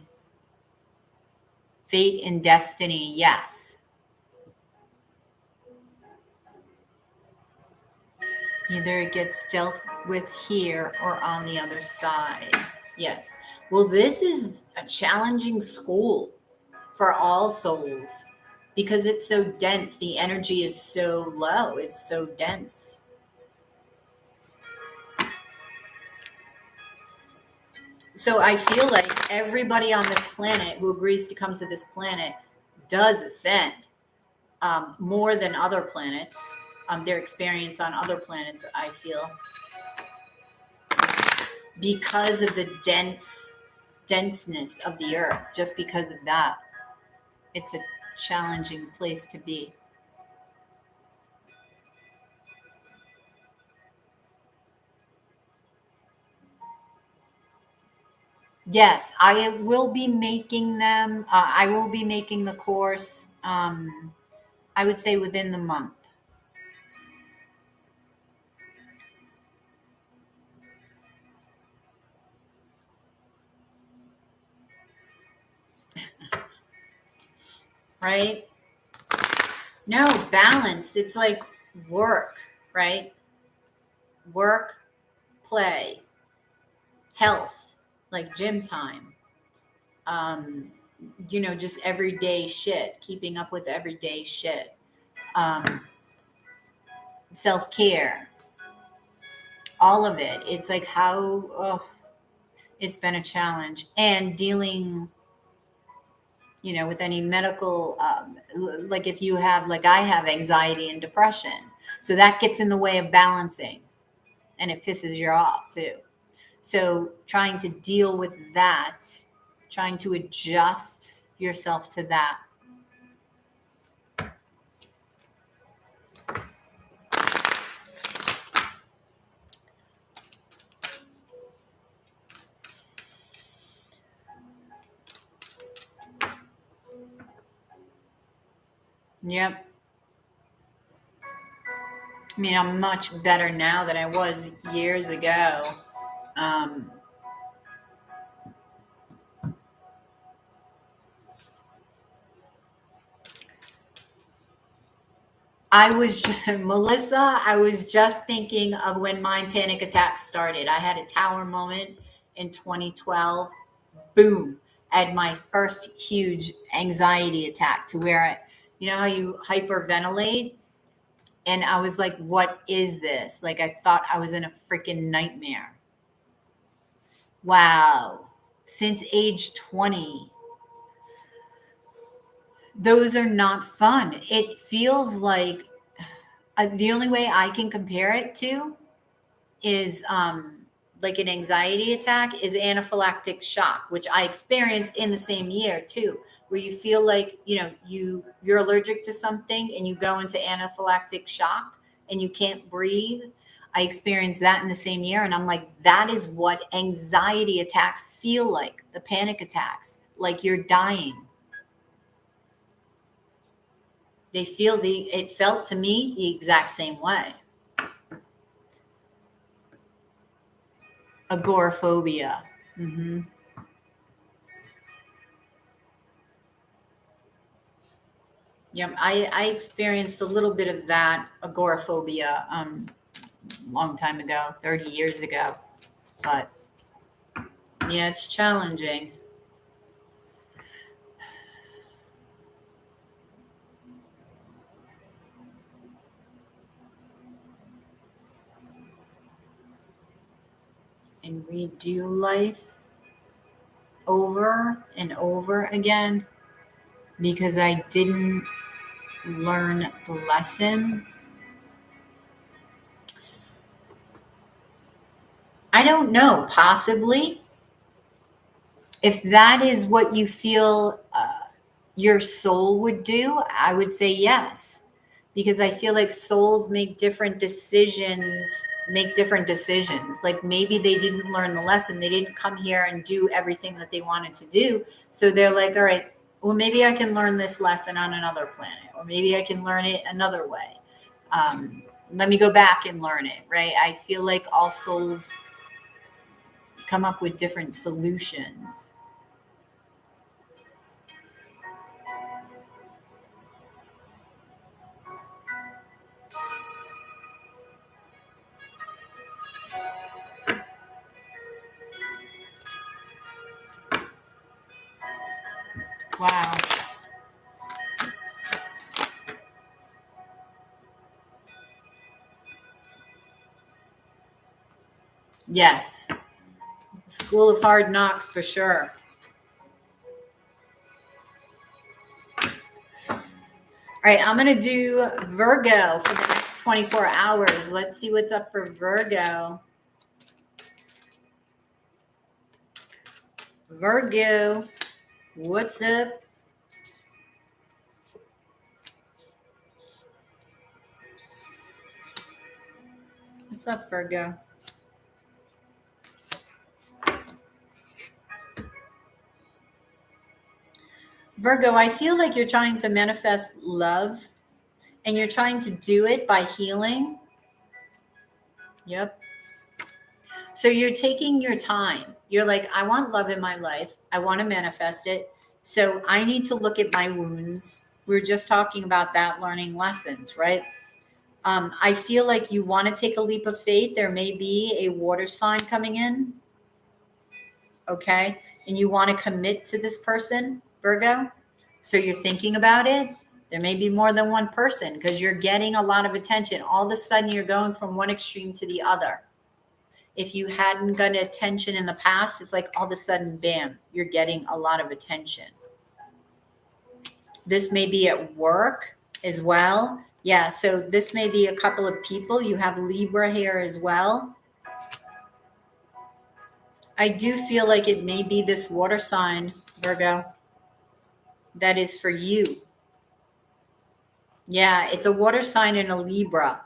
Fate and destiny, yes. Either it gets dealt with here or on the other side. Yes. Well, this is a challenging school for all souls because it's so dense. The energy is so low. It's so dense. So I feel like everybody on this planet who agrees to come to this planet does ascend more than other planets. Their experience on other planets, I feel, because of the denseness of the earth, just because of that, it's a challenging place to be. Yes, I will be making them. I will be making the course. I would say within the month. Right? No, balanced. It's like work, right? Work, play, health, like gym time. Just everyday shit, keeping up with everyday shit. Self-care, all of it. It's like it's been a challenge. And dealing, with any medical, like if you have, like I have anxiety and depression. So that gets in the way of balancing and it pisses you off too. So trying to deal with that, trying to adjust yourself to that. Yep. I mean, I'm much better now than I was years ago. Um, Melissa, I was just thinking of when my panic attack started. I had a tower moment in 2012. Boom. I had my first huge anxiety attack to where how you hyperventilate? And I was like, what is this? Like, I thought I was in a freaking nightmare. Wow. Since age 20. Those are not fun. It feels like the only way I can compare it to is like an anxiety attack is anaphylactic shock, which I experienced in the same year too, where you feel like you're allergic to something and you go into anaphylactic shock and you can't breathe. I experienced that in the same year, and I'm like, that is what anxiety attacks feel like, the panic attacks, like you're dying. It felt to me the exact same way. Agoraphobia. Mm-hmm. Yeah, I experienced a little bit of that agoraphobia long time ago, 30 years ago. But yeah, it's challenging. And redo life over and over again because I didn't learn the lesson. I don't know, possibly. If that is what you feel your soul would do, I would say yes. Because I feel like souls make different decisions. Like maybe they didn't learn the lesson. They didn't come here and do everything that they wanted to do. So they're like, all right, well, maybe I can learn this lesson on another planet, or maybe I can learn it another way. Let me go back and learn it, right? I feel like all souls come up with different solutions. Wow. Yes. School of hard knocks for sure. All right, I'm going to do Virgo for the next 24 hours. Let's see what's up for Virgo. Virgo, what's up? What's up, Virgo? Virgo, I feel like you're trying to manifest love, and you're trying to do it by healing. Yep. So you're taking your time. You're like, I want love in my life. I want to manifest it. So I need to look at my wounds. We were just talking about that, learning lessons, right? I feel like you want to take a leap of faith. There may be a water sign coming in. Okay. And you want to commit to this person, Virgo. So you're thinking about it. There may be more than one person because you're getting a lot of attention. All of a sudden, you're going from one extreme to the other. If you hadn't gotten attention in the past, it's like all of a sudden, bam, you're getting a lot of attention. This may be at work as well. Yeah, so this may be a couple of people. You have Libra here as well. I do feel like it may be this water sign, Virgo, that is for you. Yeah, it's a water sign and a Libra.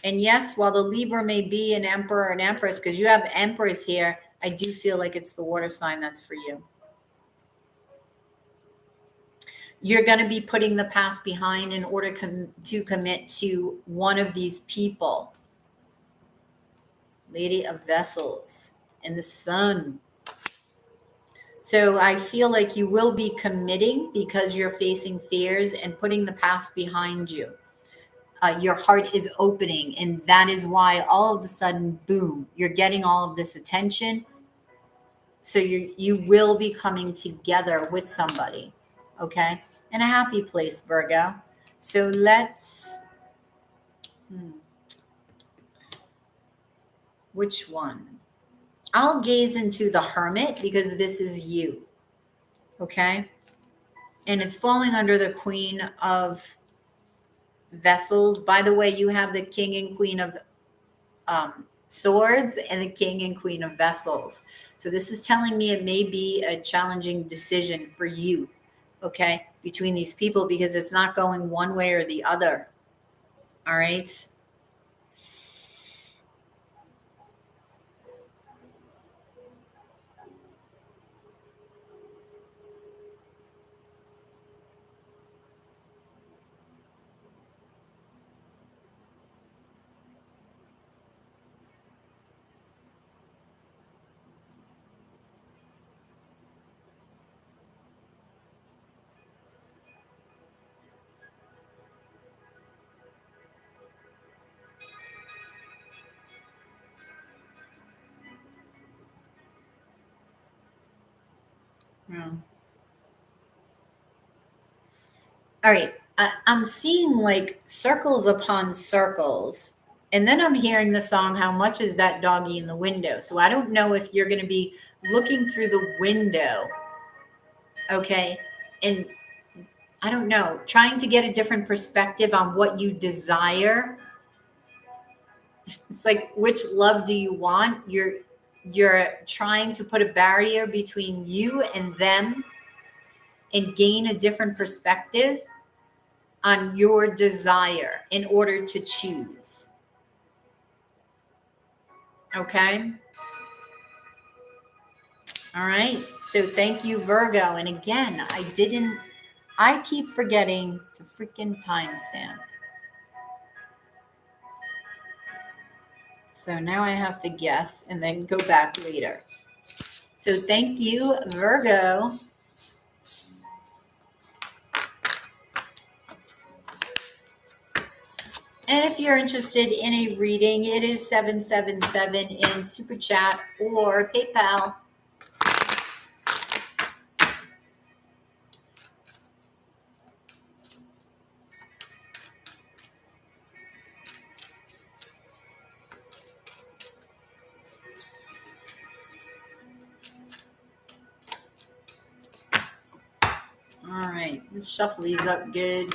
And yes, while the Libra may be an emperor and empress, because you have empress here, I do feel like it's the water sign that's for you. You're going to be putting the past behind in order to commit to one of these people. Lady of Vessels and the Sun. So I feel like you will be committing because you're facing fears and putting the past behind you. Your heart is opening, and that is why all of a sudden, boom, you're getting all of this attention. So you will be coming together with somebody, okay? In a happy place, Virgo. So let's, which one? I'll gaze into the Hermit because this is you, okay? And it's falling under the Queen of Vessels. By the way, you have the King and Queen of Swords and the King and Queen of Vessels. So this is telling me it may be a challenging decision for you, okay, between these people because it's not going one way or the other. All right. Yeah. All right. I'm seeing like circles upon circles. And then I'm hearing the song, How Much Is That Doggy in the Window? So I don't know if you're going to be looking through the window, okay? And I don't know, trying to get a different perspective on what you desire. It's like, which love do you want? you're trying to put a barrier between you and them and gain a different perspective on your desire in order to choose. Okay? All right. So thank you, Virgo. And again, I keep forgetting to freaking timestamp. So now I have to guess and then go back later. So thank you, Virgo. And if you're interested in a reading, it is 777 in Super Chat or PayPal. All right, let's shuffle these up good.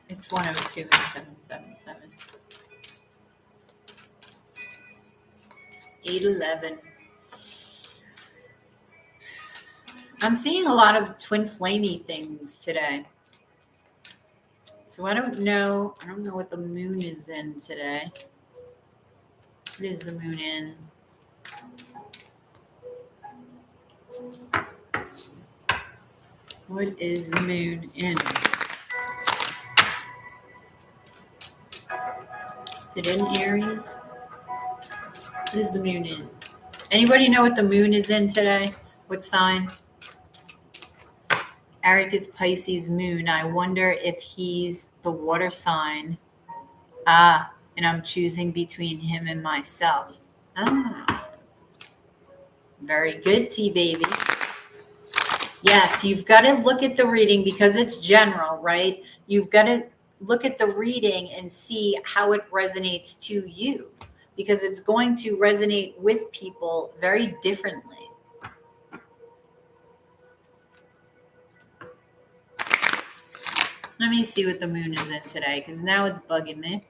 It's 102 and 777. 811. I'm seeing a lot of twin flamey things today. So I don't know what the moon is in today. What is the moon in? What is the moon in? Is it in Aries? What is the moon in? Anybody know what the moon is in today? What sign? Eric is Pisces moon. I wonder if he's the water sign. And I'm choosing between him and myself. Very good, T-baby. Yes, you've got to look at the reading because it's general, right? You've got to look at the reading and see how it resonates to you because it's going to resonate with people very differently. Let me see what the moon is in today because now it's bugging me.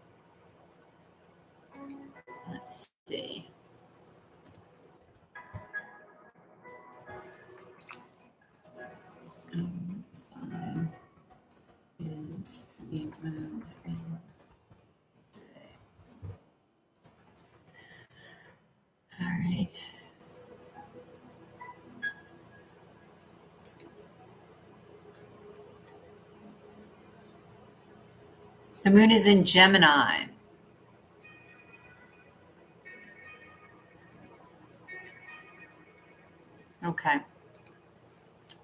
Let's see. Sign is the moon in today. All right. The moon is in Gemini. Okay.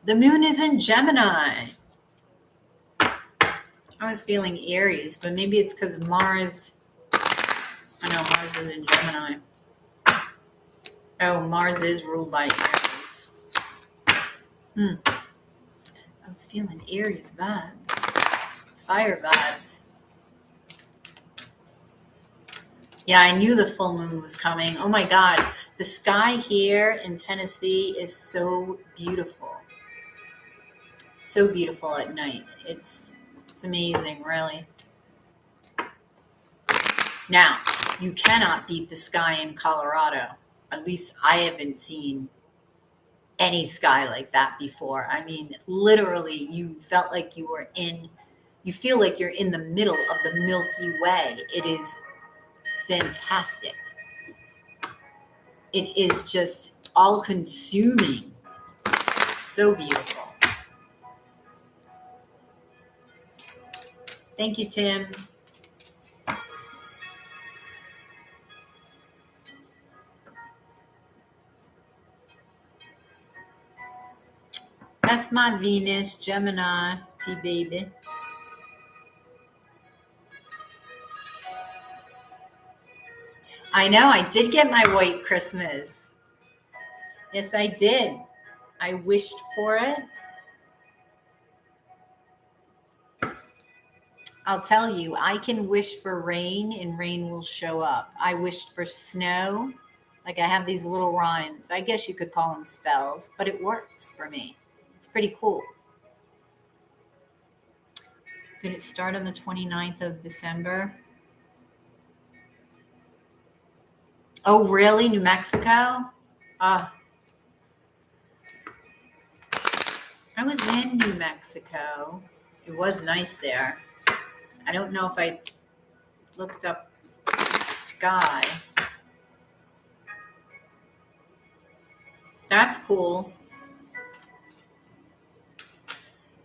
The moon is in Gemini. I was feeling Aries, but maybe it's because Mars. I know Mars is in Gemini. Oh, Mars is ruled by Aries. I was feeling Aries vibes. Fire vibes. Yeah, I knew the full moon was coming. Oh my God. The sky here in Tennessee is so beautiful. So beautiful at night. It's amazing, really. Now, you cannot beat the sky in Colorado. At least I haven't seen any sky like that before. I mean, literally, you feel like you're in the middle of the Milky Way. It is fantastic. It is just all consuming. So beautiful. Thank you, Tim. That's my Venus, Gemini, T-baby. I know, I did get my white Christmas. Yes, I did. I wished for it. I'll tell you, I can wish for rain and rain will show up. I wished for snow. Like I have these little rhymes. I guess you could call them spells, but it works for me. It's pretty cool. Did it start on the 29th of December? Oh, really? New Mexico? Uh, I was in New Mexico. It was nice there. I don't know if I looked up the sky. That's cool.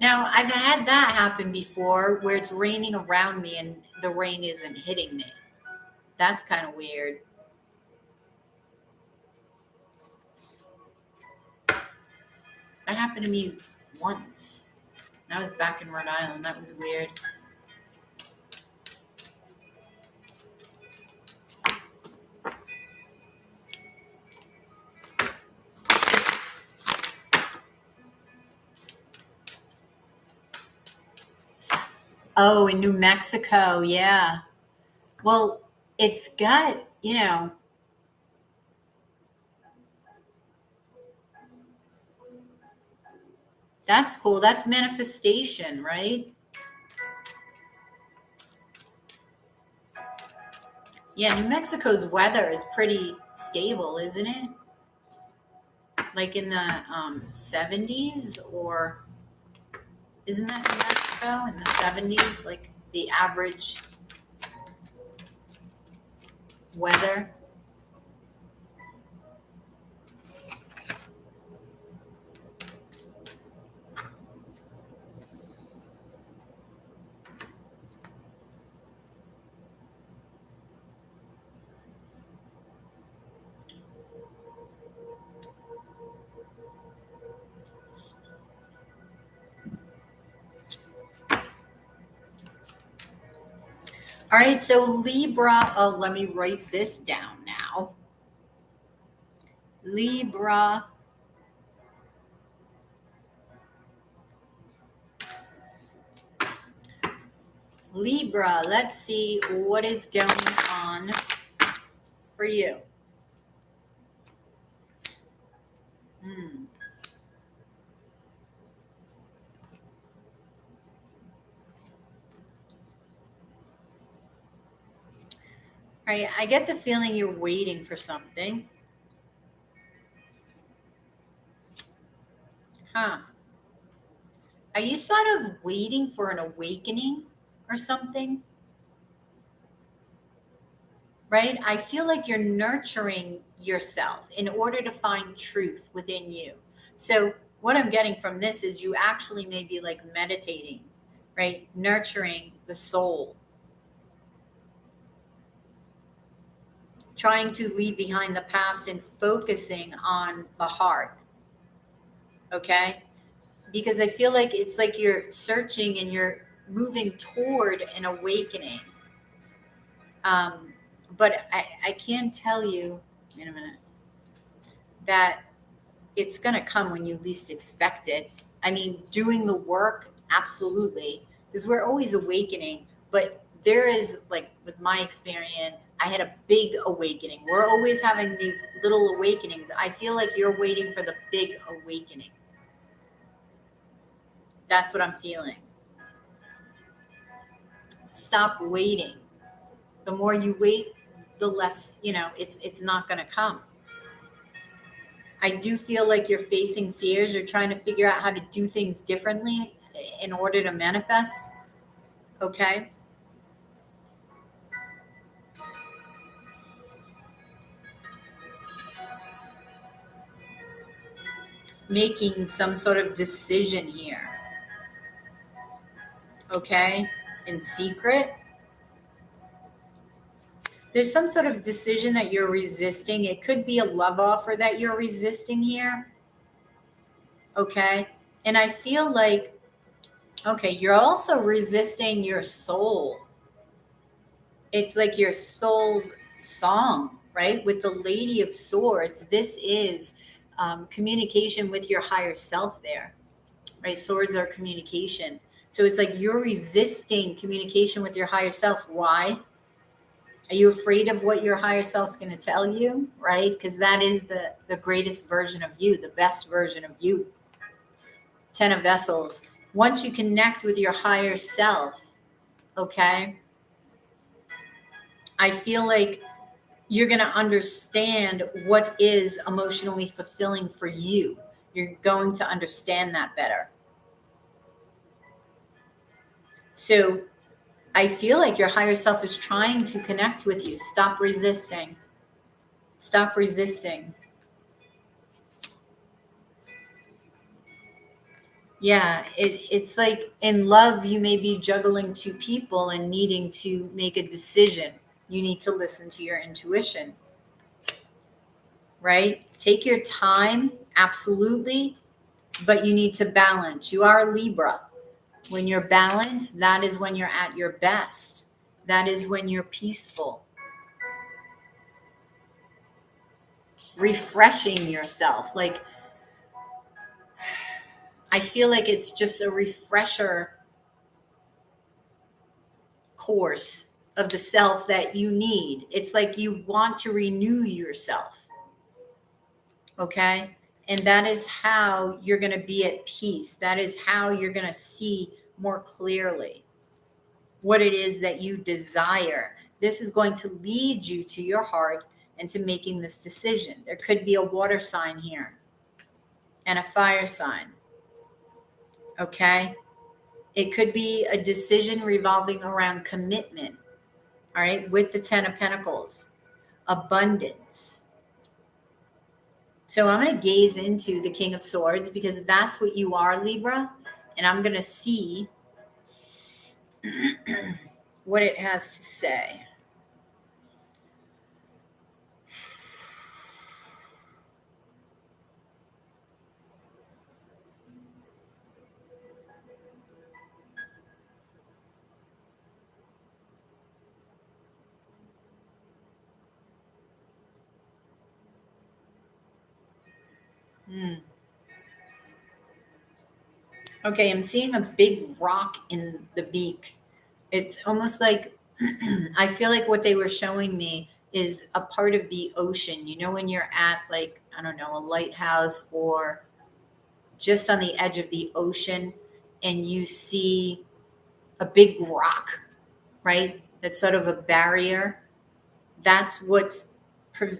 Now, I've had that happen before where it's raining around me and the rain isn't hitting me. That's kind of weird. That happened to me once. I was back in Rhode Island. That was weird. Oh, in New Mexico. Yeah. Well, it's got, that's cool. That's manifestation, right? Yeah, New Mexico's weather is pretty stable, isn't it? Like in the 70s, or isn't that New Mexico in the 70s? Like the average weather? All right, so Libra, oh, let me write this down now. Libra. Libra, let's see what is going on for you. All right, I get the feeling you're waiting for something. Huh. Are you sort of waiting for an awakening or something? Right? I feel like you're nurturing yourself in order to find truth within you. So, what I'm getting from this is you actually may be like meditating, right? Nurturing the soul, trying to leave behind the past and focusing on the heart. Okay? Because I feel like it's like you're searching and you're moving toward an awakening. But I can tell you, in a minute, that it's going to come when you least expect it. I mean, doing the work, absolutely, because we're always awakening. But there is, like, with my experience, I had a big awakening. We're always having these little awakenings. I feel like you're waiting for the big awakening. That's what I'm feeling. Stop waiting. The more you wait, the less, it's not going to come. I do feel like you're facing fears. You're trying to figure out how to do things differently in order to manifest. Okay. Making some sort of decision here. Okay. In secret. There's some sort of decision that you're resisting. It could be a love offer that you're resisting here. Okay. And I feel like, okay, you're also resisting your soul. It's like your soul's song, right? With the Lady of Swords, this is communication with your higher self there, right? Swords are communication. So it's like you're resisting communication with your higher self. Why? Are you afraid of what your higher self's going to tell you, right? Because that is the greatest version of you, the best version of you. 10 of Vessels. Once you connect with your higher self, okay, I feel like you're going to understand what is emotionally fulfilling for you. You're going to understand that better. So I feel like your higher self is trying to connect with you. Stop resisting. Stop resisting. Yeah, it's like in love, you may be juggling two people and needing to make a decision. You need to listen to your intuition, right? Take your time, absolutely, but you need to balance. You are a Libra. When you're balanced, that is when you're at your best. That is when you're peaceful. Refreshing yourself. Like, I feel like it's just a refresher course of the self that you need. It's like you want to renew yourself. Okay? And that is how you're going to be at peace. That is how you're going to see more clearly what it is that you desire. This is going to lead you to your heart and to making this decision. There could be a water sign here and a fire sign. Okay? It could be a decision revolving around commitment. All right? With the 10 of Pentacles, abundance. So I'm going to gaze into the King of Swords because that's what you are, Libra. And I'm going to see what it has to say. Okay, I'm seeing a big rock in the beak. It's almost like I feel like what they were showing me is a part of the ocean. You know, when you're at, like, I don't know, a lighthouse or just on the edge of the ocean and you see a big rock, right? That's sort of a barrier. That's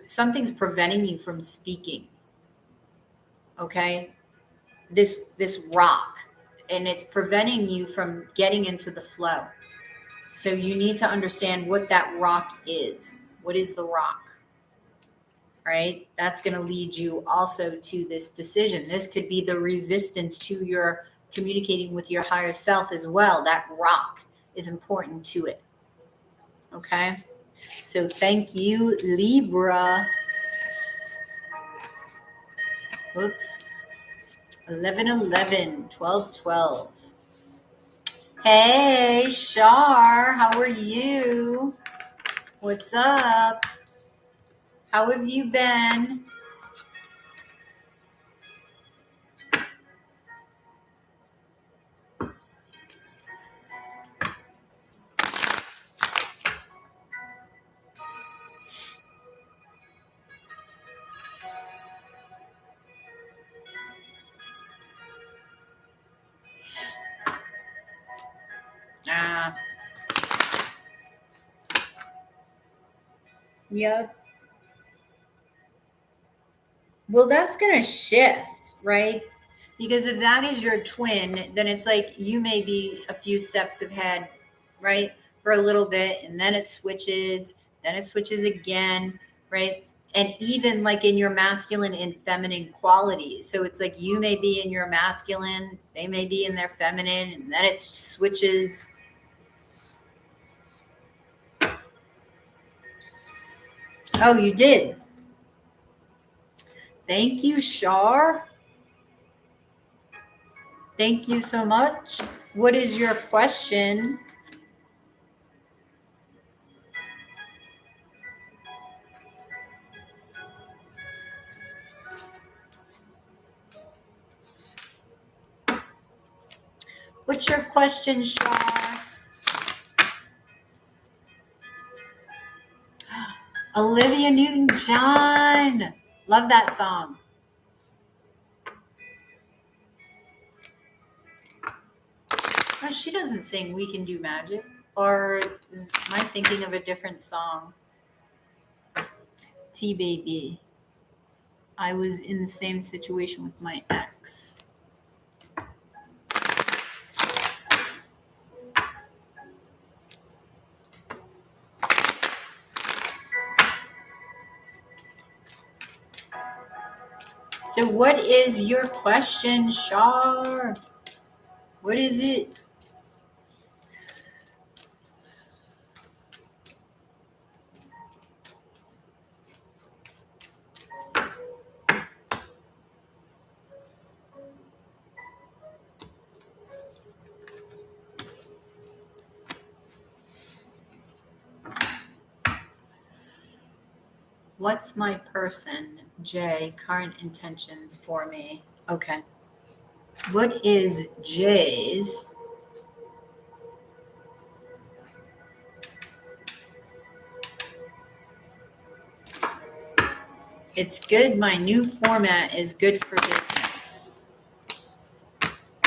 something's preventing you from speaking. Okay? This rock, and it's preventing you from getting into the flow. So you need to understand what that rock is. What is the rock? Right? That's going to lead you also to this decision. This could be the resistance to your communicating with your higher self as well. That rock is important to it. Okay? So thank you, Libra. Whoops. 11, 11, 12, 12. Hey, Shar, how are you? What's up? How have you been? Yep. Well, that's going to shift, right? Because if that is your twin, then it's like you may be a few steps ahead, right? For a little bit, and then it switches again, right? And even like in your masculine and feminine qualities. So it's like you may be in your masculine, they may be in their feminine, and then it switches. Oh, you did. Thank you, Shar. Thank you so much. What is your question? What's your question, Shar? Olivia Newton-John. Love that song. Oh, she doesn't sing We Can Do Magic. Or am I thinking of a different song? T-Baby. I was in the same situation with my ex. So what is your question, Shar? What is it? What's my person, Jay, current intentions for me? Okay. What is Jay's It's good. My new format is good for business.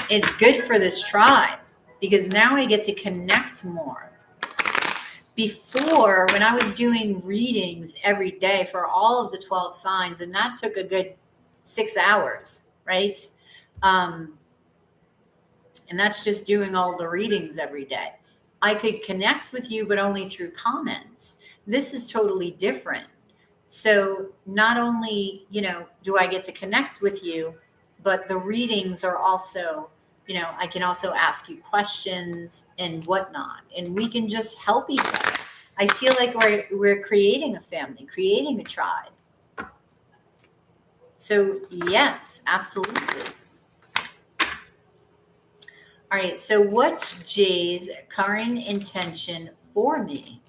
It's good for this tribe because now I get to connect more. Before, when I was doing readings every day for all of the 12 signs, and that took a good 6 hours, right? And that's just doing all the readings every day. I could connect with you, but only through comments. This is totally different. So not only, do I get to connect with you, but the readings are also, I can also ask you questions and whatnot, and we can just help each other. I feel like we're creating a family, creating a tribe. So yes, absolutely. All right. So what's Jay's current intention for me?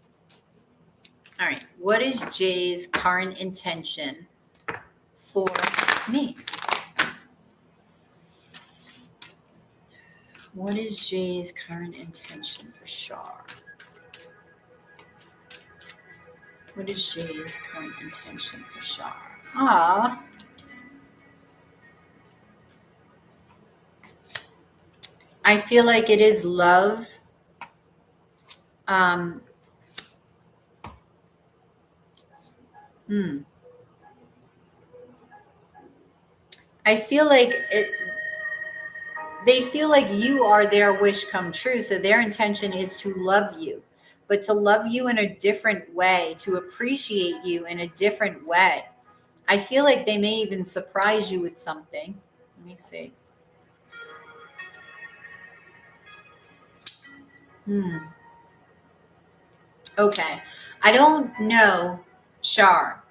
All right. What is Jay's current intention for me? What is Jay's current intention for Shar? What is Jay's current intention for Shar? Ah. I feel like it is love. I feel like they feel like you are their wish come true. So their intention is to love you, but to love you in a different way, to appreciate you in a different way. I feel like they may even surprise you with something. Let me see. Okay. I don't know, Shar.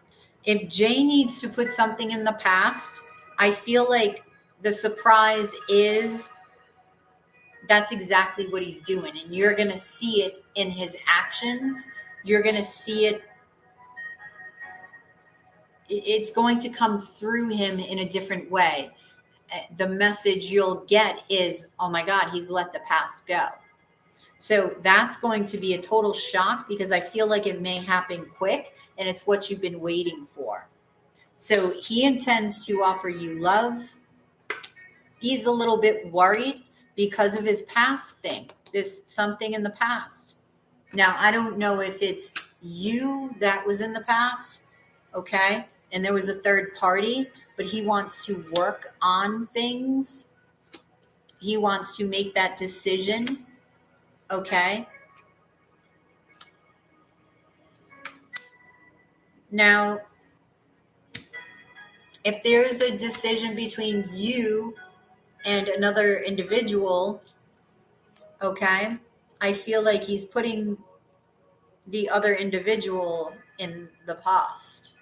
If Jay needs to put something in the past, I feel like the surprise is that's exactly what he's doing. And you're going to see it in his actions. You're going to see it. It's going to come through him in a different way. The message you'll get is, oh my God, he's let the past go. So that's going to be a total shock because I feel like it may happen quick and it's what you've been waiting for. So he intends to offer you love. He's a little bit worried because of his past thing. There's something in the past. Now, I don't know if it's you that was in the past, okay? And there was a third party, but he wants to work on things. He wants to make that decision, okay? Now, if there's a decision between you and another individual, okay, I feel like he's putting the other individual in the past.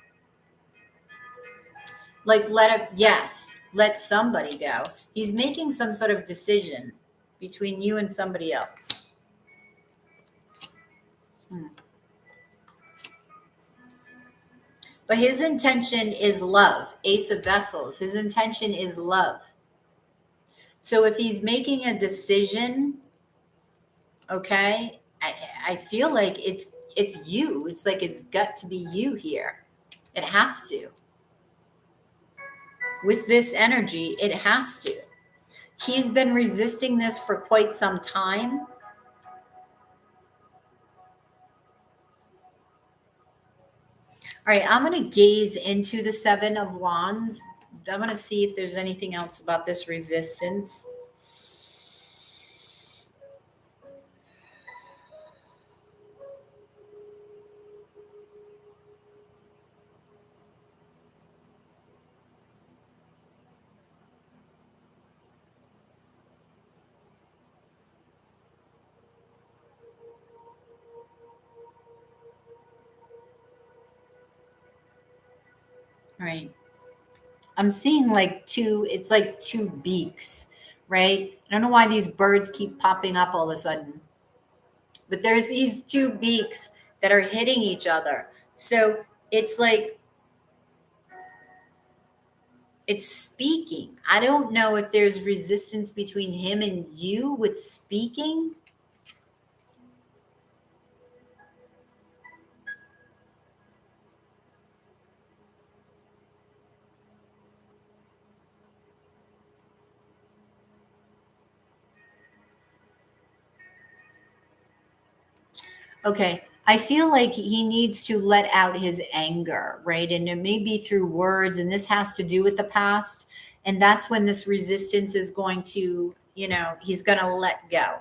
Like let somebody go. He's making some sort of decision between you and somebody else. But his intention is love. Ace of Vessels. His intention is love. So if he's making a decision, okay, I feel like it's you. It's like it's got to be you here. It has to. With this energy, it has to. He's been resisting this for quite some time. All right, I'm going to gaze into the Seven of Wands. I'm going to see if there's anything else about this resistance. All right. I'm seeing like it's like two beaks, right? I don't know why these birds keep popping up all of a sudden, but there's these two beaks that are hitting each other. So it's like, it's speaking. I don't know if there's resistance between him and you with speaking. Okay. I feel like he needs to let out his anger, right? And it may be through words, and this has to do with the past. And that's when this resistance is going to, he's going to let go.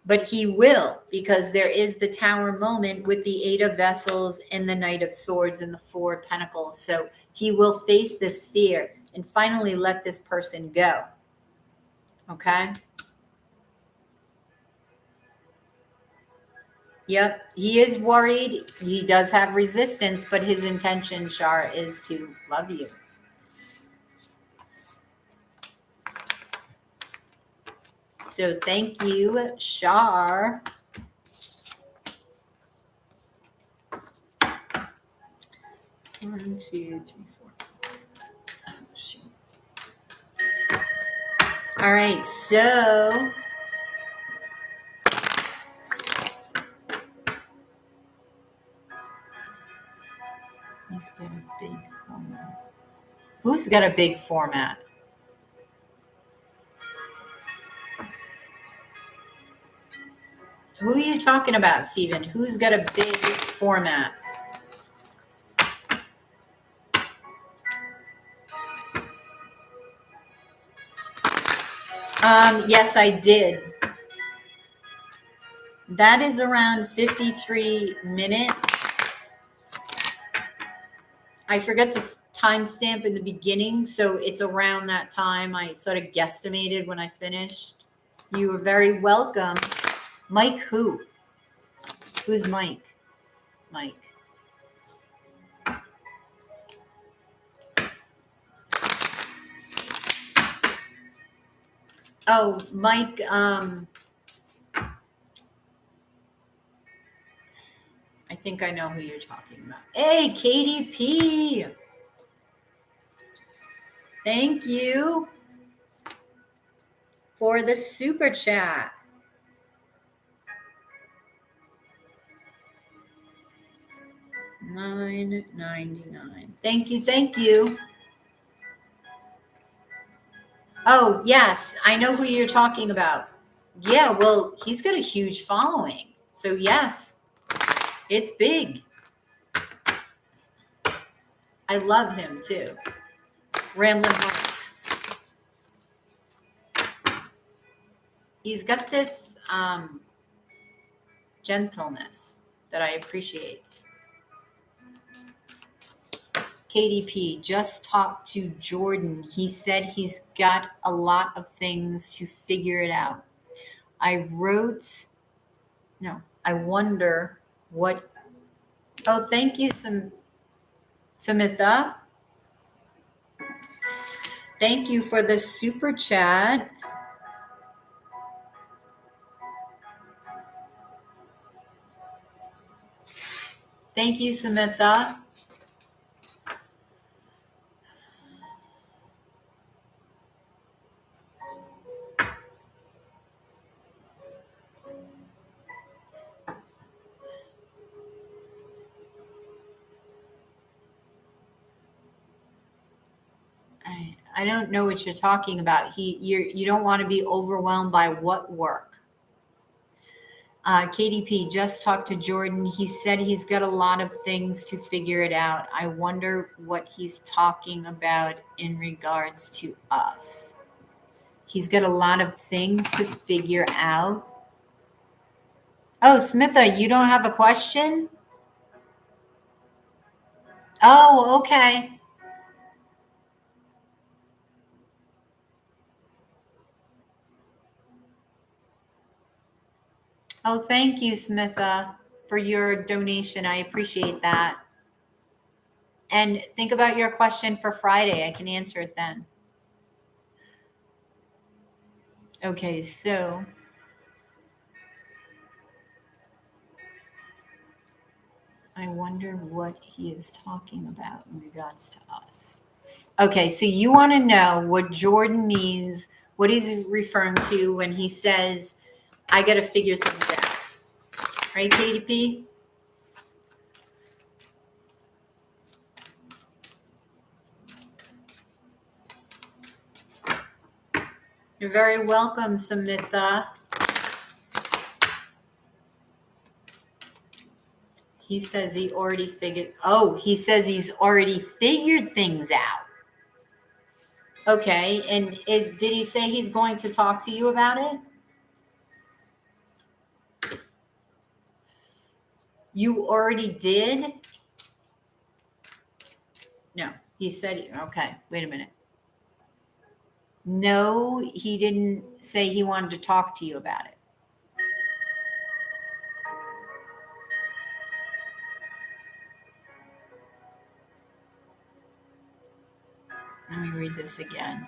But he will, because there is the Tower moment with the Eight of Vessels and the Knight of Swords and the Four of Pentacles. So he will face this fear and finally let this person go. Okay? Yep, he is worried. He does have resistance, but his intention, Shar, is to love you. So thank you, Shar. One, two, three, four. Oh, shoot. All right, so let's get a big format. Who's got a big format? Who are you talking about, Stephen? Who's got a big format? Yes, I did. That is around 53 minutes. I forgot to timestamp in the beginning, so it's around that time. I sort of guesstimated when I finished. You are very welcome. Mike who? Who's Mike? Mike. Oh, Mike, I think I know who you're talking about. Hey, KDP. Thank you for the super chat. $9.99. Thank you. Thank you. Oh, yes. I know who you're talking about. Yeah, well, he's got a huge following. So, yes, it's big. I love him too. Ramblin' Heart. He's got this gentleness that I appreciate. KDP, just talked to Jordan. He said he's got a lot of things to figure it out. I wonder what. Oh, thank you, Samitha. Thank you for the super chat. Thank you, Samitha. I don't know what you're talking about. You don't want to be overwhelmed by what work? KDP just talked to Jordan. He said he's got a lot of things to figure it out. I wonder what he's talking about in regards to us. He's got a lot of things to figure out. Oh, Smitha, you don't have a question? Oh, okay. Oh, thank you, Smitha, for your donation. I appreciate that. And think about your question for Friday. I can answer it then. Okay, so I wonder what he is talking about in regards to us. Okay, so you want to know what Jordan means, what he's referring to when he says, I got to figure things out. Right, KDP? You're very welcome, Samitha. He says he already figured. Oh, he says he's already figured things out. Okay, and did he say he's going to talk to you about it? You already did? No, he said, okay, wait a minute. No, he didn't say he wanted to talk to you about it. Let me read this again.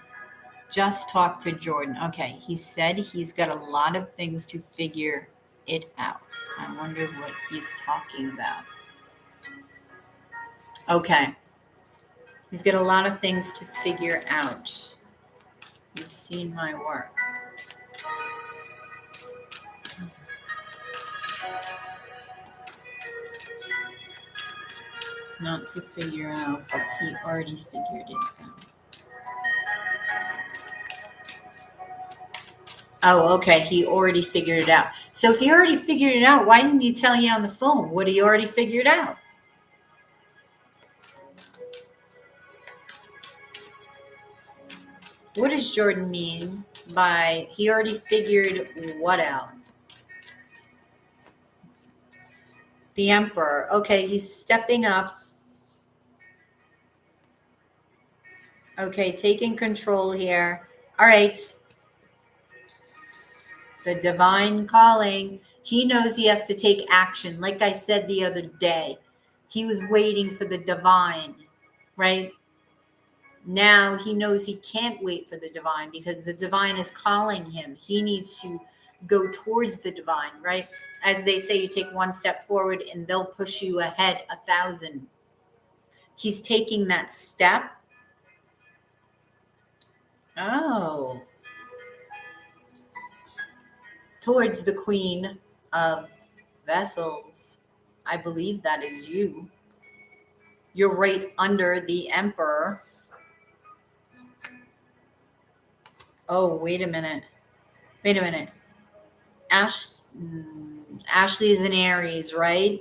Just talk to Jordan. Okay, he said he's got a lot of things to figure it out. I wonder what he's talking about. Okay. He's got a lot of things to figure out. You've seen my work. Not to figure out, but he already figured it out. Oh, okay. He already figured it out. So if he already figured it out, why didn't he tell you on the phone what he already figured out? What does Jordan mean by he already figured what out? The Emperor. Okay, he's stepping up. Okay, taking control here. All right. The divine calling. He knows he has to take action. Like I said the other day, he was waiting for the divine, right? Now he knows he can't wait for the divine because the divine is calling him. He needs to go towards the divine, right? As they say, you take one step forward and they'll push you ahead 1,000. He's taking that step. Oh, towards the Queen of Vessels. I believe that is you. You're right under the Emperor. Oh, wait a minute. Wait a minute. Ashley is an Aries, right?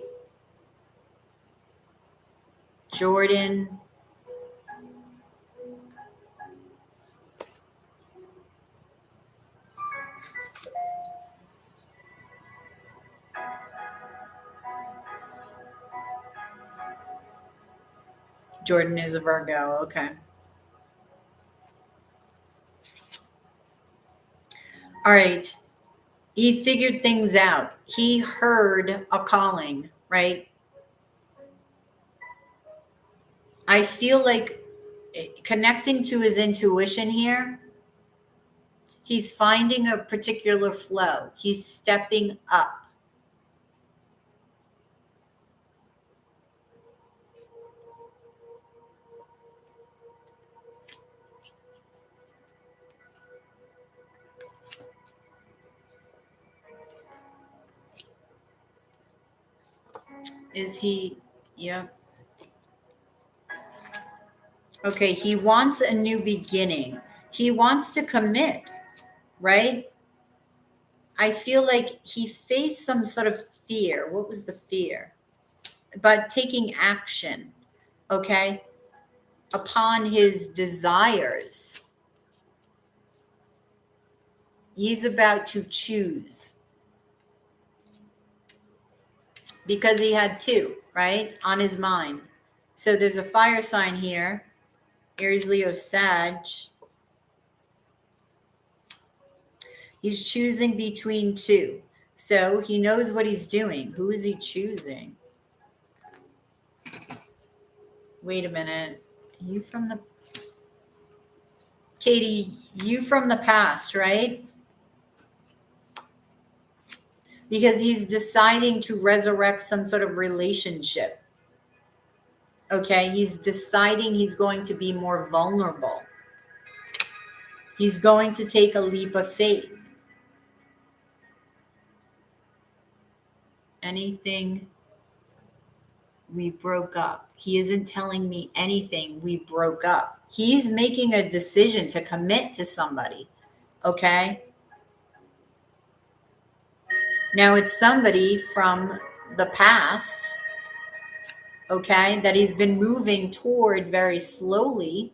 Jordan. Jordan is a Virgo. Okay. All right. He figured things out. He heard a calling, right? I feel like connecting to his intuition here, he's finding a particular flow. He's stepping up. Is he? Yep. Okay, he wants a new beginning. He wants to commit, right? I feel like he faced some sort of fear. What was the fear? But taking action, okay, upon his desires. He's about to choose because he had two, right, on his mind. So there's a fire sign here, Aries, Leo, Sag. He's choosing between two. So he knows what he's doing. Who is he choosing? Wait a minute. You from the Katie, you from the past, right? Because he's deciding to resurrect some sort of relationship. Okay, he's deciding he's going to be more vulnerable. He's going to take a leap of faith. Anything? We broke up. He isn't telling me anything. We broke up. He's making a decision to commit to somebody. Okay. Now it's somebody from the past. Okay. That he's been moving toward very slowly.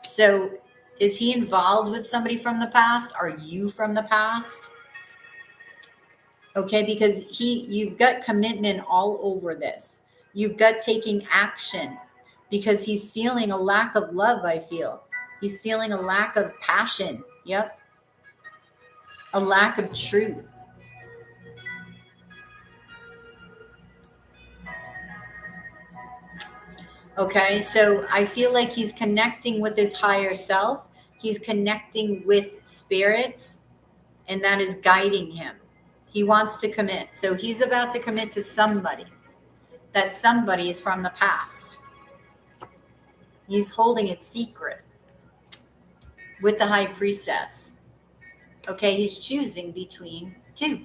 So is he involved with somebody from the past? Are you from the past? Okay, because you've got commitment all over this. You've got taking action because he's feeling a lack of love, I feel. He's feeling a lack of passion. Yep. A lack of truth. Okay, so I feel like he's connecting with his higher self. He's connecting with spirits, and that is guiding him. He wants to commit. So he's about to commit to somebody. That somebody is from the past. He's holding it secret with the high priestess. Okay, he's choosing between two.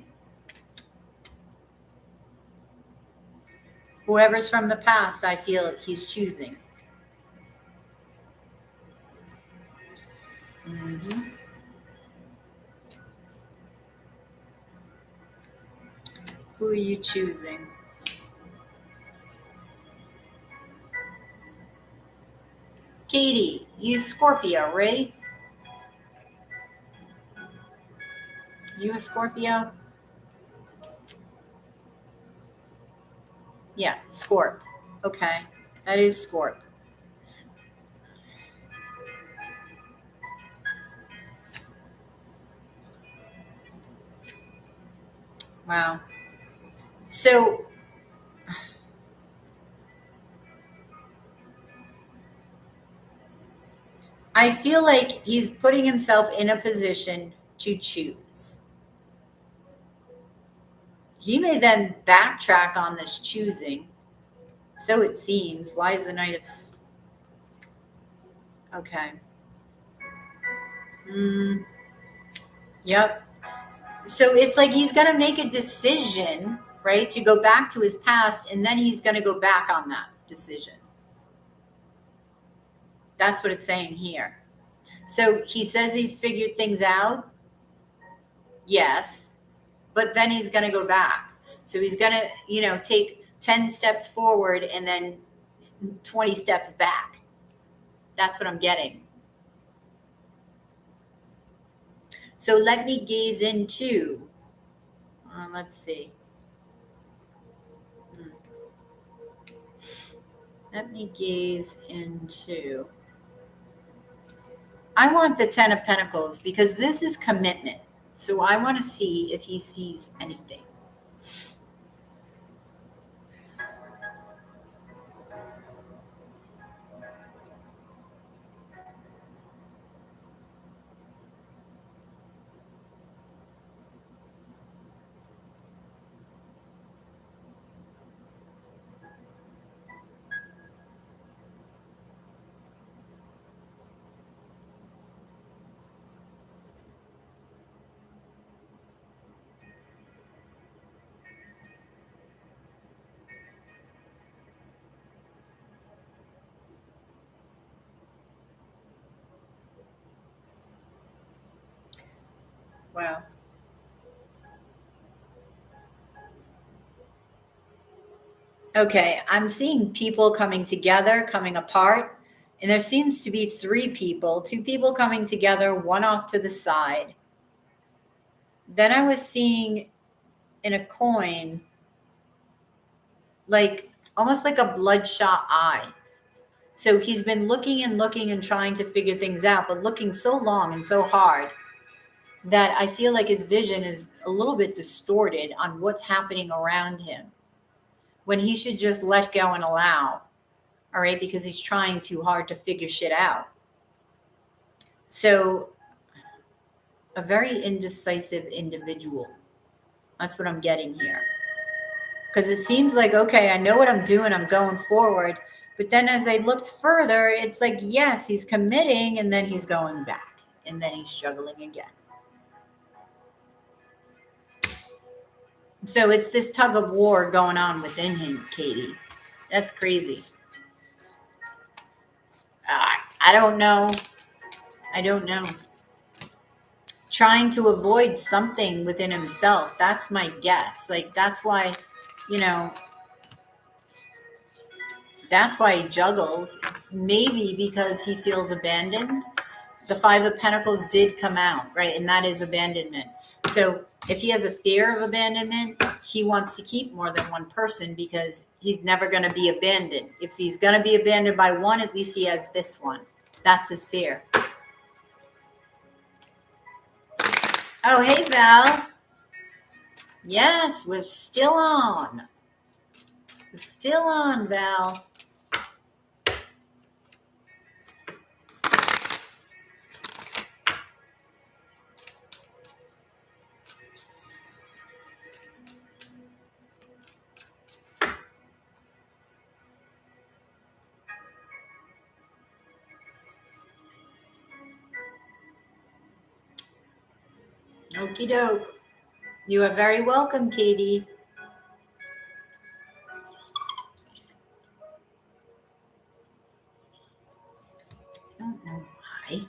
Whoever's from the past, I feel he's choosing. Mm-hmm. Who are you choosing? Katie, you Scorpio, right? You a Scorpio? Yeah, Scorp. Okay, that is Scorp. Wow. So I feel like he's putting himself in a position to choose. He may then backtrack on this choosing. So it seems. Why is the Knight of... Okay. Yep. So it's like he's going to make a decision, right, to go back to his past, and then he's going to go back on that decision. That's what it's saying here. So he says he's figured things out. Yes. But then he's going to go back. So he's going to, take 10 steps forward and then 20 steps back. That's what I'm getting. So let me gaze into, let's see. Let me gaze into, I want the 10 of Pentacles because this is commitment. So I want to see if he sees anything. Wow. Okay, I'm seeing people coming together, coming apart, and there seems to be three people, two people coming together, one off to the side. Then I was seeing in a coin, like almost like a bloodshot eye. So he's been looking and trying to figure things out, but looking so long and so hard that I feel like his vision is a little bit distorted on what's happening around him when he should just let go and allow. All right, because he's trying too hard to figure shit out. So, a very indecisive individual. That's what I'm getting here. Because it seems like, okay, I know what I'm doing, I'm going forward. But then as I looked further, it's like, yes, he's committing, and then he's going back, and then he's struggling again. So it's this tug of war going on within him, Katie. That's crazy. I don't know. I don't know. Trying to avoid something within himself. That's my guess. Like, that's why, you know, that's why he juggles. Maybe because he feels abandoned. The Five of Pentacles did come out, right? And that is abandonment. So if he has a fear of abandonment, he wants to keep more than one person because he's never going to be abandoned. If he's going to be abandoned by one, at least he has this one. That's his fear. Oh, hey, Val. Yes, we're still on. Still on, Val. Okie doke. You are very welcome, Katie. I don't know why.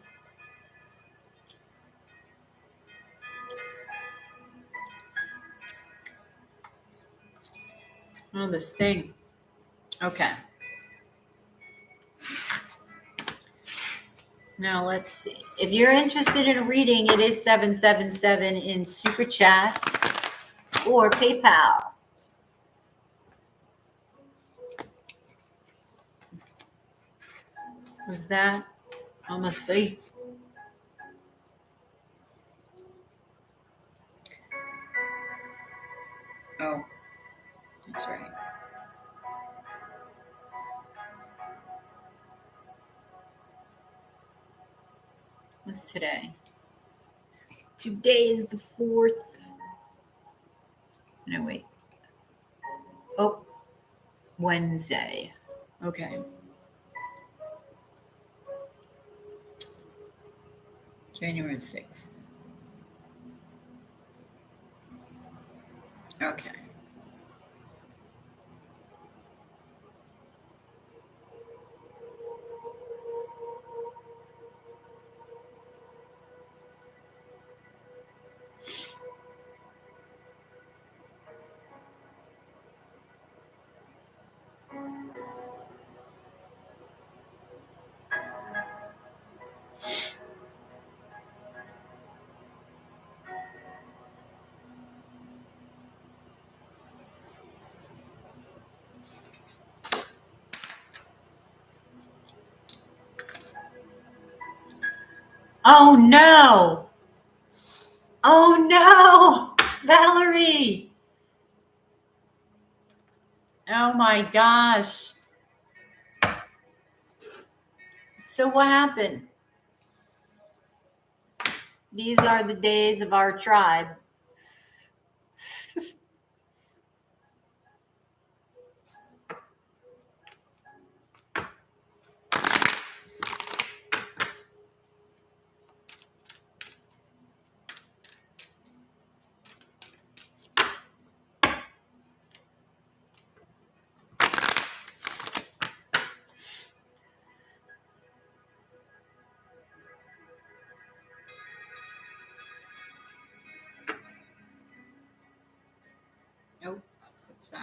Oh, this thing. Okay. Now let's see. If you're interested in a reading, it is 777 in Super Chat or PayPal. Was that? Almost see. Oh, that's right. What's today? Today is the 4th. No, wait. Oh, Wednesday. Okay. January 6th. Okay. Oh, no. Oh, no. Valerie. Oh, my gosh. So what happened? These are the days of our tribe. So.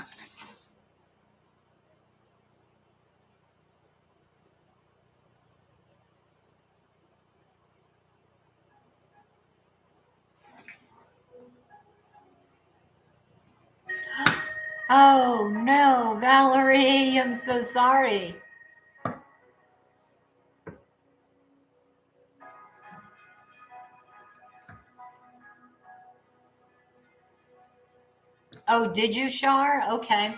Oh no, Valerie, I'm so sorry. Oh, did you, Shar? Okay.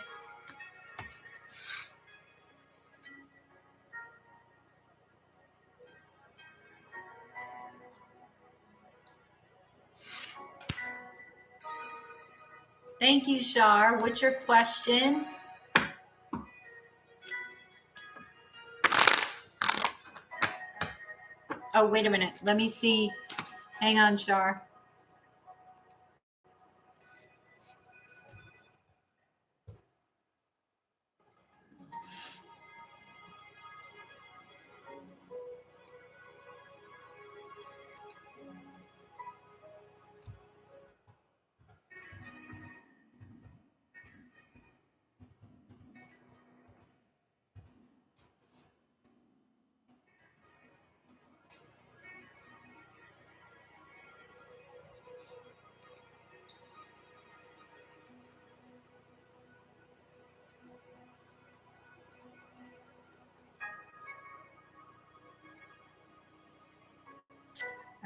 Thank you, Shar. What's your question? Oh, wait a minute. Let me see. Hang on, Shar.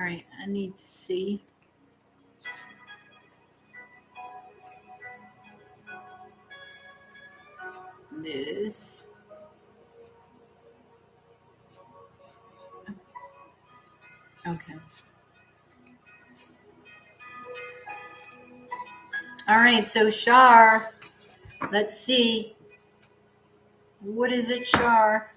All right, I need to see this. Okay. All right, so Shar, let's see. What is it, Shar?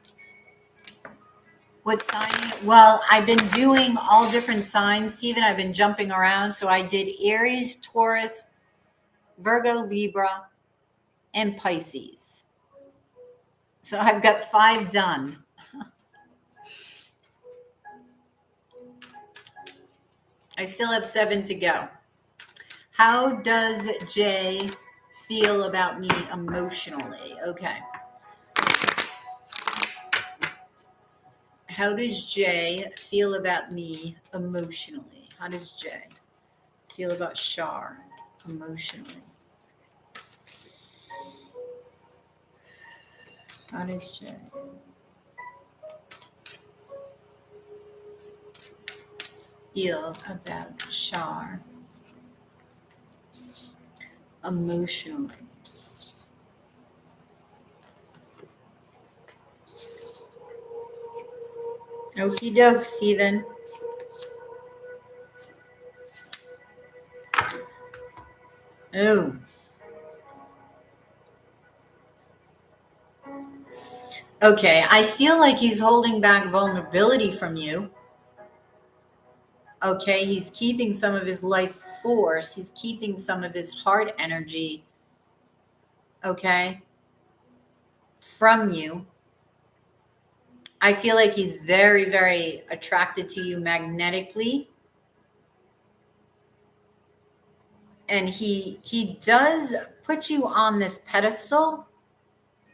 What sign? Well, I've been doing all different signs, Stephen. I've been jumping around. So I did Aries, Taurus, Virgo, Libra, and Pisces. So I've got 5 done. I still have 7 to go. How does Jay feel about me emotionally? Okay. How does Jay feel about me emotionally? How does Jay feel about Shar emotionally? How does Jay feel about Shar emotionally? Okie doke, Stephen. Oh. Okay, I feel like he's holding back vulnerability from you. Okay, he's keeping some of his life force. He's keeping some of his heart energy, okay, from you. I feel like he's very, very attracted to you magnetically. And he does put you on this pedestal.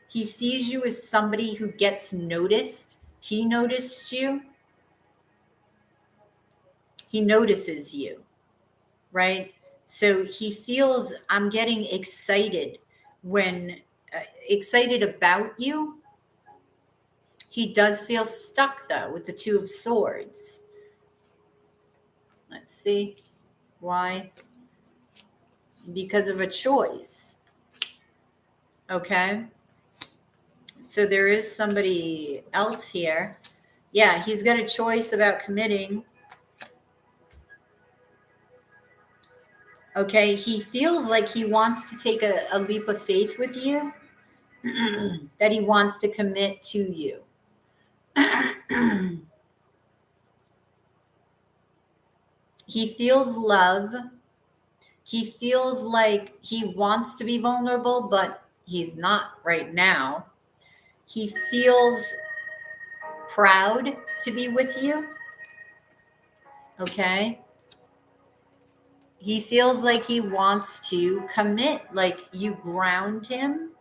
He sees you as somebody who gets noticed. He noticed you. He notices you, right? So he feels, I'm getting excited when excited about you. He does feel stuck though with the 2 of Swords. Let's see why. Because of a choice. Okay. So there is somebody else here. Yeah, he's got a choice about committing. Okay, he feels like he wants to take a leap of faith with you, that he wants to commit to you. He feels love. He feels like he wants to be vulnerable, but he's not right now. He feels proud to be with you. Okay. He feels like he wants to commit, like you ground him.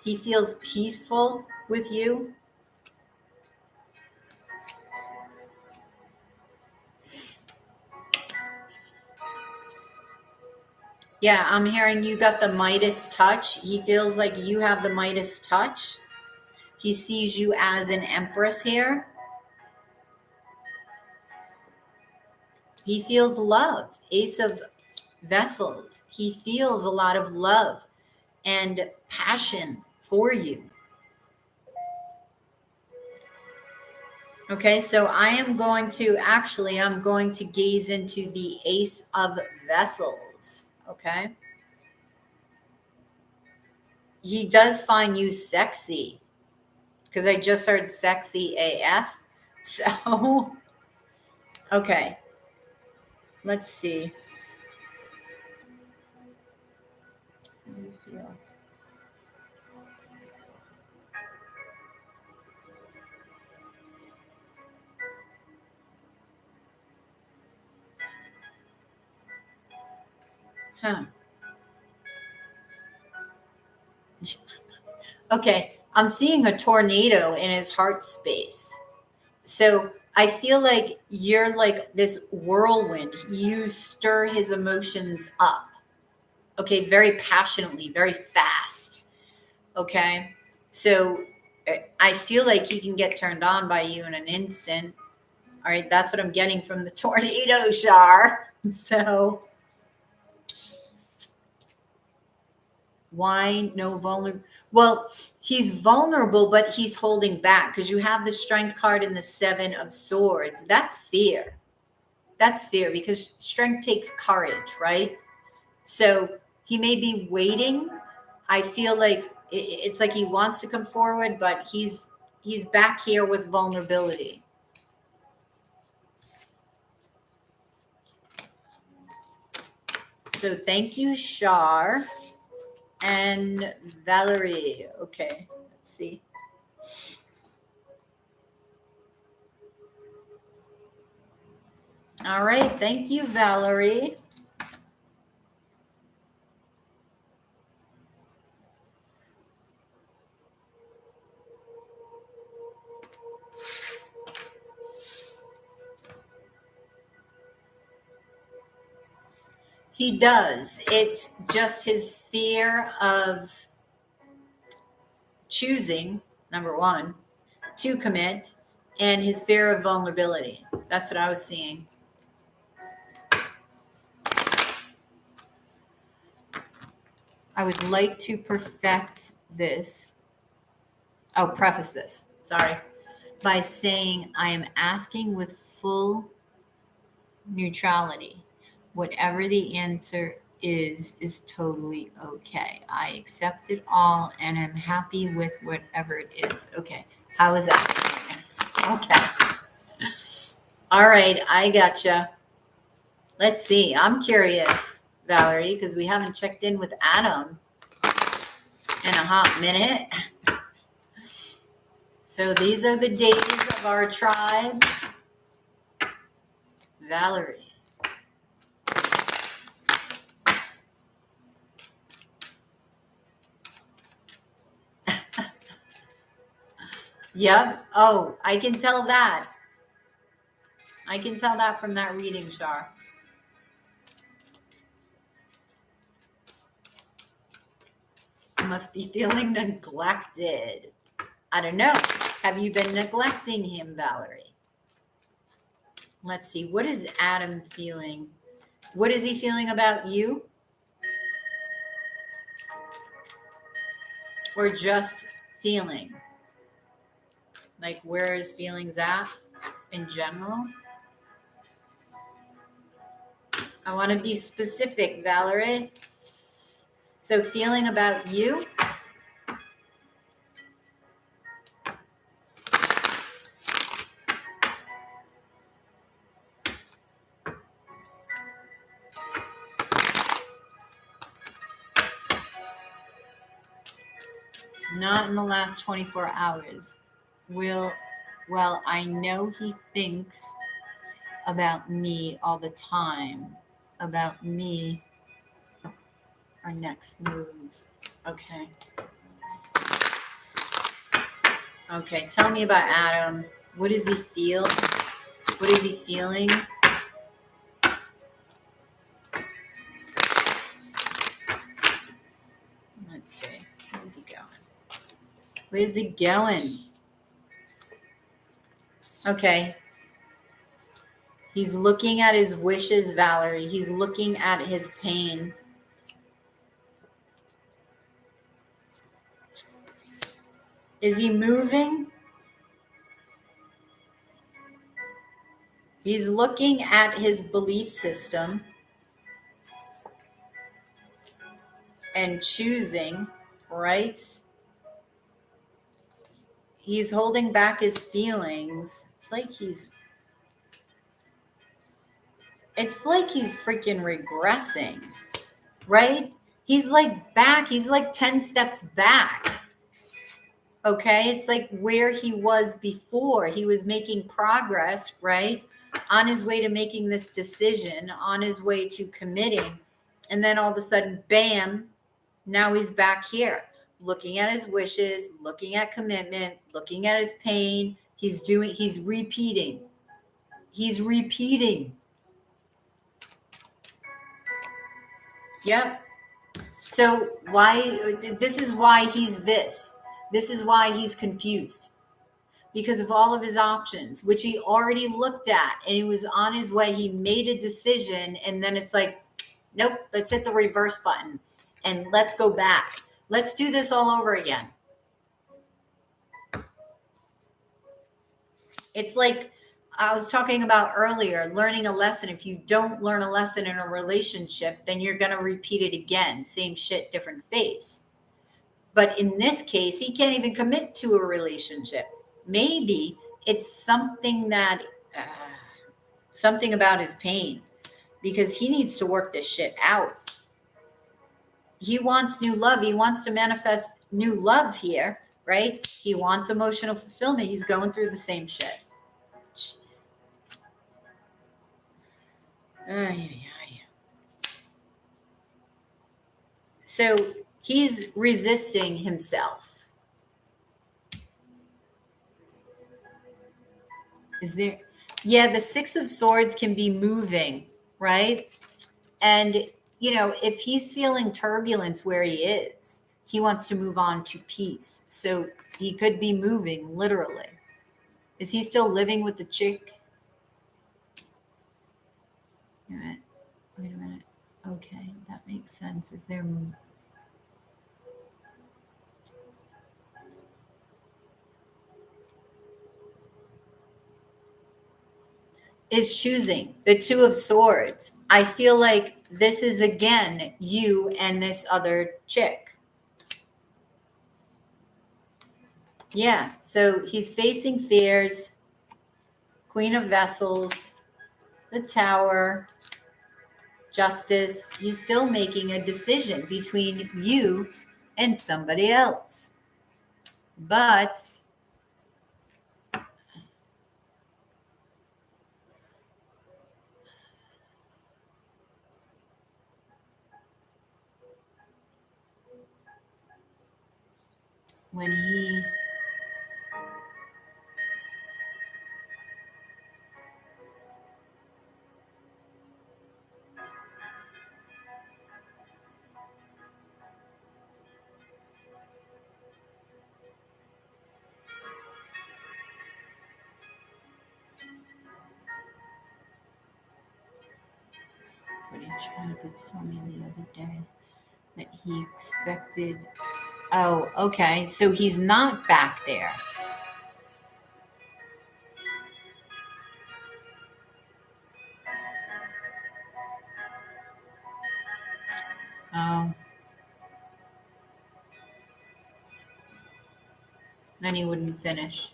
He feels peaceful with you. Yeah, I'm hearing you got the Midas touch. He feels like you have the Midas touch. He sees you as an empress here. He feels love. Ace of Vessels. He feels a lot of love and passion for you. Okay, so I'm going to gaze into the Ace of Vessels. Okay. He does find you sexy because I just heard sexy AF. So, okay, let's see. How do you feel? Huh. Okay, I'm seeing a tornado in his heart space. So I feel like you're like this whirlwind. You stir his emotions up. Okay, very passionately, very fast. Okay, so I feel like he can get turned on by you in an instant. All right, that's what I'm getting from the tornado, Shar. So why no vulnerable? Well, he's vulnerable, but he's holding back because you have the Strength card and the Seven of Swords. That's fear. That's fear because strength takes courage, right? So he may be waiting. I feel like it's like he wants to come forward, but he's back here with vulnerability. So thank you, Shar and Valerie. Okay, let's see. All right, thank you, Valerie. He does. It's just his fear of choosing, number one, to commit, and his fear of vulnerability. That's what I was seeing. I would like to perfect this. Oh, preface this, sorry, by saying I am asking with full neutrality. Whatever the answer is totally okay. I accept it all and I'm happy with whatever it is. Okay. How is that? Okay. All right. I gotcha. Let's see. I'm curious, Valerie, because we haven't checked in with Adam in a hot minute. So these are the days of our tribe. Valerie. Yep. Oh, I can tell that. I can tell that from that reading, Shar. You must be feeling neglected. I don't know. Have you been neglecting him, Valerie? Let's see. What is Adam feeling? What is he feeling about you? Or just feeling? Like where his feelings at in general? I want to be specific, Valerie. So feeling about you? Not in the last 24 hours. Will Well, I know he thinks about me all the time. About me. Our next moves. Okay. Okay. Tell me about Adam. What does he feel? What is he feeling? Let's see. Where's he going? Where's he going? Okay. He's looking at his wishes, Valerie. He's looking at his pain. Is he moving? He's looking at his belief system and choosing, right? He's holding back his feelings. It's like he's freaking regressing, right? He's like back. He's like 10 steps back. Okay. It's like where he was before. He was making progress, right? On his way to making this decision, on his way to committing. And then all of a sudden, bam, now he's back here looking at his wishes, looking at commitment, looking at his pain. He's repeating. He's repeating. Yep. So this is why he's this. This is why he's confused. Because of all of his options, which he already looked at and he was on his way. He made a decision and then it's like, nope, let's hit the reverse button and let's go back. Let's do this all over again. It's like I was talking about earlier, learning a lesson. If you don't learn a lesson in a relationship, then you're going to repeat it again. Same shit, different face. But in this case, he can't even commit to a relationship. Maybe it's something something about his pain, because he needs to work this shit out. He wants new love. He wants to manifest new love here, right? He wants emotional fulfillment. He's going through the same shit. Jeez. So he's resisting himself. Is there? Yeah, the Six of Swords can be moving, right? And, if he's feeling turbulence where he is, he wants to move on to peace. So he could be moving literally. Is he still living with the chick? Wait a minute. Okay, that makes sense. Is there... Is choosing the Two of Swords. I feel like this is again you and this other chick. Yeah, so he's facing fears. Queen of Vessels, the Tower, Justice. He's still making a decision between you and somebody else. But when he... What he tried to tell me the other day, that he expected... Oh, okay. So he's not back there. Oh. Then he wouldn't finish.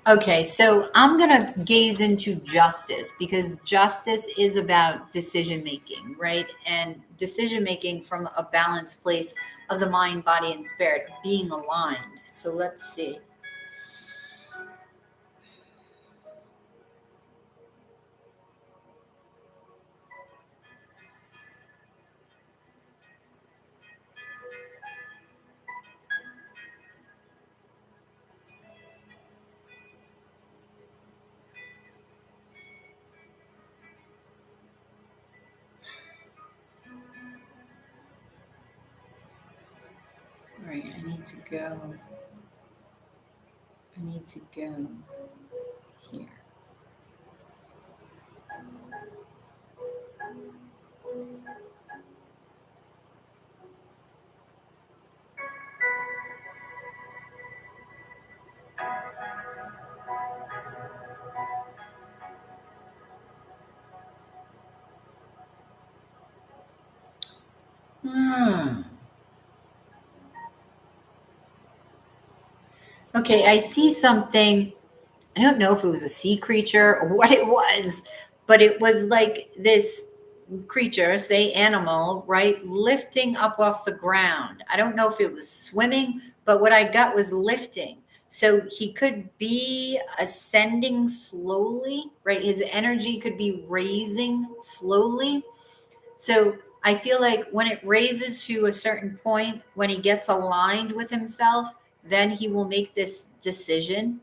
Okay, so I'm going to gaze into justice because justice is about decision making, right? And decision making from a balanced place of the mind, body, and spirit being aligned. So let's see. All right, I need to go. I need to go here. Hmm. Okay, I see something. I don't know if it was a sea creature or what it was, but it was like this creature, say animal, right, lifting up off the ground. I don't know if it was swimming, but what I got was lifting. So he could be ascending slowly, right? His energy could be raising slowly. So I feel like when it raises to a certain point, when he gets aligned with himself, then he will make this decision.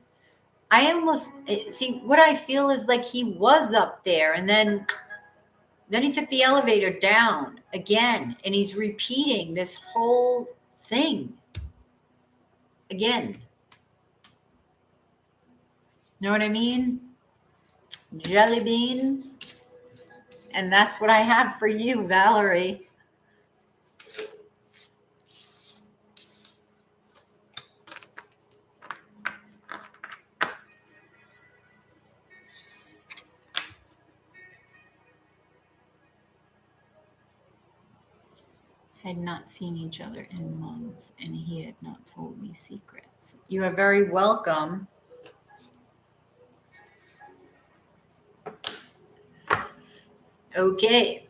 I almost see what I feel is like he was up there and then he took the elevator down again and he's repeating this whole thing again. Know what I mean? Jelly bean. And that's what I have for you, Valerie. Had not seen each other in months and he had not told me secrets. You are very welcome. Okay.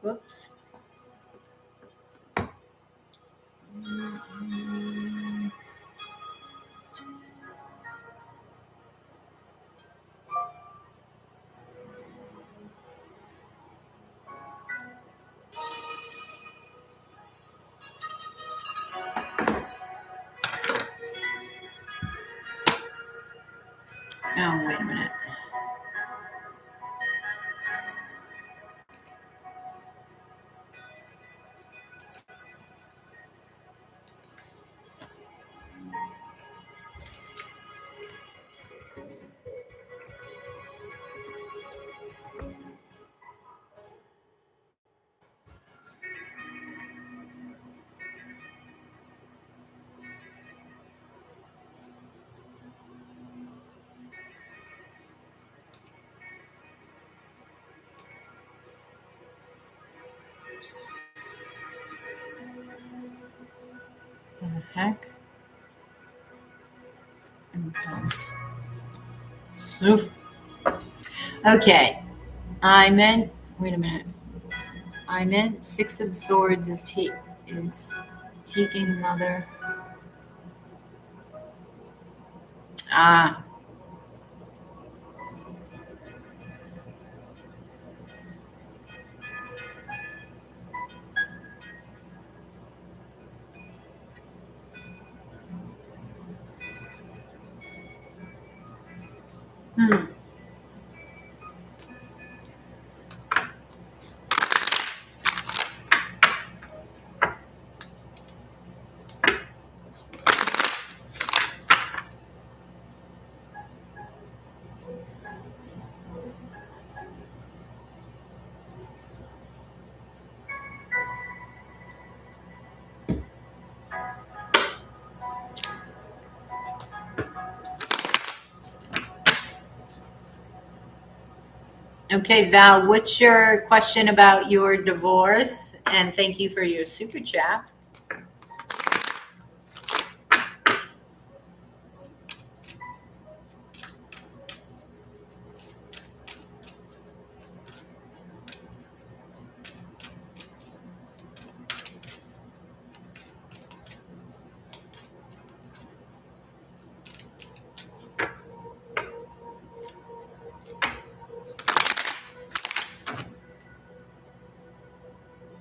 Whoops. Oh, wait a minute. The heck? Okay. Oof. Okay. I meant, wait a minute. I meant Six of Swords is taking mother. Ah. Hmm. Okay, Val, what's your question about your divorce? And thank you for your super chat.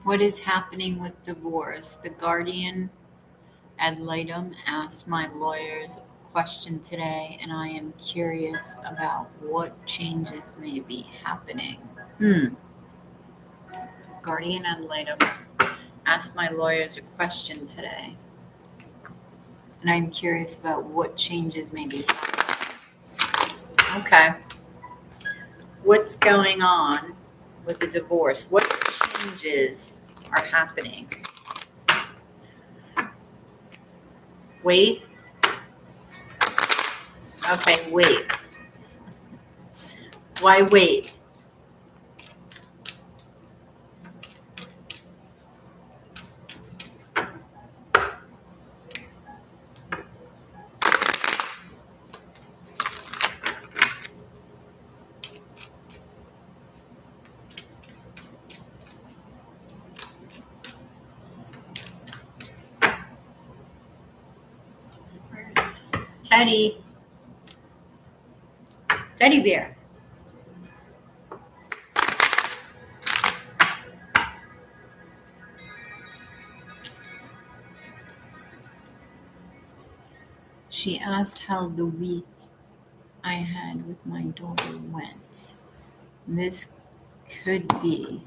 What is happening with divorce? The Guardian ad litem asked my lawyers a question today, and I am curious about what changes may be happening. Guardian ad litem asked my lawyers a question today, and I'm curious about what changes may be happening. Okay. What's going on with the divorce? What changes are happening? Wait. Okay, wait. Why wait? Where's Teddy? Teddy bear. She asked how the week I had with my daughter went. This could be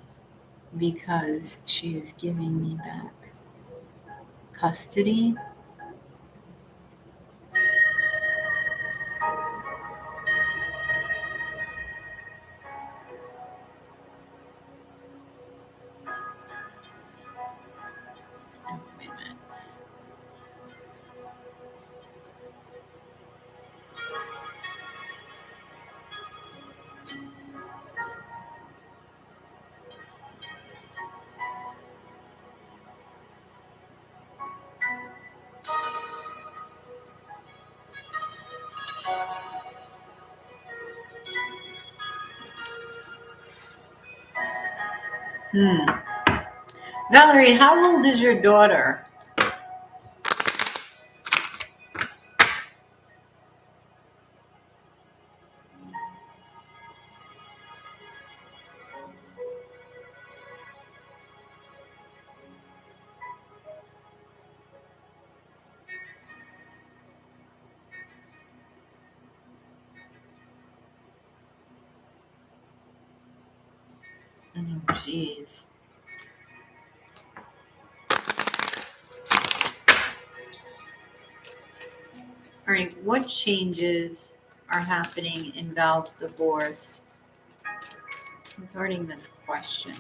because she is giving me back custody. Oh, wait a minute. Valerie, how old is your daughter? Oh, jeez. All right, what changes are happening in Val's divorce regarding this question?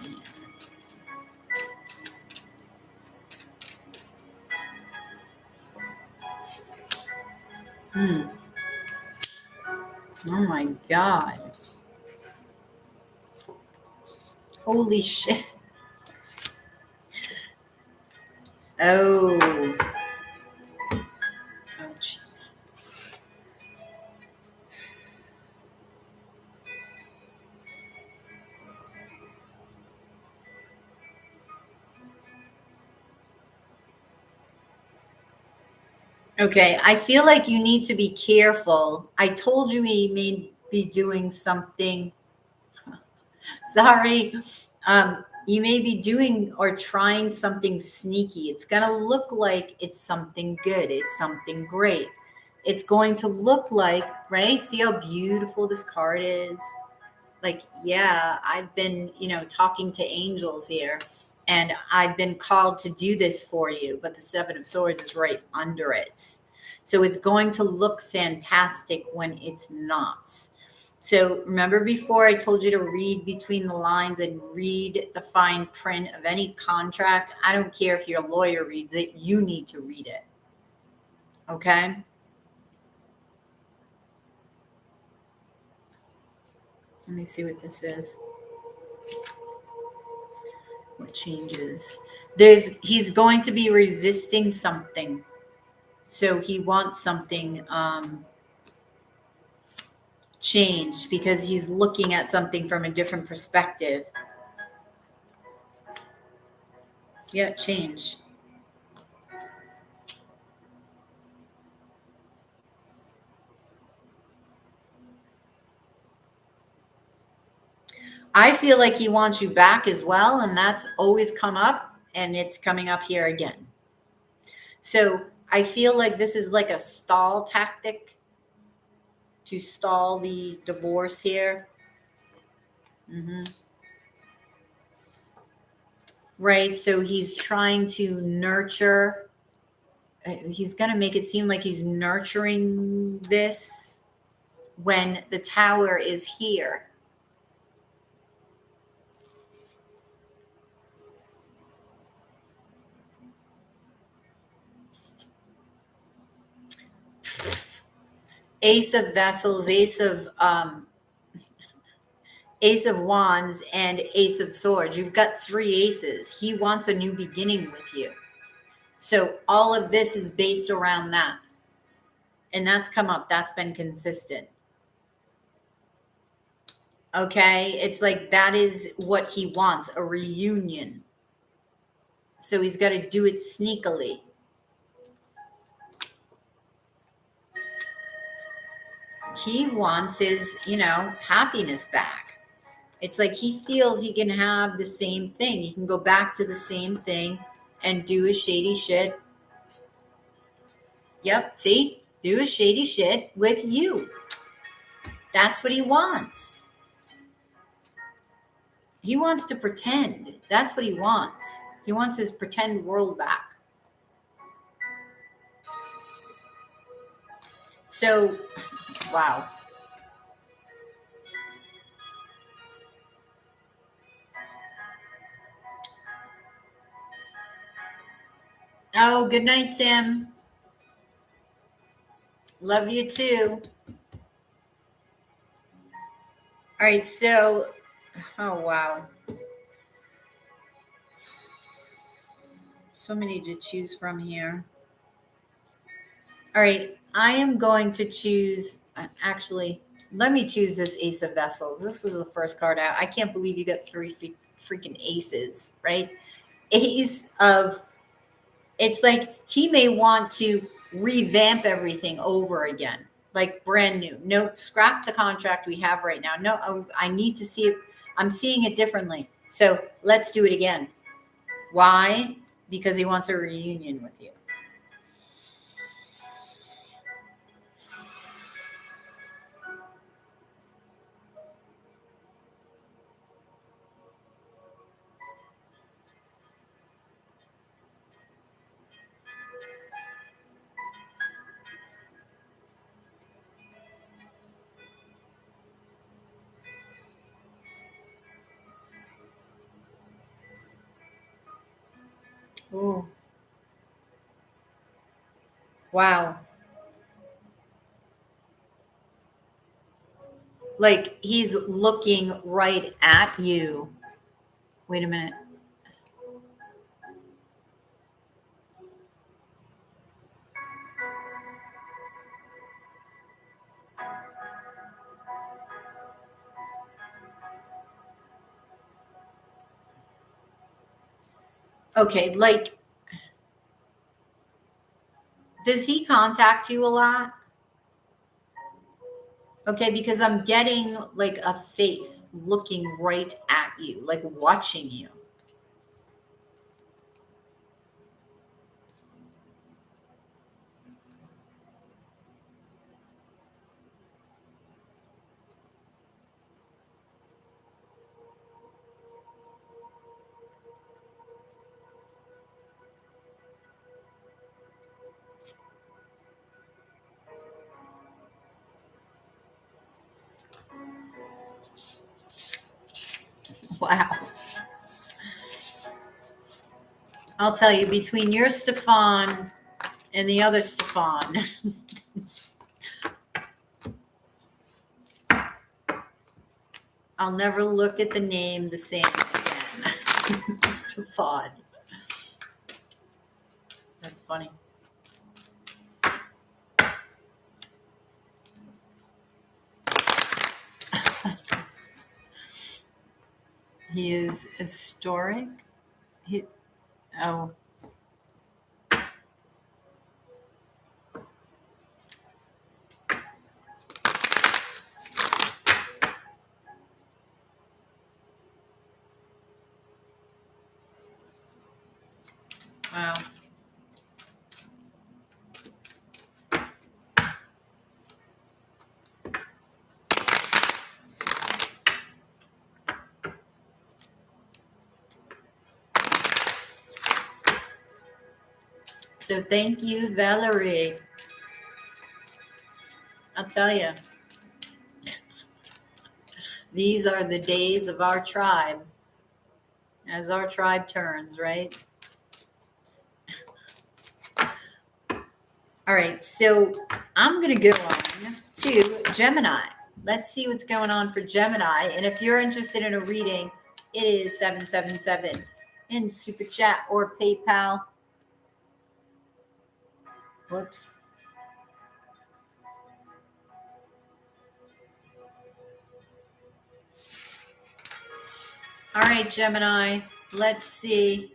Oh my God. Holy shit. Oh. Oh, jeez. Okay, I feel like you need to be careful. I told you he may be doing something. Sorry. You may be doing or trying something sneaky. It's going to look like it's something good. It's something great. It's going to look like, right? See how beautiful this card is? Like, yeah, I've been, talking to angels here, and I've been called to do this for you, but the Seven of Swords is right under it. So it's going to look fantastic when it's not. So remember before I told you to read between the lines and read the fine print of any contract? I don't care if your lawyer reads it, you need to read it. Okay? Let me see what this is. What changes? He's going to be resisting something. So he wants something changed because he's looking at something from a different perspective. Yeah, change. I feel like he wants you back as well, and that's always come up, and it's coming up here again. So I feel like this is like a stall tactic to stall the divorce here. Right. So he's trying to nurture. He's going to make it seem like he's nurturing this when the Tower is here. Ace of Vessels, Ace of Wands, and Ace of Swords. You've got 3 aces. He wants a new beginning with you. So all of this is based around that. And that's come up. That's been consistent. Okay? It's like that is what he wants, a reunion. So he's got to do it sneakily. He wants his, happiness back. It's like he feels he can have the same thing. He can go back to the same thing and do his shady shit. Yep, see? Do his shady shit with you. That's what he wants. He wants to pretend. That's what he wants. He wants his pretend world back. So, wow. Oh, good night, Tim. Love you too. All right, so, oh, wow. So many to choose from here. All right, I am going to choose, actually, let me choose this Ace of Vessels. This was the first card out. I can't believe you got 3 freaking aces, right? Ace of, it's like he may want to revamp everything over again, like brand new. Nope, scrap the contract we have right now. No, I need to see it. I'm seeing it differently. So let's do it again. Why? Because he wants a reunion with you. Ooh. Wow. Like he's looking right at you. Wait a minute. Okay, like, does he contact you a lot? Okay, because I'm getting like a face looking right at you, like watching you. Wow. I'll tell you, between your Stefan and the other Stefan, I'll never look at the name the same again. It's too fun. That's funny. He is historic. Oh. Wow. So thank you, Valerie. I'll tell you, these are the days of our tribe, as our tribe turns, right? All right, so I'm going to go on to Gemini. Let's see what's going on for Gemini. And if you're interested in a reading, it is 777 in Super Chat or PayPal. Whoops. All right, Gemini, let's see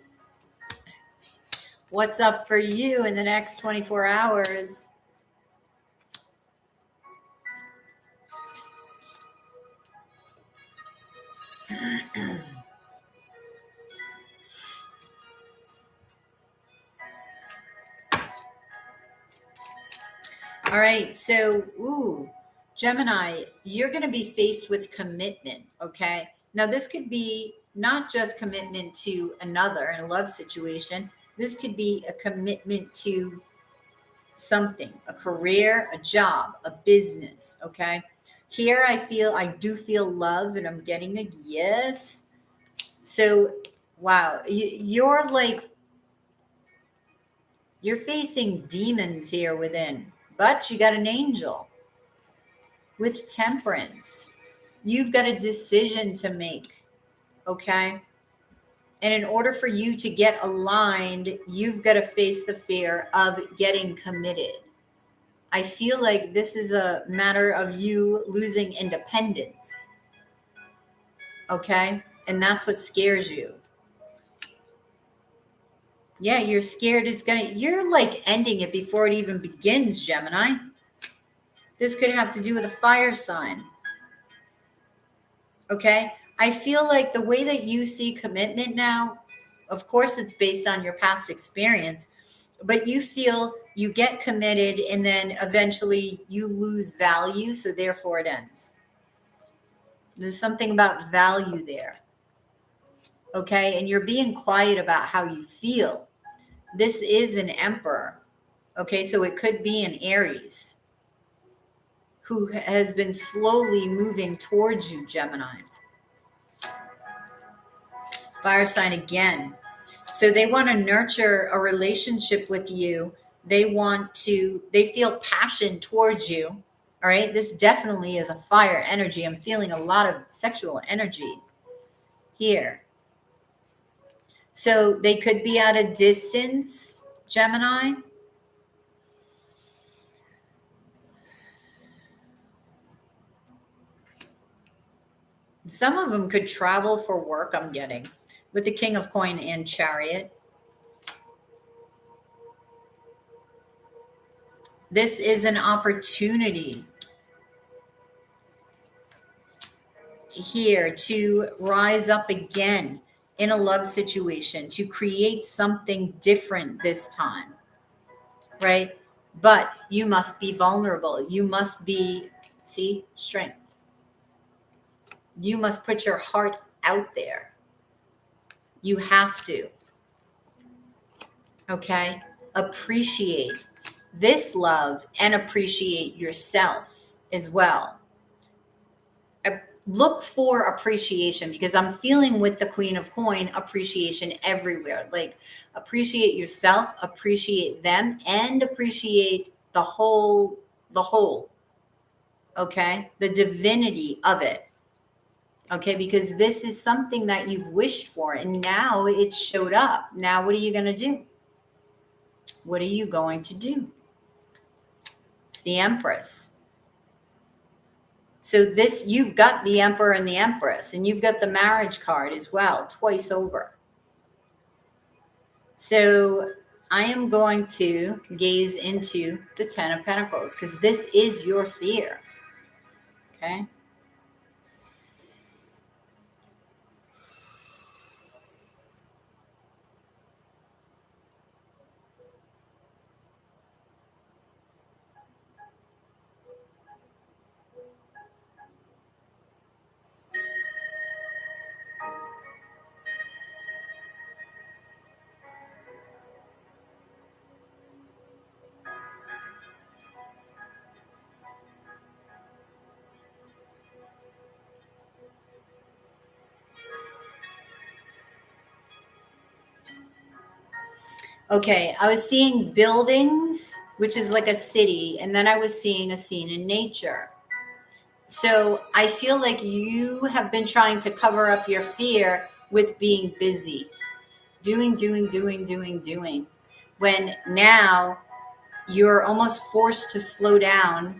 what's up for you in the next 24 hours. All right, so, Gemini, you're going to be faced with commitment, okay? Now, this could be not just commitment to another in a love situation. This could be a commitment to something, a career, a job, a business, okay? Here, I do feel love, and I'm getting a yes. So, wow, you're facing demons here within, but you got an angel with temperance. You've got a decision to make, okay? And in order for you to get aligned, you've got to face the fear of getting committed. I feel like this is a matter of you losing independence, okay? And that's what scares you. Yeah, you're scared you're like ending it before it even begins, Gemini. This could have to do with a fire sign. Okay? I feel like the way that you see commitment now, of course, it's based on your past experience, but you feel you get committed and then eventually you lose value, so therefore it ends. There's something about value there. Okay? And you're being quiet about how you feel. This is an emperor. Okay? So it could be an Aries who has been slowly moving towards you, Gemini. Fire sign again. So they want to nurture a relationship with you. They feel passion towards you. All right. This definitely is a fire energy. I'm feeling a lot of sexual energy here. So they could be at a distance, Gemini. Some of them could travel for work, I'm getting, with the King of Coin and Chariot. This is an opportunity here to rise up again in a love situation, to create something different this time, right? But you must be vulnerable. You must be, strength. You must put your heart out there. You have to. Okay? Appreciate this love and appreciate yourself as well. Look for appreciation, because I'm feeling with the Queen of Coin appreciation everywhere. Like, appreciate yourself, appreciate them, and appreciate the whole. Okay? The divinity of it. Okay, because this is something that you've wished for and now it showed up. Now, what are you going to do? What are you going to do? It's the Empress. So this, you've got the Emperor and the Empress, and you've got the marriage card as well, twice over. So I am going to gaze into the Ten of Pentacles because this is your fear. Okay. Okay, I was seeing buildings, which is like a city, and then I was seeing a scene in nature. So I feel like you have been trying to cover up your fear with being busy, doing, when now you're almost forced to slow down,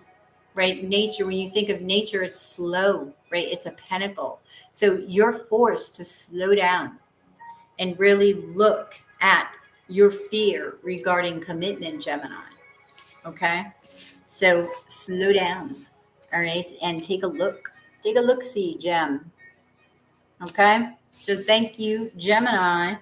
right? Nature, when you think of nature, it's slow, right? It's a pentacle. So you're forced to slow down and really look at your fear regarding commitment, Gemini. Okay. So slow down. All right. And take a look. Take a look, see, Gem. Okay. So thank you, Gemini.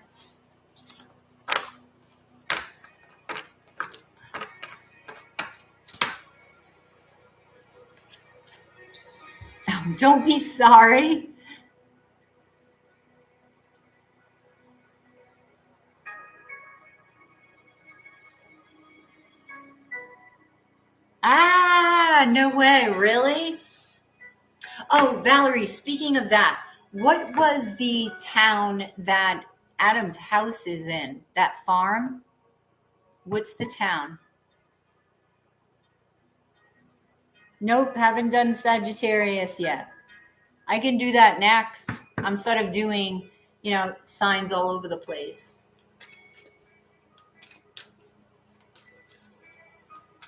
Don't be sorry. Ah, no way. Really? Oh, Valerie, speaking of that, what was the town that Adam's house is in? That farm? What's the town? Nope, haven't done Sagittarius yet. I can do that next. I'm sort of doing, signs all over the place.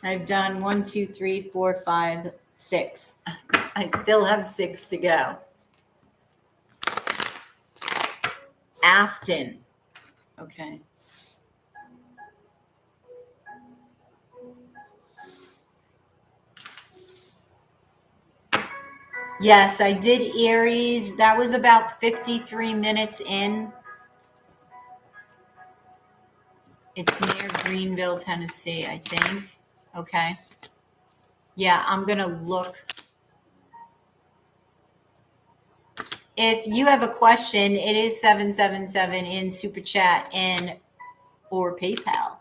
I've done 1, 2, 3, 4, 5, 6. I still have 6 to go. Afton. Okay. Yes, I did Aries. That was about 53 minutes in. It's near Greenville, Tennessee, I think. Okay. Yeah, I'm going to look. If you have a question, it is 777 in Super Chat and or PayPal.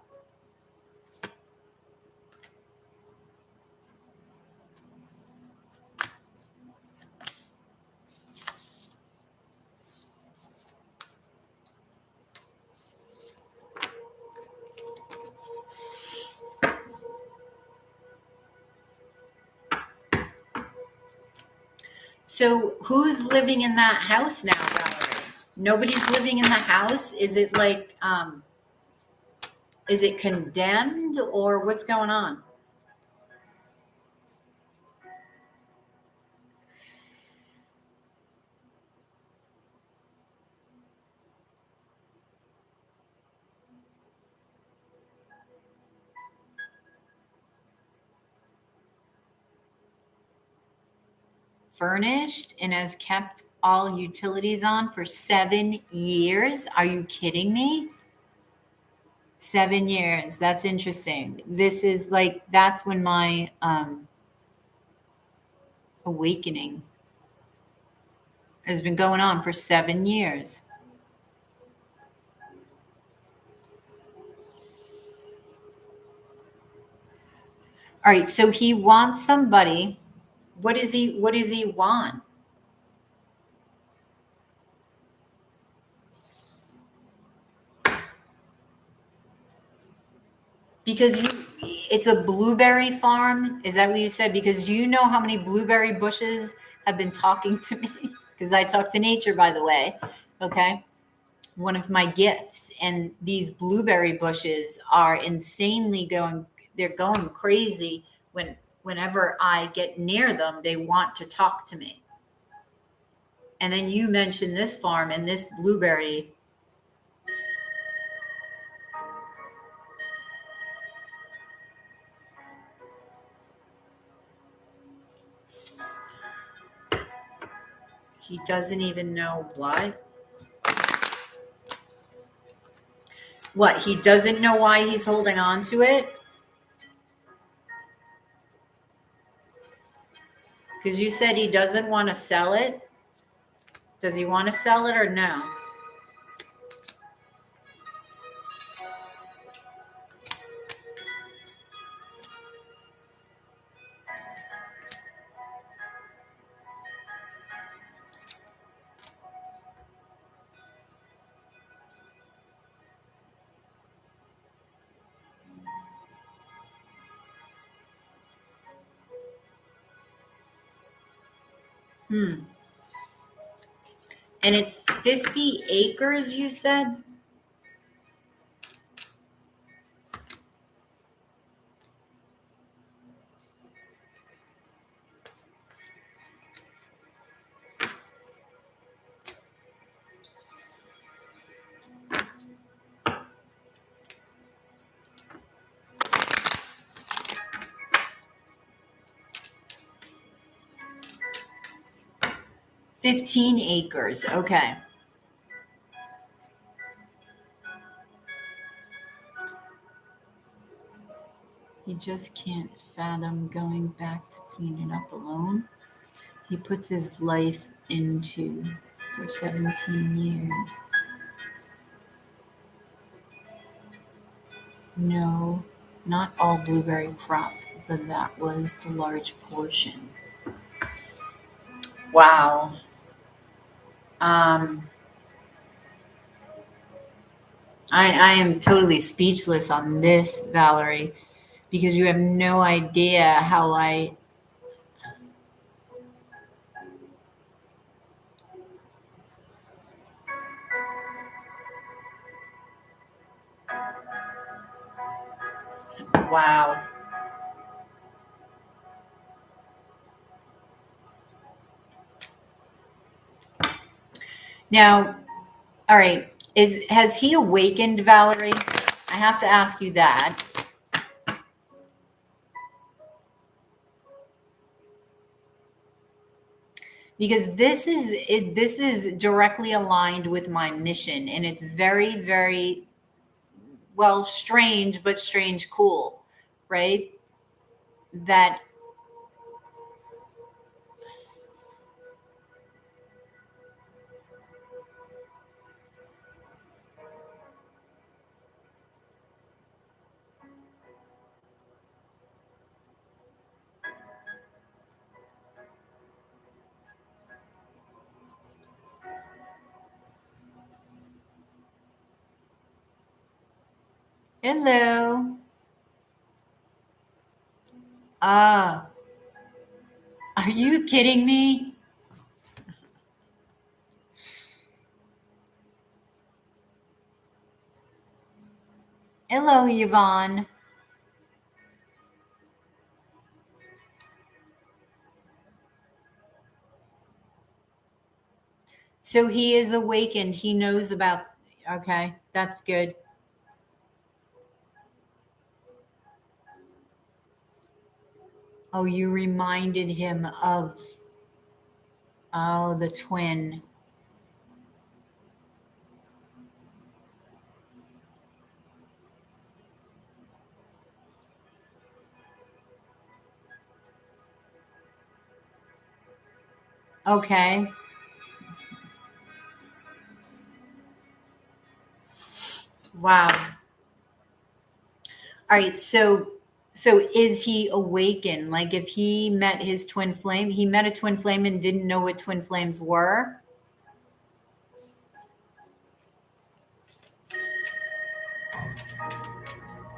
So who's living in that house now, Valerie? Nobody's living in the house? Is it like, is it condemned or what's going on? Furnished and has kept all utilities on for 7 years. Are you kidding me? 7 years. That's interesting. This is like, that's when my awakening has been going on for 7 years. All right. So he wants somebody. What does he want? Because it's a blueberry farm. Is that what you said? Because do you know how many blueberry bushes have been talking to me? because I talk to nature, by the way. Okay. One of my gifts. And these blueberry bushes are insanely they're going crazy whenever I get near them, they want to talk to me. And then you mentioned this farm and this blueberry. He doesn't even know what. What? He doesn't know why he's holding on to it? Because you said he doesn't want to sell it. Does he want to sell it or no? And it's 50 acres, you said? $15 acres. Okay. He just can't fathom going back to clean it up alone. He puts his life into for 17 years. No, not all blueberry crop, but that was the large portion. Wow. I am totally speechless on this, Valerie, because you have no idea how wow. Now, all right, has he awakened, Valerie? I have to ask you that. Because this is directly aligned with my mission, and it's very, very well strange, but strange cool, right? That hello. Are you kidding me? Hello, Yvonne. So he is awakened. He knows about, okay, that's good. Oh, you reminded him of, the twin. Okay. Wow. All right. So is he awakened? Like if he met his twin flame, he met a twin flame and didn't know what twin flames were?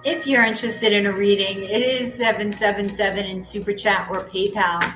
If you're interested in a reading, it is 777 in Super Chat or PayPal.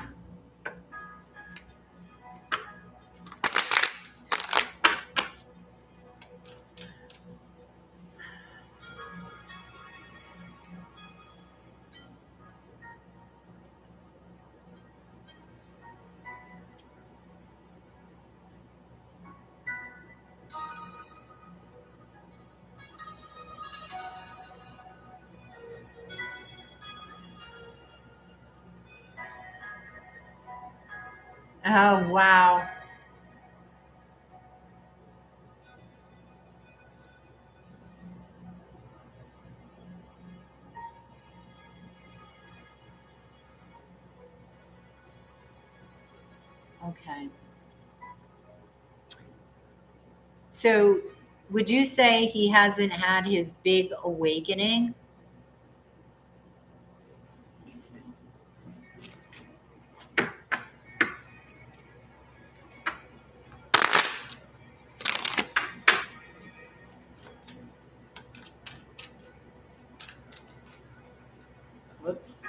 Oh, wow. Okay. So, would you say he hasn't had his big awakening? Whoops.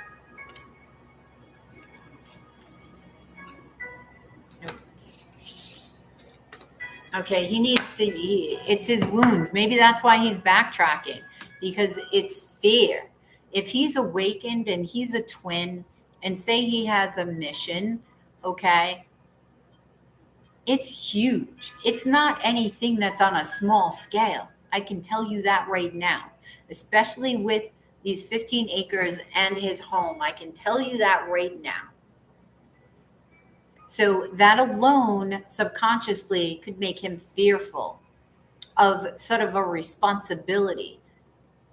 Okay, he needs to, it's his wounds. Maybe that's why he's backtracking, because it's fear. If he's awakened and he's a twin, and say he has a mission, okay, it's huge. It's not anything that's on a small scale. I can tell you that right now, especially with these 15 acres and his home. I can tell you that right now. So that alone subconsciously could make him fearful of sort of a responsibility,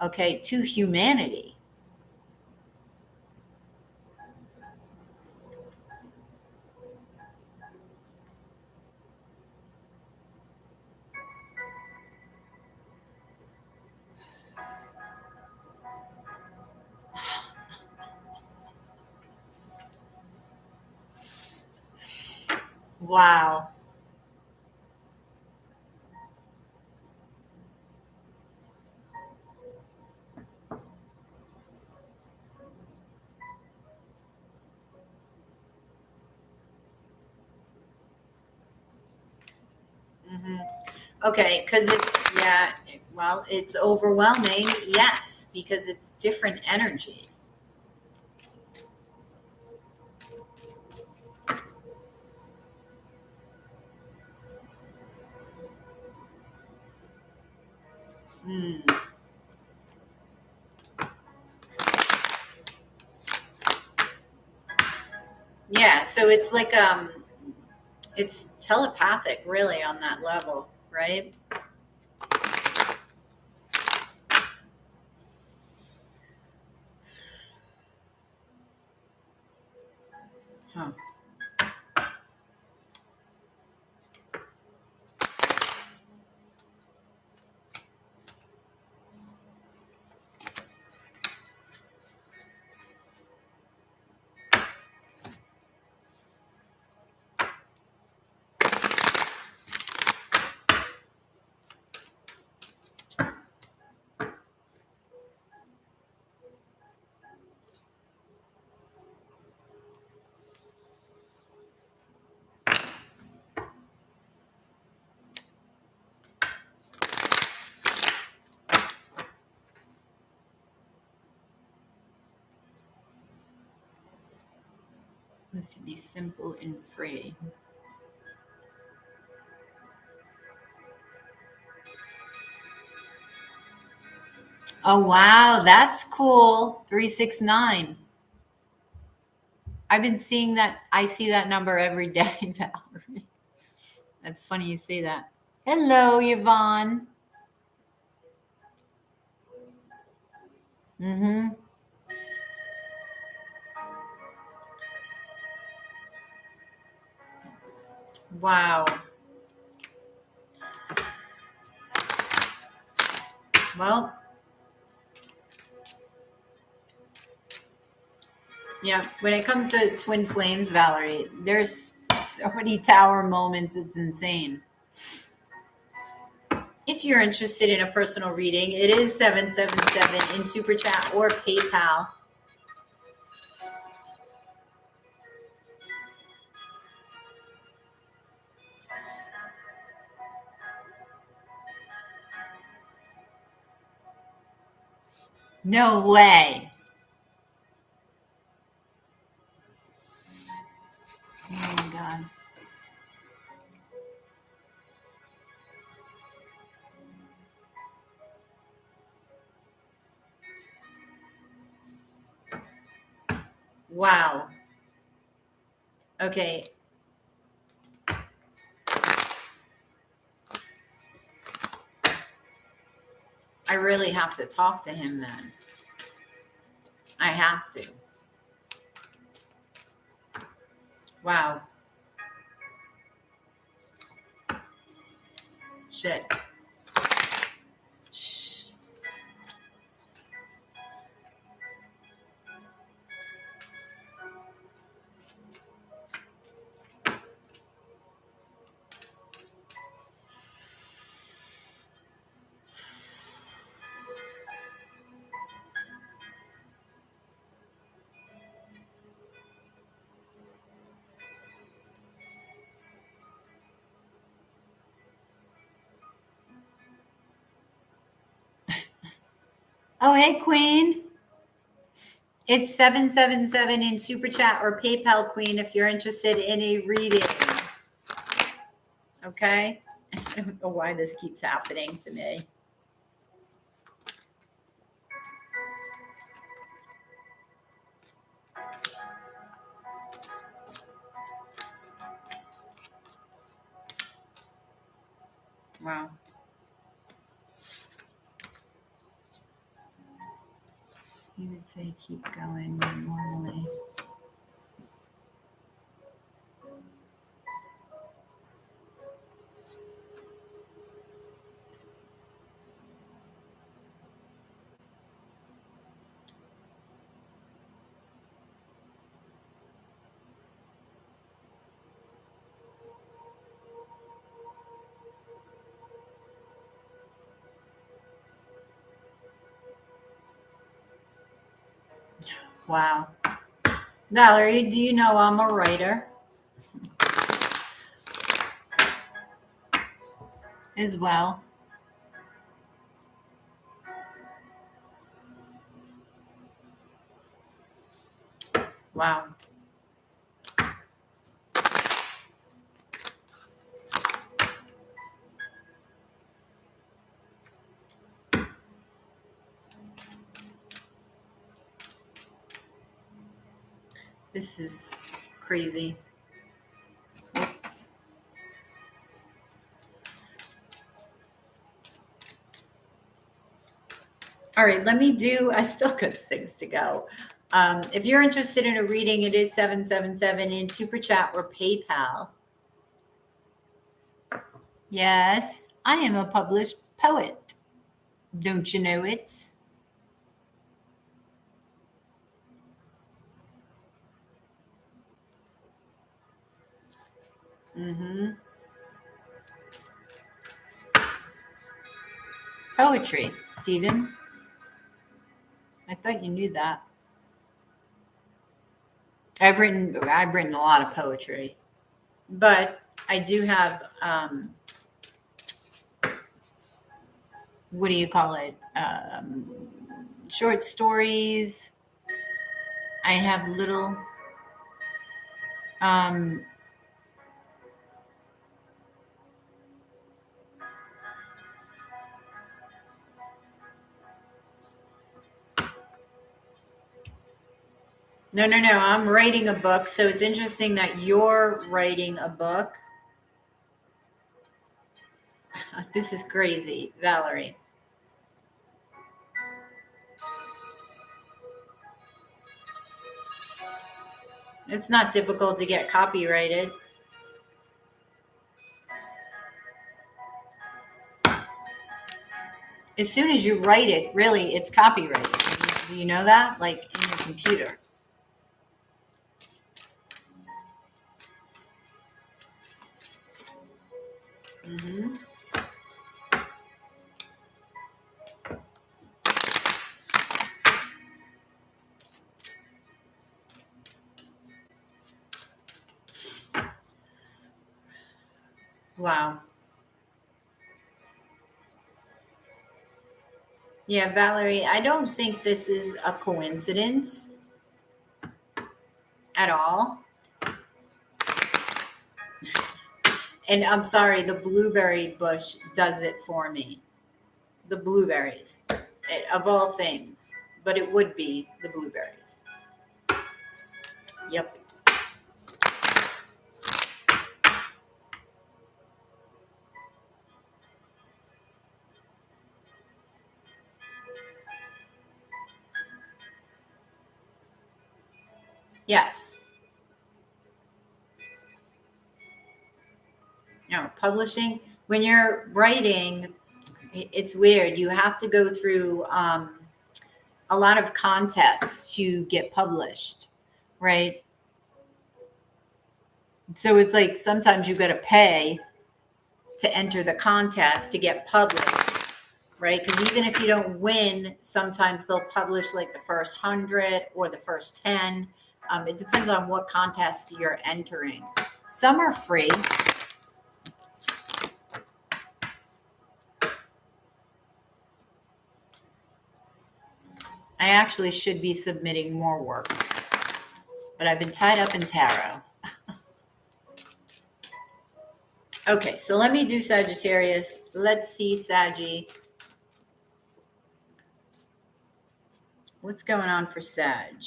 okay, to humanity. Wow. Hmm. Okay, because it's, yeah, well, it's overwhelming, yes, because it's different energy. Mm. Yeah, so it's like it's telepathic really on that level, right? Huh. Was to be simple and free. Oh wow, that's cool. 369. I've been seeing that. I see that number every day, Valerie. That's funny you say that. Hello, Yvonne. Mm-hmm. Wow. Well, yeah, when it comes to twin flames, Valerie, there's so many tower moments, it's insane. If you're interested in a personal reading, it is 777 in Super Chat or PayPal. No way. Oh my God. Wow. Okay. I really have to talk to him then. I have to. Wow. Shit. Shh. Oh, hey, Queen. It's 777 in Super Chat or PayPal, Queen, if you're interested in a reading. Okay? I don't know why this keeps happening to me. Wow. You would say keep going normally. Wow. Valerie, do you know I'm a writer as well? Wow. This is crazy. Oops. All right, let me do, I still got 6 to go. If you're interested in a reading, it is 777 in Super Chat or PayPal. Yes, I am a published poet. Don't you know it? Mm-hmm. Poetry, Stephen. I thought you knew that. I've written a lot of poetry, but I do have what do you call it? Short stories. I have little No. I'm writing a book, so it's interesting that you're writing a book. This is crazy, Valerie. It's not difficult to get copyrighted. As soon as you write it, really, it's copyrighted. Do you know that? Like in your computer. Mm-hmm. Wow. Yeah, Valerie, I don't think this is a coincidence at all. And I'm sorry, the blueberry bush does it for me. The blueberries, of all things, but it would be the blueberries. Yep. Yes. Publishing, when you're writing, it's weird. You have to go through a lot of contests to get published, right? So it's like sometimes you got to pay to enter the contest to get published, right? Because even if you don't win, sometimes they'll publish like the first 100 or the first 10. It depends on what contest you're entering. Some are free. I actually should be submitting more work, but I've been tied up in tarot. Okay, so let me do Sagittarius. Let's see, Saggy. What's going on for Sag?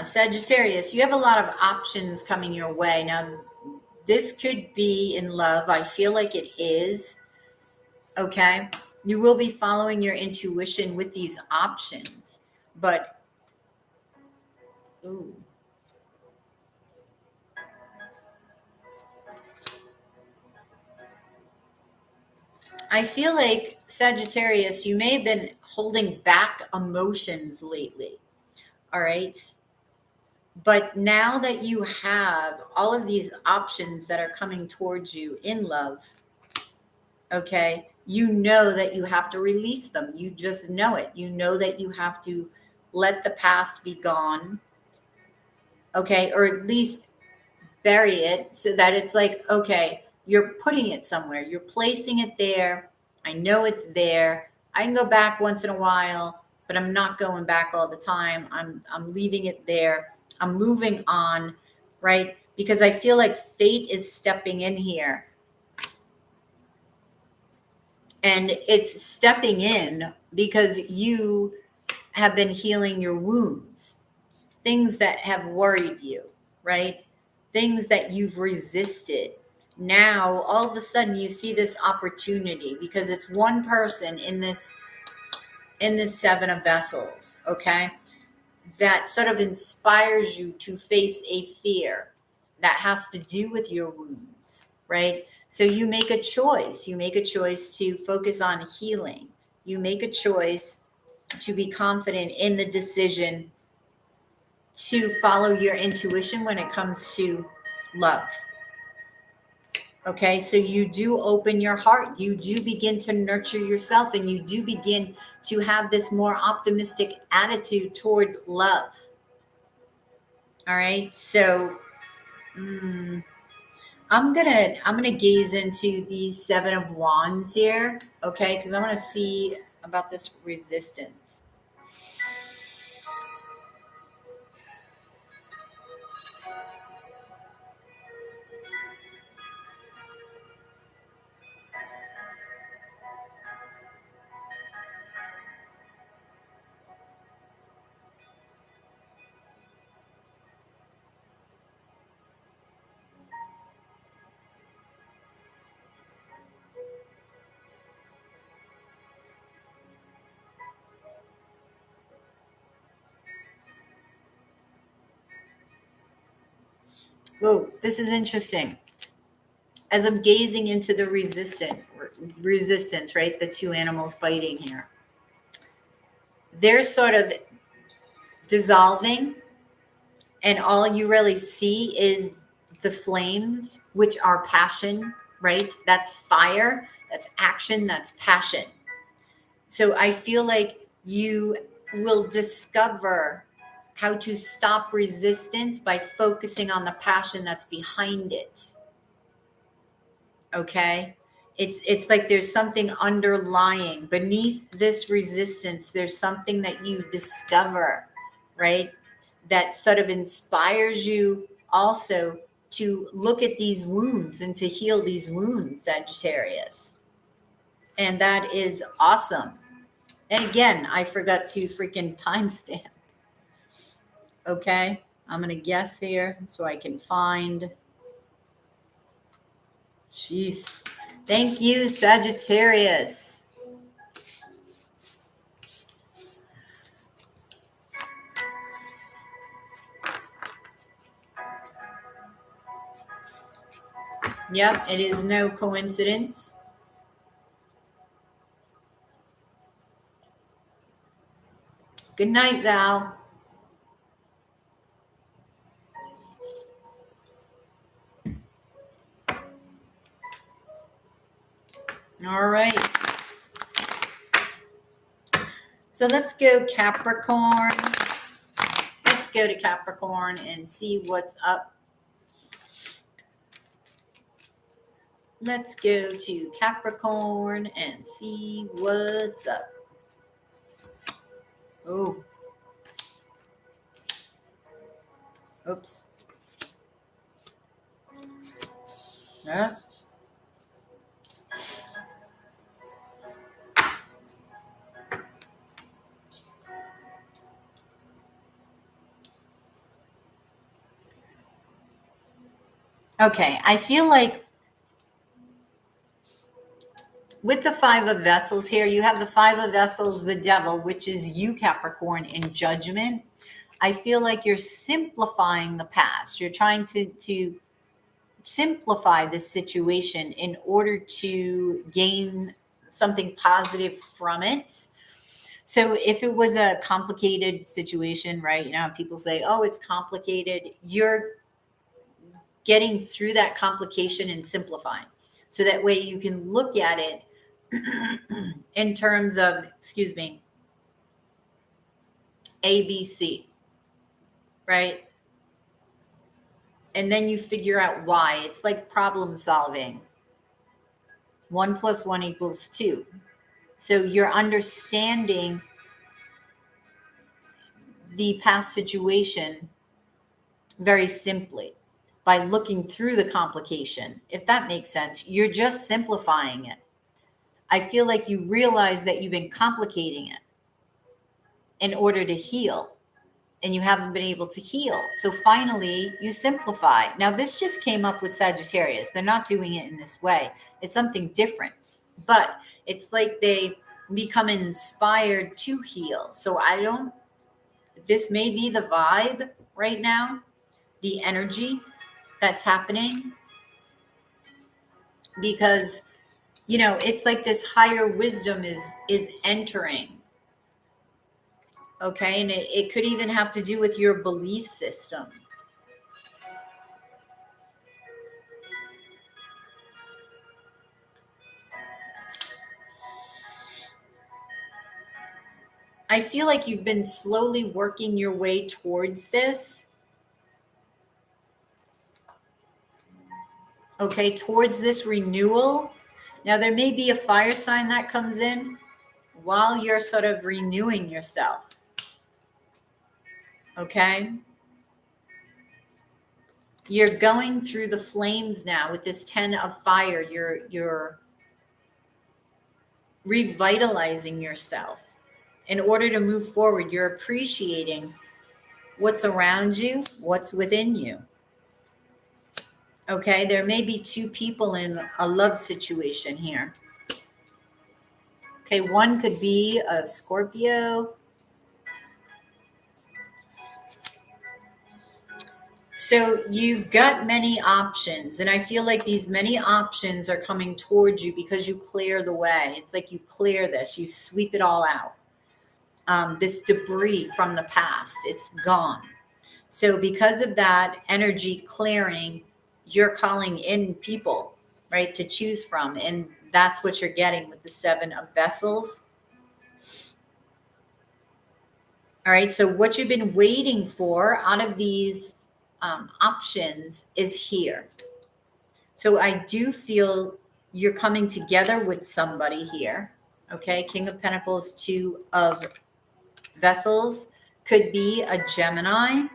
Sagittarius, you have a lot of options coming your way. Now, this could be in love. I feel like it is. Okay. You will be following your intuition with these options, but ooh. I feel like Sagittarius, you may have been holding back emotions lately. All right. But now that you have all of these options that are coming towards you in love, okay, you know that you have to release them. You just know it. You know that you have to let the past be gone, okay, or at least bury it so that it's like, okay, you're putting it somewhere. You're placing it there. I know it's there. I can go back once in a while, but I'm not going back all the time. I'm leaving it there. I'm moving on, right? Because I feel like fate is stepping in here. And it's stepping in because you have been healing your wounds, things that have worried you, right? Things that you've resisted. Now, all of a sudden, you see this opportunity because it's one person in this Seven of Vessels, okay, that sort of inspires you to face a fear that has to do with your wounds, right? So you make a choice. You make a choice to focus on healing. You make a choice to be confident in the decision to follow your intuition when it comes to love. Okay, so you do open your heart. You do begin to nurture yourself, and you do begin to have this more optimistic attitude toward love. All right, so I'm gonna gaze into the Seven of Wands here, okay? Because I want to see about this resistance. Whoa, this is interesting. As I'm gazing into the resistance, right? The two animals fighting here. They're sort of dissolving, and all you really see is the flames, which are passion, right? That's fire, that's action, that's passion. So I feel like you will discover how to stop resistance by focusing on the passion that's behind it. Okay? It's like there's something underlying beneath this resistance. There's something that you discover, right? That sort of inspires you also to look at these wounds and to heal these wounds, Sagittarius. And that is awesome. And again, I forgot to freaking timestamp. Okay, I'm going to guess here so I can find. Jeez. Thank you, Sagittarius. Yep, it is no coincidence. Good night, Val. All right. So let's go Capricorn. Let's go to Capricorn and see what's up. Let's go to Capricorn and see what's up. Oh. Oops. Huh? Okay, I feel like with the Five of Vessels here, you have the Five of Vessels, the Devil, which is you, Capricorn, in Judgment. I feel like you're simplifying the past. You're trying to simplify this situation in order to gain something positive from it. So if it was a complicated situation, right? You know, people say, oh, it's complicated. You're getting through that complication and simplifying. So that way you can look at it in terms of, ABC, right? And then you figure out why. It's like problem solving. 1 + 1 = 2. So you're understanding the past situation very simply by looking through the complication. If that makes sense, you're just simplifying it. I feel like you realize that you've been complicating it in order to heal, and you haven't been able to heal. So finally, you simplify. Now, this just came up with Sagittarius. They're not doing it in this way. It's something different. But it's like they become inspired to heal. So this may be the vibe right now, the energy that's happening. Because, it's like this higher wisdom is entering. Okay, and it could even have to do with your belief system. I feel like you've been slowly working your way towards this. Okay, towards this renewal. Now, there may be a fire sign that comes in while you're sort of renewing yourself. Okay? You're going through the flames now with this 10 of fire. You're revitalizing yourself. In order to move forward, you're appreciating what's around you, what's within you. Okay, there may be two people in a love situation here. Okay, one could be a Scorpio. So you've got many options, and I feel like these many options are coming towards you because you clear the way. It's like you clear this, you sweep it all out. This debris from the past, it's gone. So because of that energy clearing, you're calling in people, right, to choose from. And that's what you're getting with the 7 of Vessels. All right. So what you've been waiting for out of these options is here. So I do feel you're coming together with somebody here. Okay. King of Pentacles, 2 of Vessels. Could be a Gemini.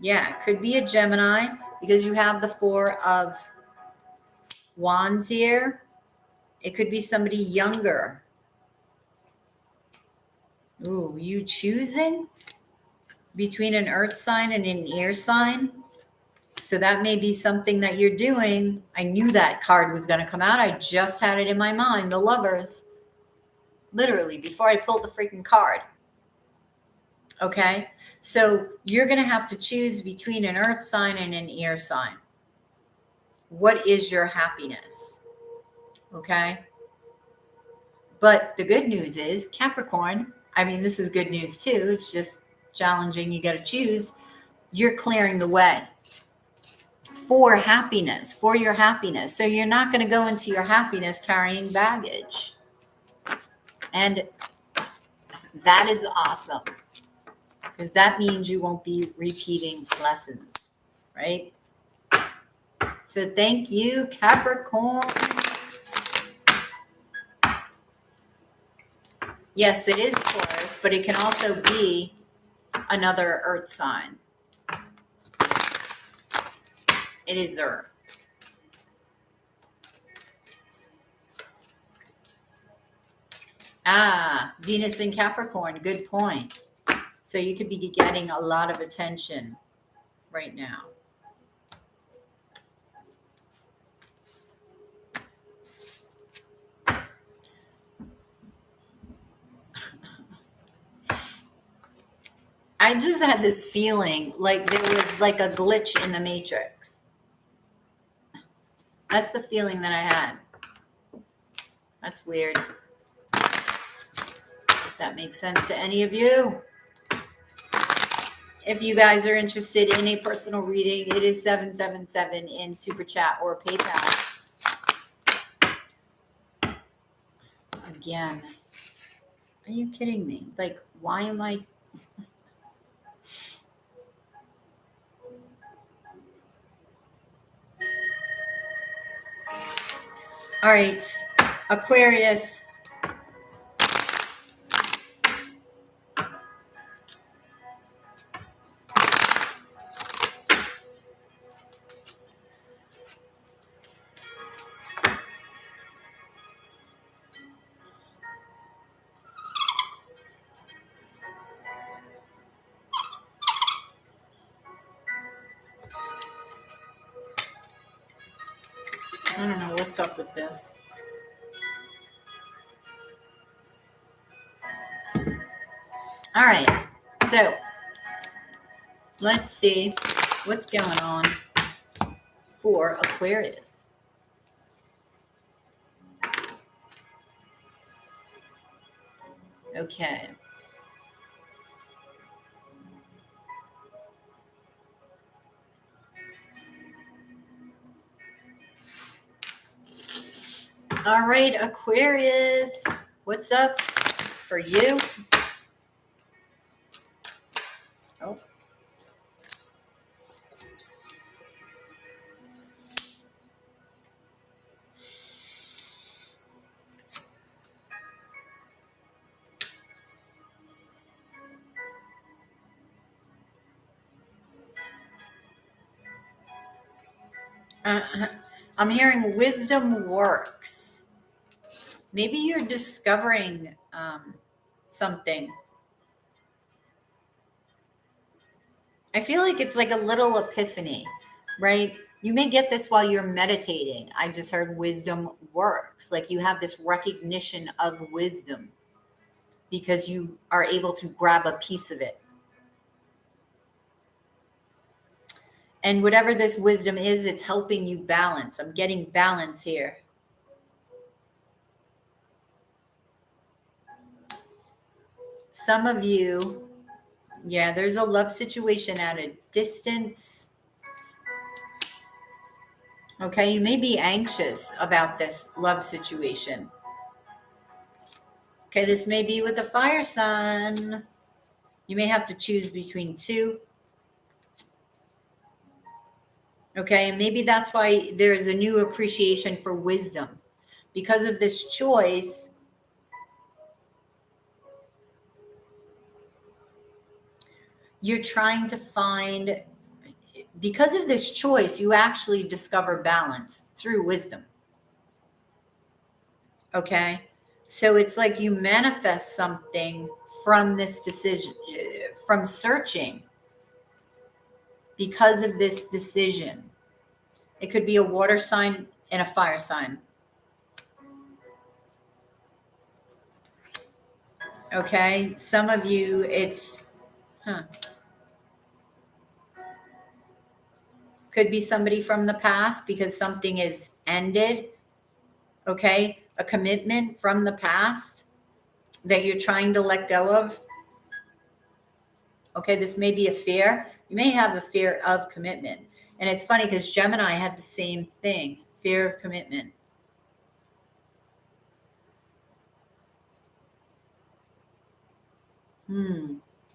Yeah, could be a Gemini because you have the 4 of Wands here. It could be somebody younger. Ooh, you choosing between an earth sign and an air sign? So that may be something that you're doing. I knew that card was going to come out. I just had it in my mind, the Lovers. Literally, before I pulled the freaking card. Okay? So you're going to have to choose between an earth sign and an air sign. What is your happiness? Okay? But the good news is Capricorn, I mean, this is good news too. It's just challenging. You got to choose. You're clearing the way for happiness, for your happiness. So you're not going to go into your happiness carrying baggage. And that is awesome, because that means you won't be repeating lessons, right? So thank you, Capricorn. Yes, it is Taurus, but it can also be another earth sign. It is Earth. Venus in Capricorn. Good point. So you could be getting a lot of attention right now. I just had this feeling like there was like a glitch in the matrix. That's the feeling that I had. That's weird. That makes sense to any of you. If you guys are interested in a personal reading, it is 777 in Super Chat or PayPal. Again, are you kidding me? Like, why am I... All right, Aquarius. I don't know what's up with this. All right, so let's see what's going on for Aquarius. Okay. All right, Aquarius, what's up for you? Oh. I'm hearing wisdom works. Maybe you're discovering something. I feel like it's like a little epiphany, right? You may get this while you're meditating. I just heard wisdom works. Like you have this recognition of wisdom because you are able to grab a piece of it. And whatever this wisdom is, it's helping you balance. I'm getting balance here. Some of you, yeah, there's a love situation at a distance. Okay, you may be anxious about this love situation. Okay, this may be with a fire sign. You may have to choose between two. Okay, maybe that's why there's a new appreciation for wisdom. Because of this choice, you're trying to find, because of this choice, you actually discover balance through wisdom. Okay, so it's like you manifest something from this decision, from searching. because of this decision. It could be a water sign and a fire sign. Okay, some of you, it's, could be somebody from the past because something is ended. Okay, a commitment from the past that you're trying to let go of. Okay, this may be a fear. You may have a fear of commitment. And it's funny because Gemini had the same thing, fear of commitment.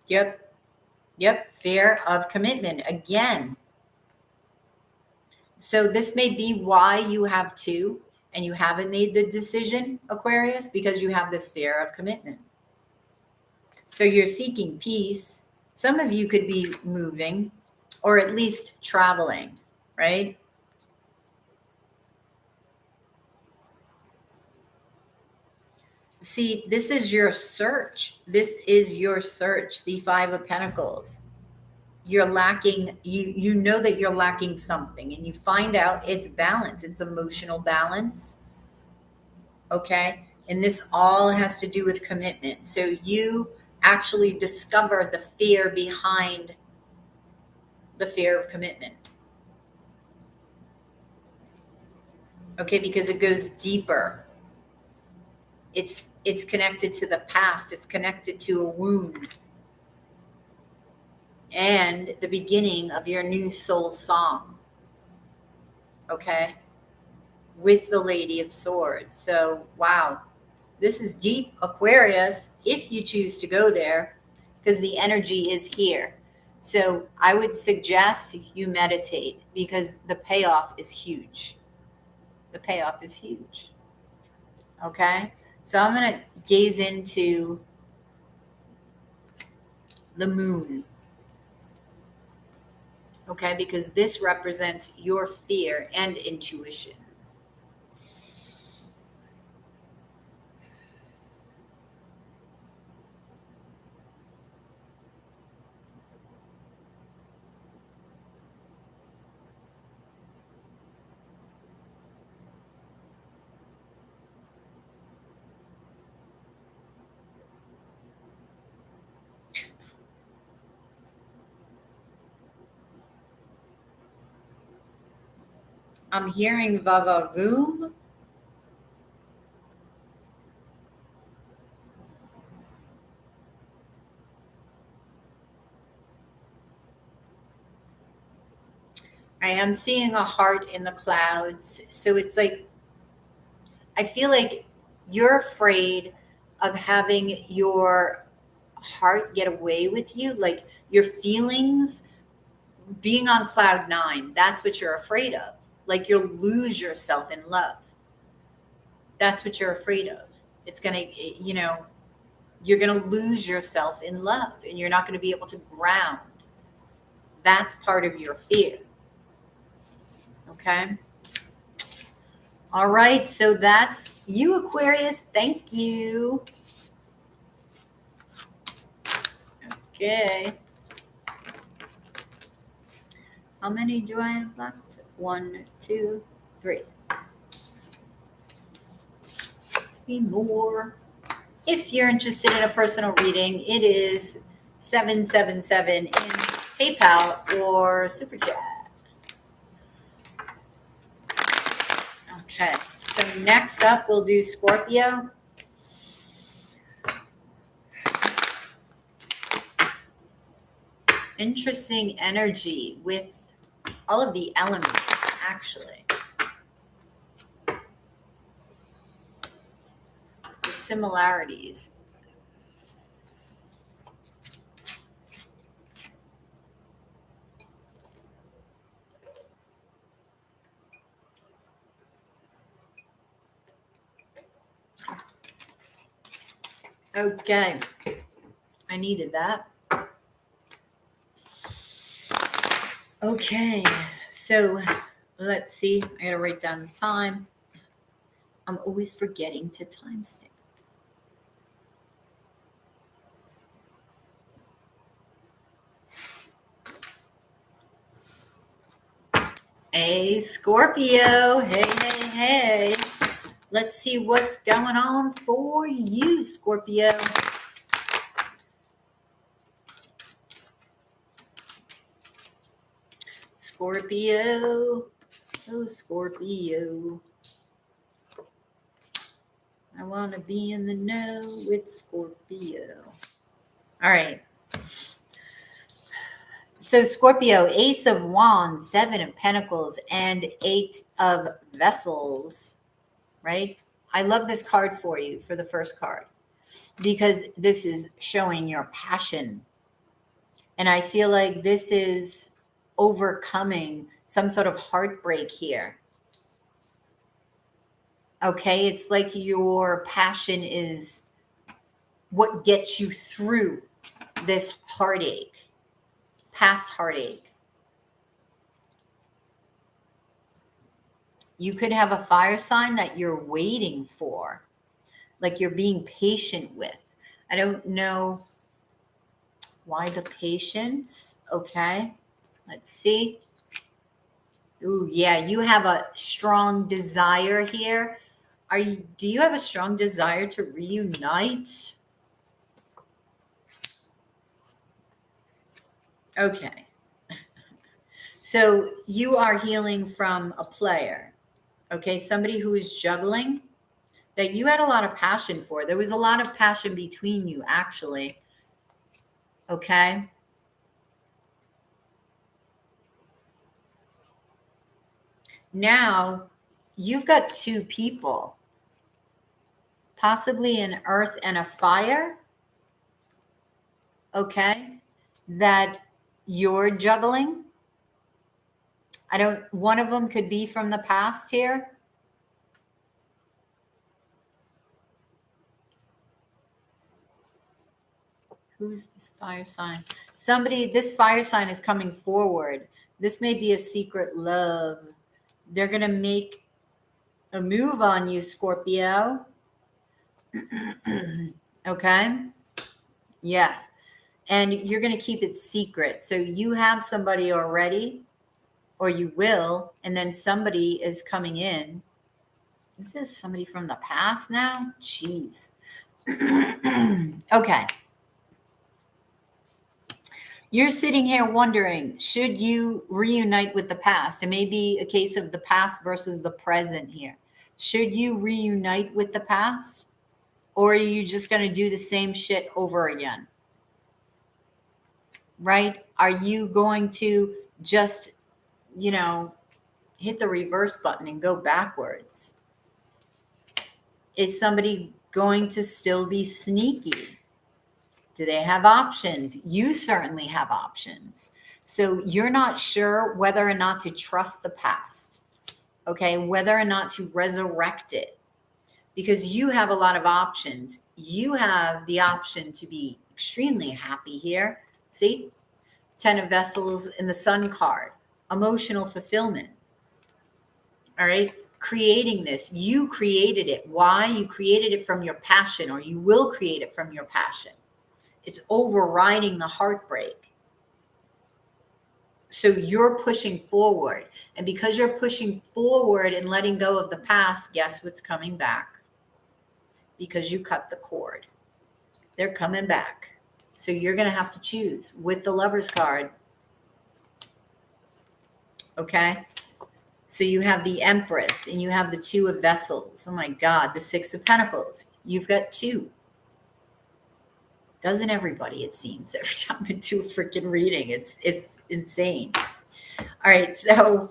Yep, fear of commitment again. So this may be why you have two and you haven't made the decision, Aquarius, because you have this fear of commitment. So you're seeking peace. Some of you could be moving or at least traveling, right? See, this is your search. This is your search, the Five of Pentacles. You're lacking, you know that you're lacking something, and you find out it's balance. It's emotional balance. Okay? And this all has to do with commitment. So you actually discover the fear behind the fear of commitment. Okay? Because it goes deeper. It's connected to the past. It's connected to a wound. And the beginning of your new soul song. Okay? With the Lady of Swords. So, wow. This is deep, Aquarius, if you choose to go there, because the energy is here. So I would suggest you meditate because the payoff is huge. The payoff is huge. Okay? So I'm going to gaze into the moon. Okay? Because this represents your fear and intuition. I'm hearing Vavavoom. I am seeing a heart in the clouds. So it's like, I feel like you're afraid of having your heart get away with you, like your feelings being on cloud nine. That's what you're afraid of. Like you'll lose yourself in love. That's what you're afraid of. It's going to, you're going to lose yourself in love and you're not going to be able to ground. That's part of your fear. Okay. All right. So that's you, Aquarius. Thank you. Okay. How many do I have left? 1, 2, 3. 3 more. If you're interested in a personal reading, it is 777 in PayPal or Super Chat. Okay. So next up, we'll do Scorpio. Interesting energy with all of the elements, actually. The similarities. Okay. I needed that. Okay. So let's see. I got to write down the time. I'm always forgetting to timestamp. Hey, Scorpio. Hey, hey, hey. Let's see what's going on for you, Scorpio. Scorpio. Oh, Scorpio. I want to be in the know with Scorpio. All right. So, Scorpio, Ace of Wands, Seven of Pentacles, and Eight of Vessels, right? I love this card for you, for the first card, because this is showing your passion. And I feel like this is overcoming some sort of heartbreak here. Okay, it's like your passion is what gets you through this heartache, past heartache. You could have a fire sign that you're waiting for, like you're being patient with. I don't know why the patience. Okay, let's see. Ooh, yeah, you have a strong desire here. Do you have a strong desire to reunite? Okay. So you are healing from a player, okay? Somebody who is juggling that you had a lot of passion for. There was a lot of passion between you, actually, okay? Now you've got two people, possibly an earth and a fire, okay, that you're juggling. One of them could be from the past here. Who's this fire sign? This fire sign is coming forward. This may be a secret love. They're going to make a move on you, Scorpio. Okay. Yeah. And you're going to keep it secret. So you have somebody already, or you will, and then somebody is coming in. This is somebody from the past now? Jeez. Okay. You're sitting here wondering, should you reunite with the past? It may be a case of the past versus the present here. Should you reunite with the past? Or are you just going to do the same shit over again? Right? Are you going to just, hit the reverse button and go backwards? Is somebody going to still be sneaky? Do they have options? You certainly have options. So you're not sure whether or not to trust the past, okay? Whether or not to resurrect it, because you have a lot of options. You have the option to be extremely happy here. See? 10 of Vessels in the Sun card. Emotional fulfillment. All right? Creating this. You created it. Why? You created it from your passion, or you will create it from your passion. It's overriding the heartbreak. So you're pushing forward. And because you're pushing forward and letting go of the past, guess what's coming back? Because you cut the cord. They're coming back. So you're going to have to choose with the Lover's card. Okay? So you have the Empress and you have the Two of Vessels. Oh my God, the Six of Pentacles. You've got two. Doesn't everybody, it seems, every time I do a freaking reading. It's insane. All right, so,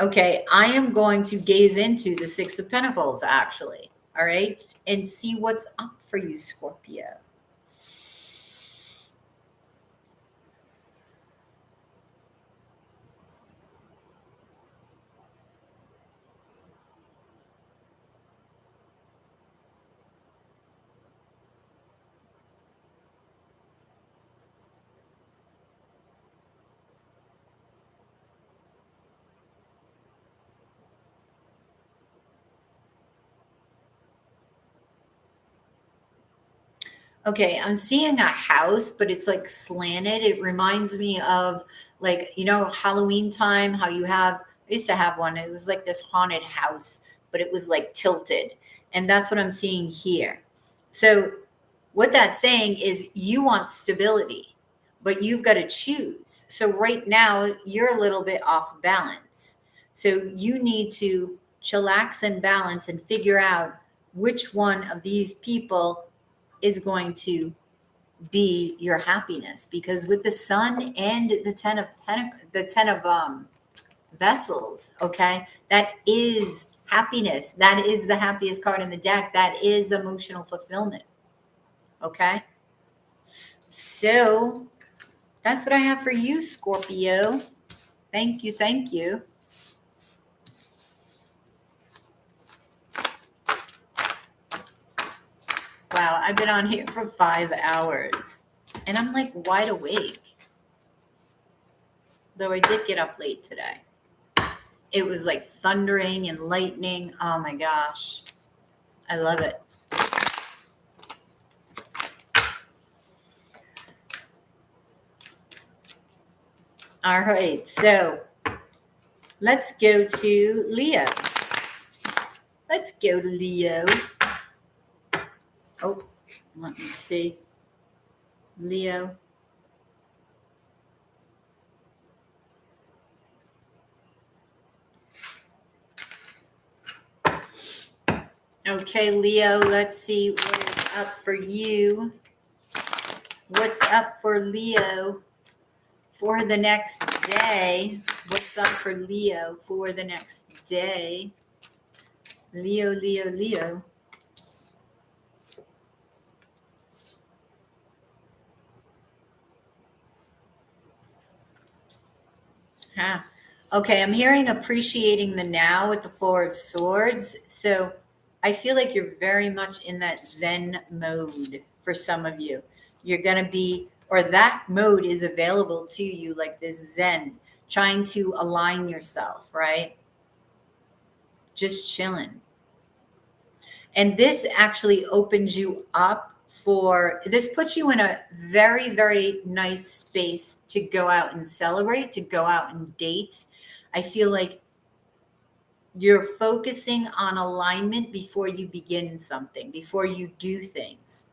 okay, I am going to gaze into the Six of Pentacles, actually, all right, and see what's up for you, Scorpio. Okay, I'm seeing a house, but it's like slanted. It reminds me of like, Halloween time, how I used to have one. It was like this haunted house, but it was like tilted. And that's what I'm seeing here. So, what that's saying is you want stability, but you've got to choose. So, right now, you're a little bit off balance. So, you need to chillax and balance and figure out which one of these people is going to be your happiness, because with the sun and the 10 of the 10 of vessels, okay, that is happiness. That is the happiest card in the deck. That is emotional fulfillment. Okay, so that's what I have for you, Scorpio. Thank you, thank you. Wow, I've been on here for 5 hours and I'm like wide awake, though I did get up late today. It was like thundering and lightning. Oh my gosh. I love it. All right. So let's go to Leo. Let's go to Leo. Oh, let me see. Leo. Okay, Leo, let's see what is up for you. What's up for Leo for the next day? What's up for Leo for the next day? Leo, Leo, Leo. Huh. Okay, I'm hearing appreciating the now with the Four of Swords. So I feel like you're very much in that Zen mode for some of you. You're going to be, or that mode is available to you, like this Zen, trying to align yourself, right? Just chilling. And this actually opens you up this puts you in a very, very nice space to go out and celebrate, to go out and date. I feel like you're focusing on alignment before you begin something, before you do things.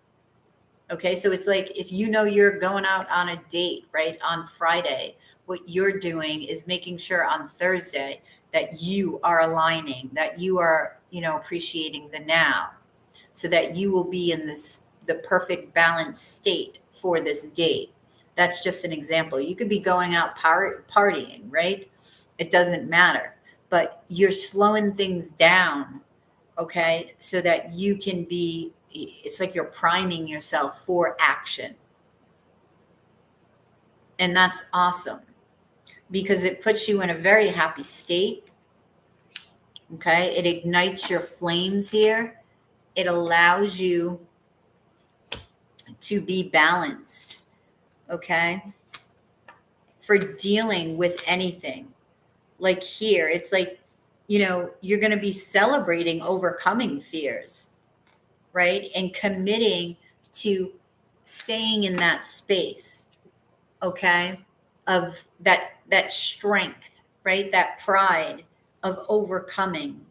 Okay, so it's like if you're going out on a date, right, on Friday, what you're doing is making sure on Thursday that you are aligning, that you are, appreciating the now, so that you will be in the perfect balanced state for this date. That's just an example. You could be going out partying, right? It doesn't matter, but you're slowing things down, okay, so that you can be, it's like you're priming yourself for action. And that's awesome because it puts you in a very happy state. Okay, it ignites your flames here. It allows you to be balanced, okay, for dealing with anything. Like here, it's like, you're going to be celebrating overcoming fears, right? And committing to staying in that space, okay, of that strength, right? That pride of overcoming.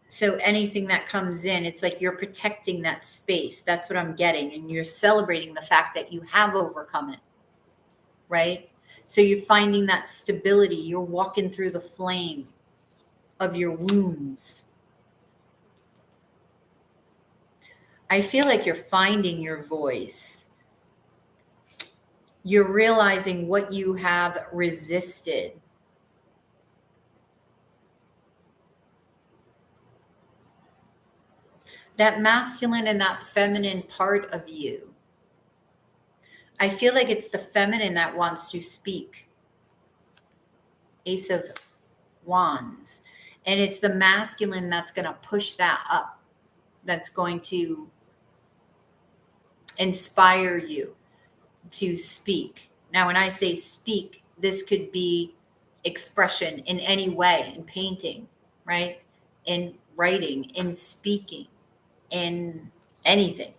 So anything that comes in, it's like you're protecting that space. That's what I'm getting. And you're celebrating the fact that you have overcome it, right? So you're finding that stability. You're walking through the flame of your wounds. I feel like you're finding your voice. You're realizing what you have resisted. That masculine and that feminine part of you. I feel like it's the feminine that wants to speak. Ace of Wands. And it's the masculine that's going to push that up. That's going to inspire you to speak. Now, when I say speak, this could be expression in any way, in painting, right? In writing, in speaking, in anything.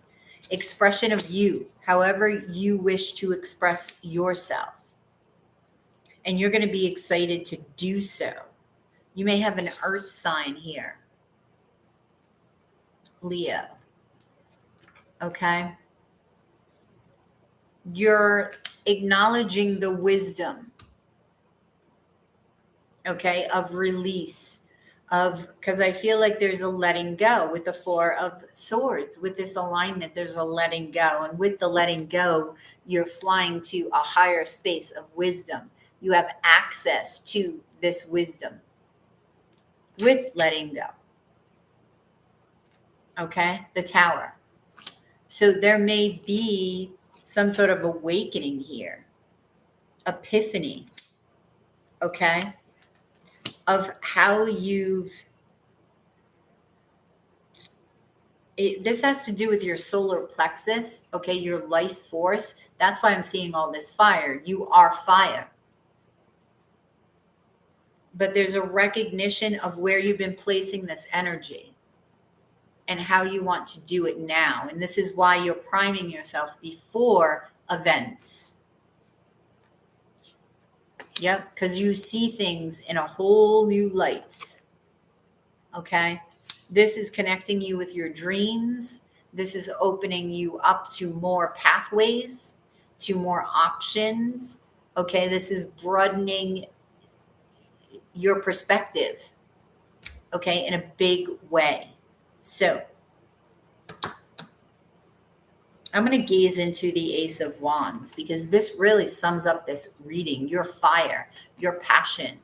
expression of you, however you wish to express yourself. And you're going to be excited to do so. You may have an earth sign here, Leo. Okay? You're acknowledging the wisdom, okay, of release, because I feel like there's a letting go with the Four of Swords. With this alignment, there's a letting go. And with the letting go, you're flying to a higher space of wisdom. You have access to this wisdom with letting go. Okay? The Tower. So there may be some sort of awakening here, epiphany, okay, of how this has to do with your solar plexus, okay, your life force. That's why I'm seeing all this fire. You are fire. But there's a recognition of where you've been placing this energy and how you want to do it now. And this is why you're priming yourself before events. Yep, because you see things in a whole new light. Okay? This is connecting you with your dreams. This is opening you up to more pathways, to more options. Okay? This is broadening your perspective, okay, in a big way. So I'm going to gaze into the Ace of Wands because this really sums up this reading, your fire, your passion.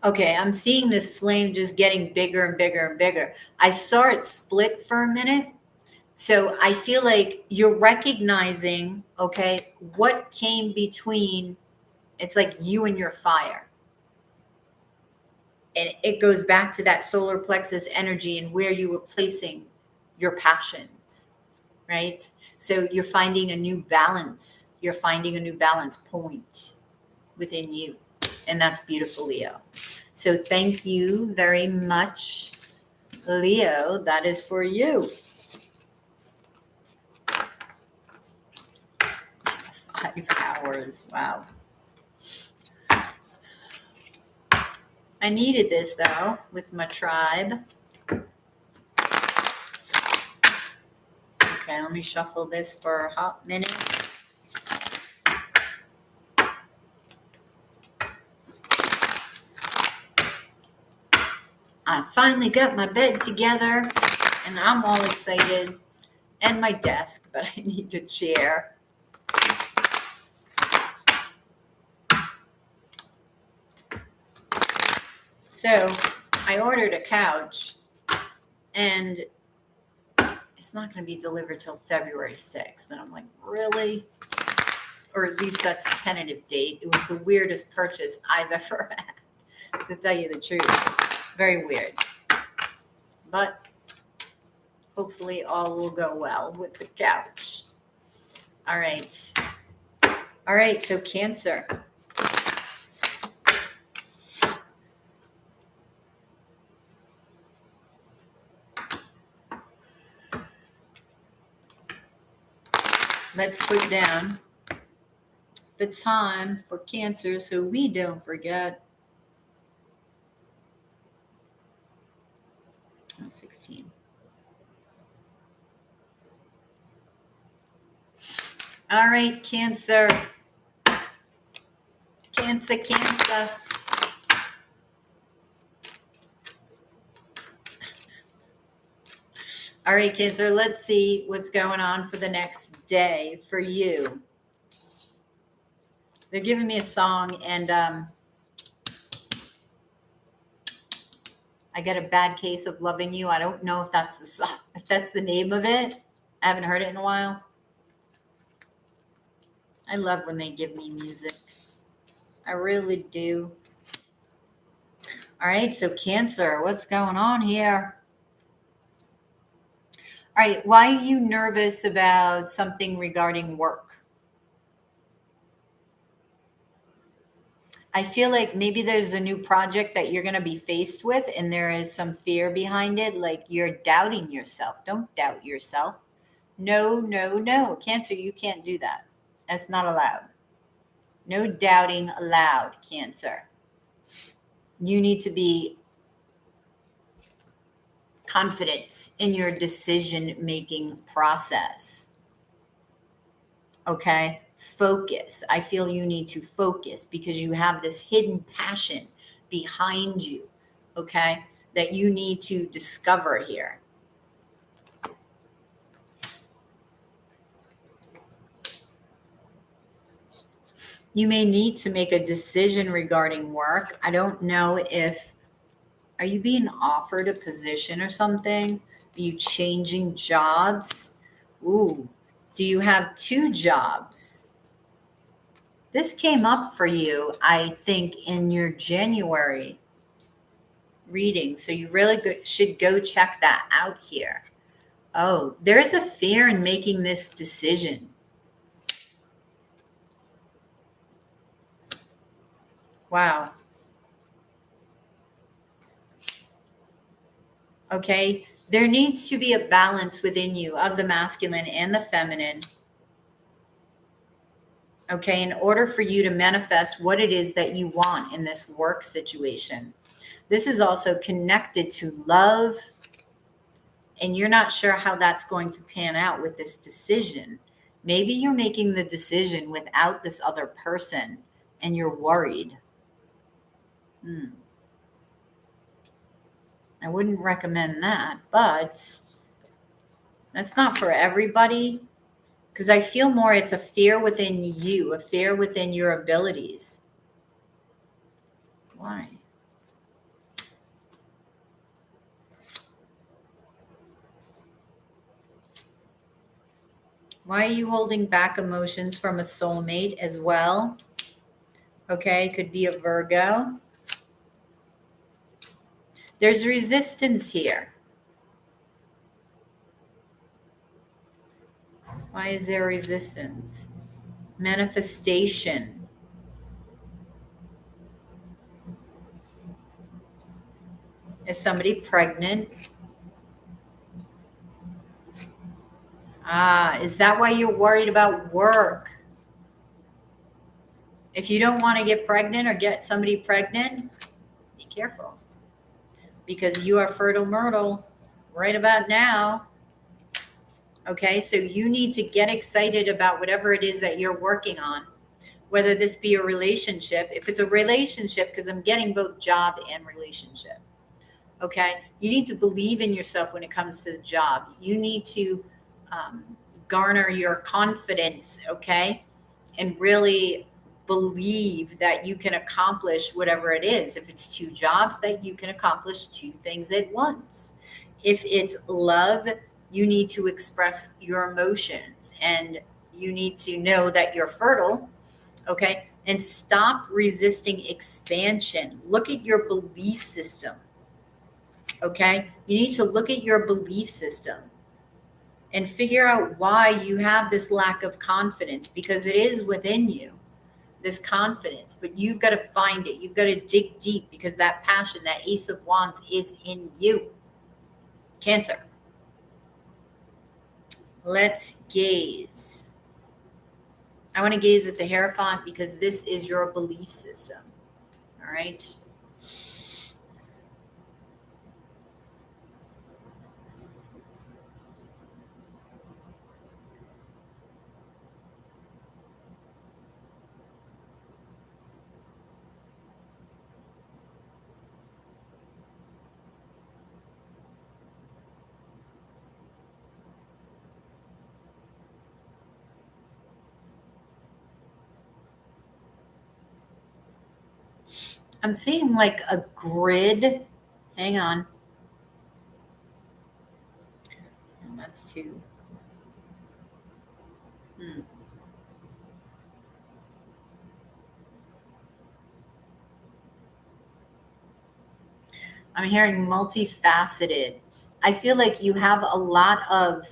Okay, I'm seeing this flame just getting bigger and bigger and bigger. I saw it split for a minute. So I feel like you're recognizing, okay, what came between, it's like you and your fire. And it goes back to that solar plexus energy and where you were placing your passions, right? So you're finding a new balance. You're finding a new balance point within you. And that's beautiful, Leo. So thank you very much, Leo. That is for you. 5 hours. Wow. I needed this, though, with my tribe. Okay, let me shuffle this for a hot minute. I finally got my bed together, and I'm all excited. And my desk, but I need a chair. So I ordered a couch, and it's not going to be delivered till February 6th. And I'm like, really? Or at least that's the tentative date. It was the weirdest purchase I've ever had, to tell you the truth. Very weird. But hopefully all will go well with the couch. All right. All right, so Cancer. Let's put down the time for Cancer so we don't forget. 16. All right, Cancer. Cancer. All right, Cancer, let's see what's going on for the next day for you. They're giving me a song, and I get a bad case of loving you. I don't know if that's the song, if that's the name of it. I haven't heard it in a while. I love when they give me music. I really do. All right, so Cancer, what's going on here? All right, why are you nervous about something regarding work? I feel like maybe there's a new project that you're going to be faced with, and there is some fear behind it, like you're doubting yourself. Don't doubt yourself. No, no, no. Cancer, you can't do that. That's not allowed. No doubting allowed, Cancer. You need to be confident in your decision-making process. Okay? Focus. I feel you need to focus because you have this hidden passion behind you, okay, that you need to discover here. You may need to make a decision regarding work. I don't know if, are you being offered a position or something? Are you changing jobs? Ooh, do you have two jobs? This came up for you, I think, in your January reading. So you really should go check that out here. Oh, there's a fear in making this decision. Wow. Okay. There needs to be a balance within you of the masculine and the feminine. Okay. In order for you to manifest what it is that you want in this work situation. This is also connected to love. And you're not sure how that's going to pan out with this decision. Maybe you're making the decision without this other person and you're worried. I wouldn't recommend that, but that's not for everybody because I feel more it's a fear within you, a fear within your abilities. Why? Why are you holding back emotions from a soulmate as well? Okay, could be a Virgo. There's resistance here. Why is there resistance? Manifestation. Is somebody pregnant? Is that why you're worried about work? If you don't want to get pregnant or get somebody pregnant, be careful. Because you are fertile myrtle right about now. Okay, so you need to get excited about whatever it is that you're working on, whether this be a relationship. If it's a relationship, because I'm getting both job and relationship. Okay, you need to believe in yourself when it comes to the job. You need to garner your confidence, okay, and really believe that you can accomplish whatever it is. If it's two jobs, that you can accomplish two things at once. If it's love, you need to express your emotions and you need to know that you're fertile, okay, and stop resisting expansion. Look at your belief system, okay? You need to look at your belief system and figure out why you have this lack of confidence, because it is within you, this confidence, but you've got to find it. You've got to dig deep because that passion, that Ace of Wands is in you. Cancer. Let's gaze. I want to gaze at the Hierophant because this is your belief system. All right. I'm seeing like a grid Hang on. And that's 2. I'm hearing multifaceted. I feel like you have a lot of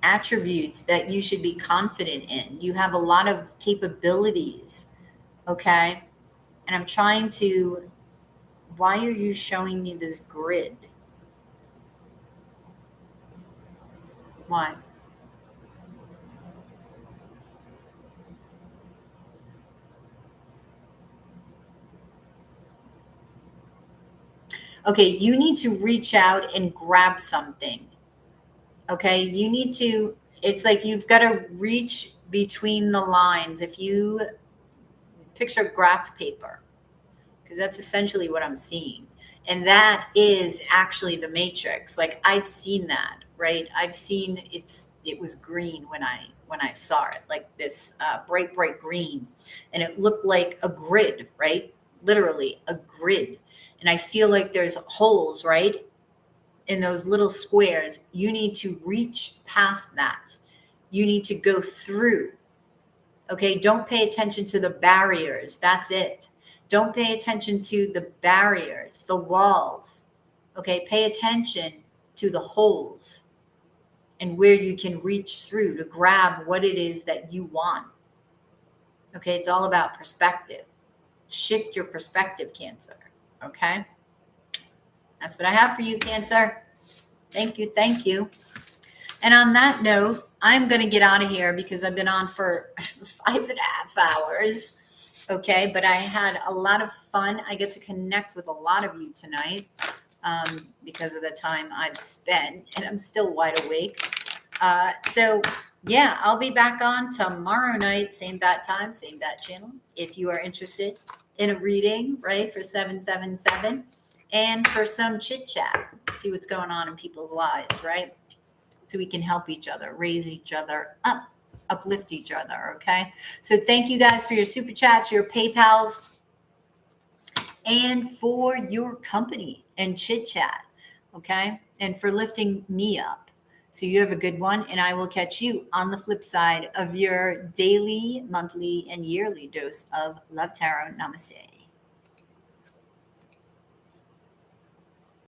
attributes that you should be confident in. You have a lot of capabilities, okay? And I'm trying to, why are you showing me this grid? Why? Okay, you need to reach out and grab something. Okay, you need to, it's like you've got to reach between the lines. If you picture graph paper, because that's essentially what I'm seeing. And that is actually the matrix. Like I've seen that, right? I've seen it was green when I saw it, like this bright green, and it looked like a grid, right? Literally a grid. And I feel like there's holes, right? In those little squares. You need to reach past that. You need to go through. Okay, don't pay attention to the barriers. That's it. Don't pay attention to the barriers, the walls. Okay, pay attention to the holes and where you can reach through to grab what it is that you want. Okay, it's all about perspective. Shift your perspective, Cancer. Okay, that's what I have for you, Cancer. Thank you. Thank you. And on that note, I'm going to get out of here because I've been on for 5.5 hours. Okay, but I had a lot of fun. I get to connect with a lot of you tonight because of the time I've spent, and I'm still wide awake. So yeah, I'll be back on tomorrow night, same bat time, same bat channel. If you are interested in a reading, right, for 777 and for some chit chat, see what's going on in people's lives, right? So we can help each other, raise each other up, uplift each other, okay? So thank you guys for your super chats, your PayPals, and for your company and chit chat, okay? And for lifting me up. So you have a good one, and I will catch you on the flip side of your daily, monthly, and yearly dose of Love Tarot. Namaste.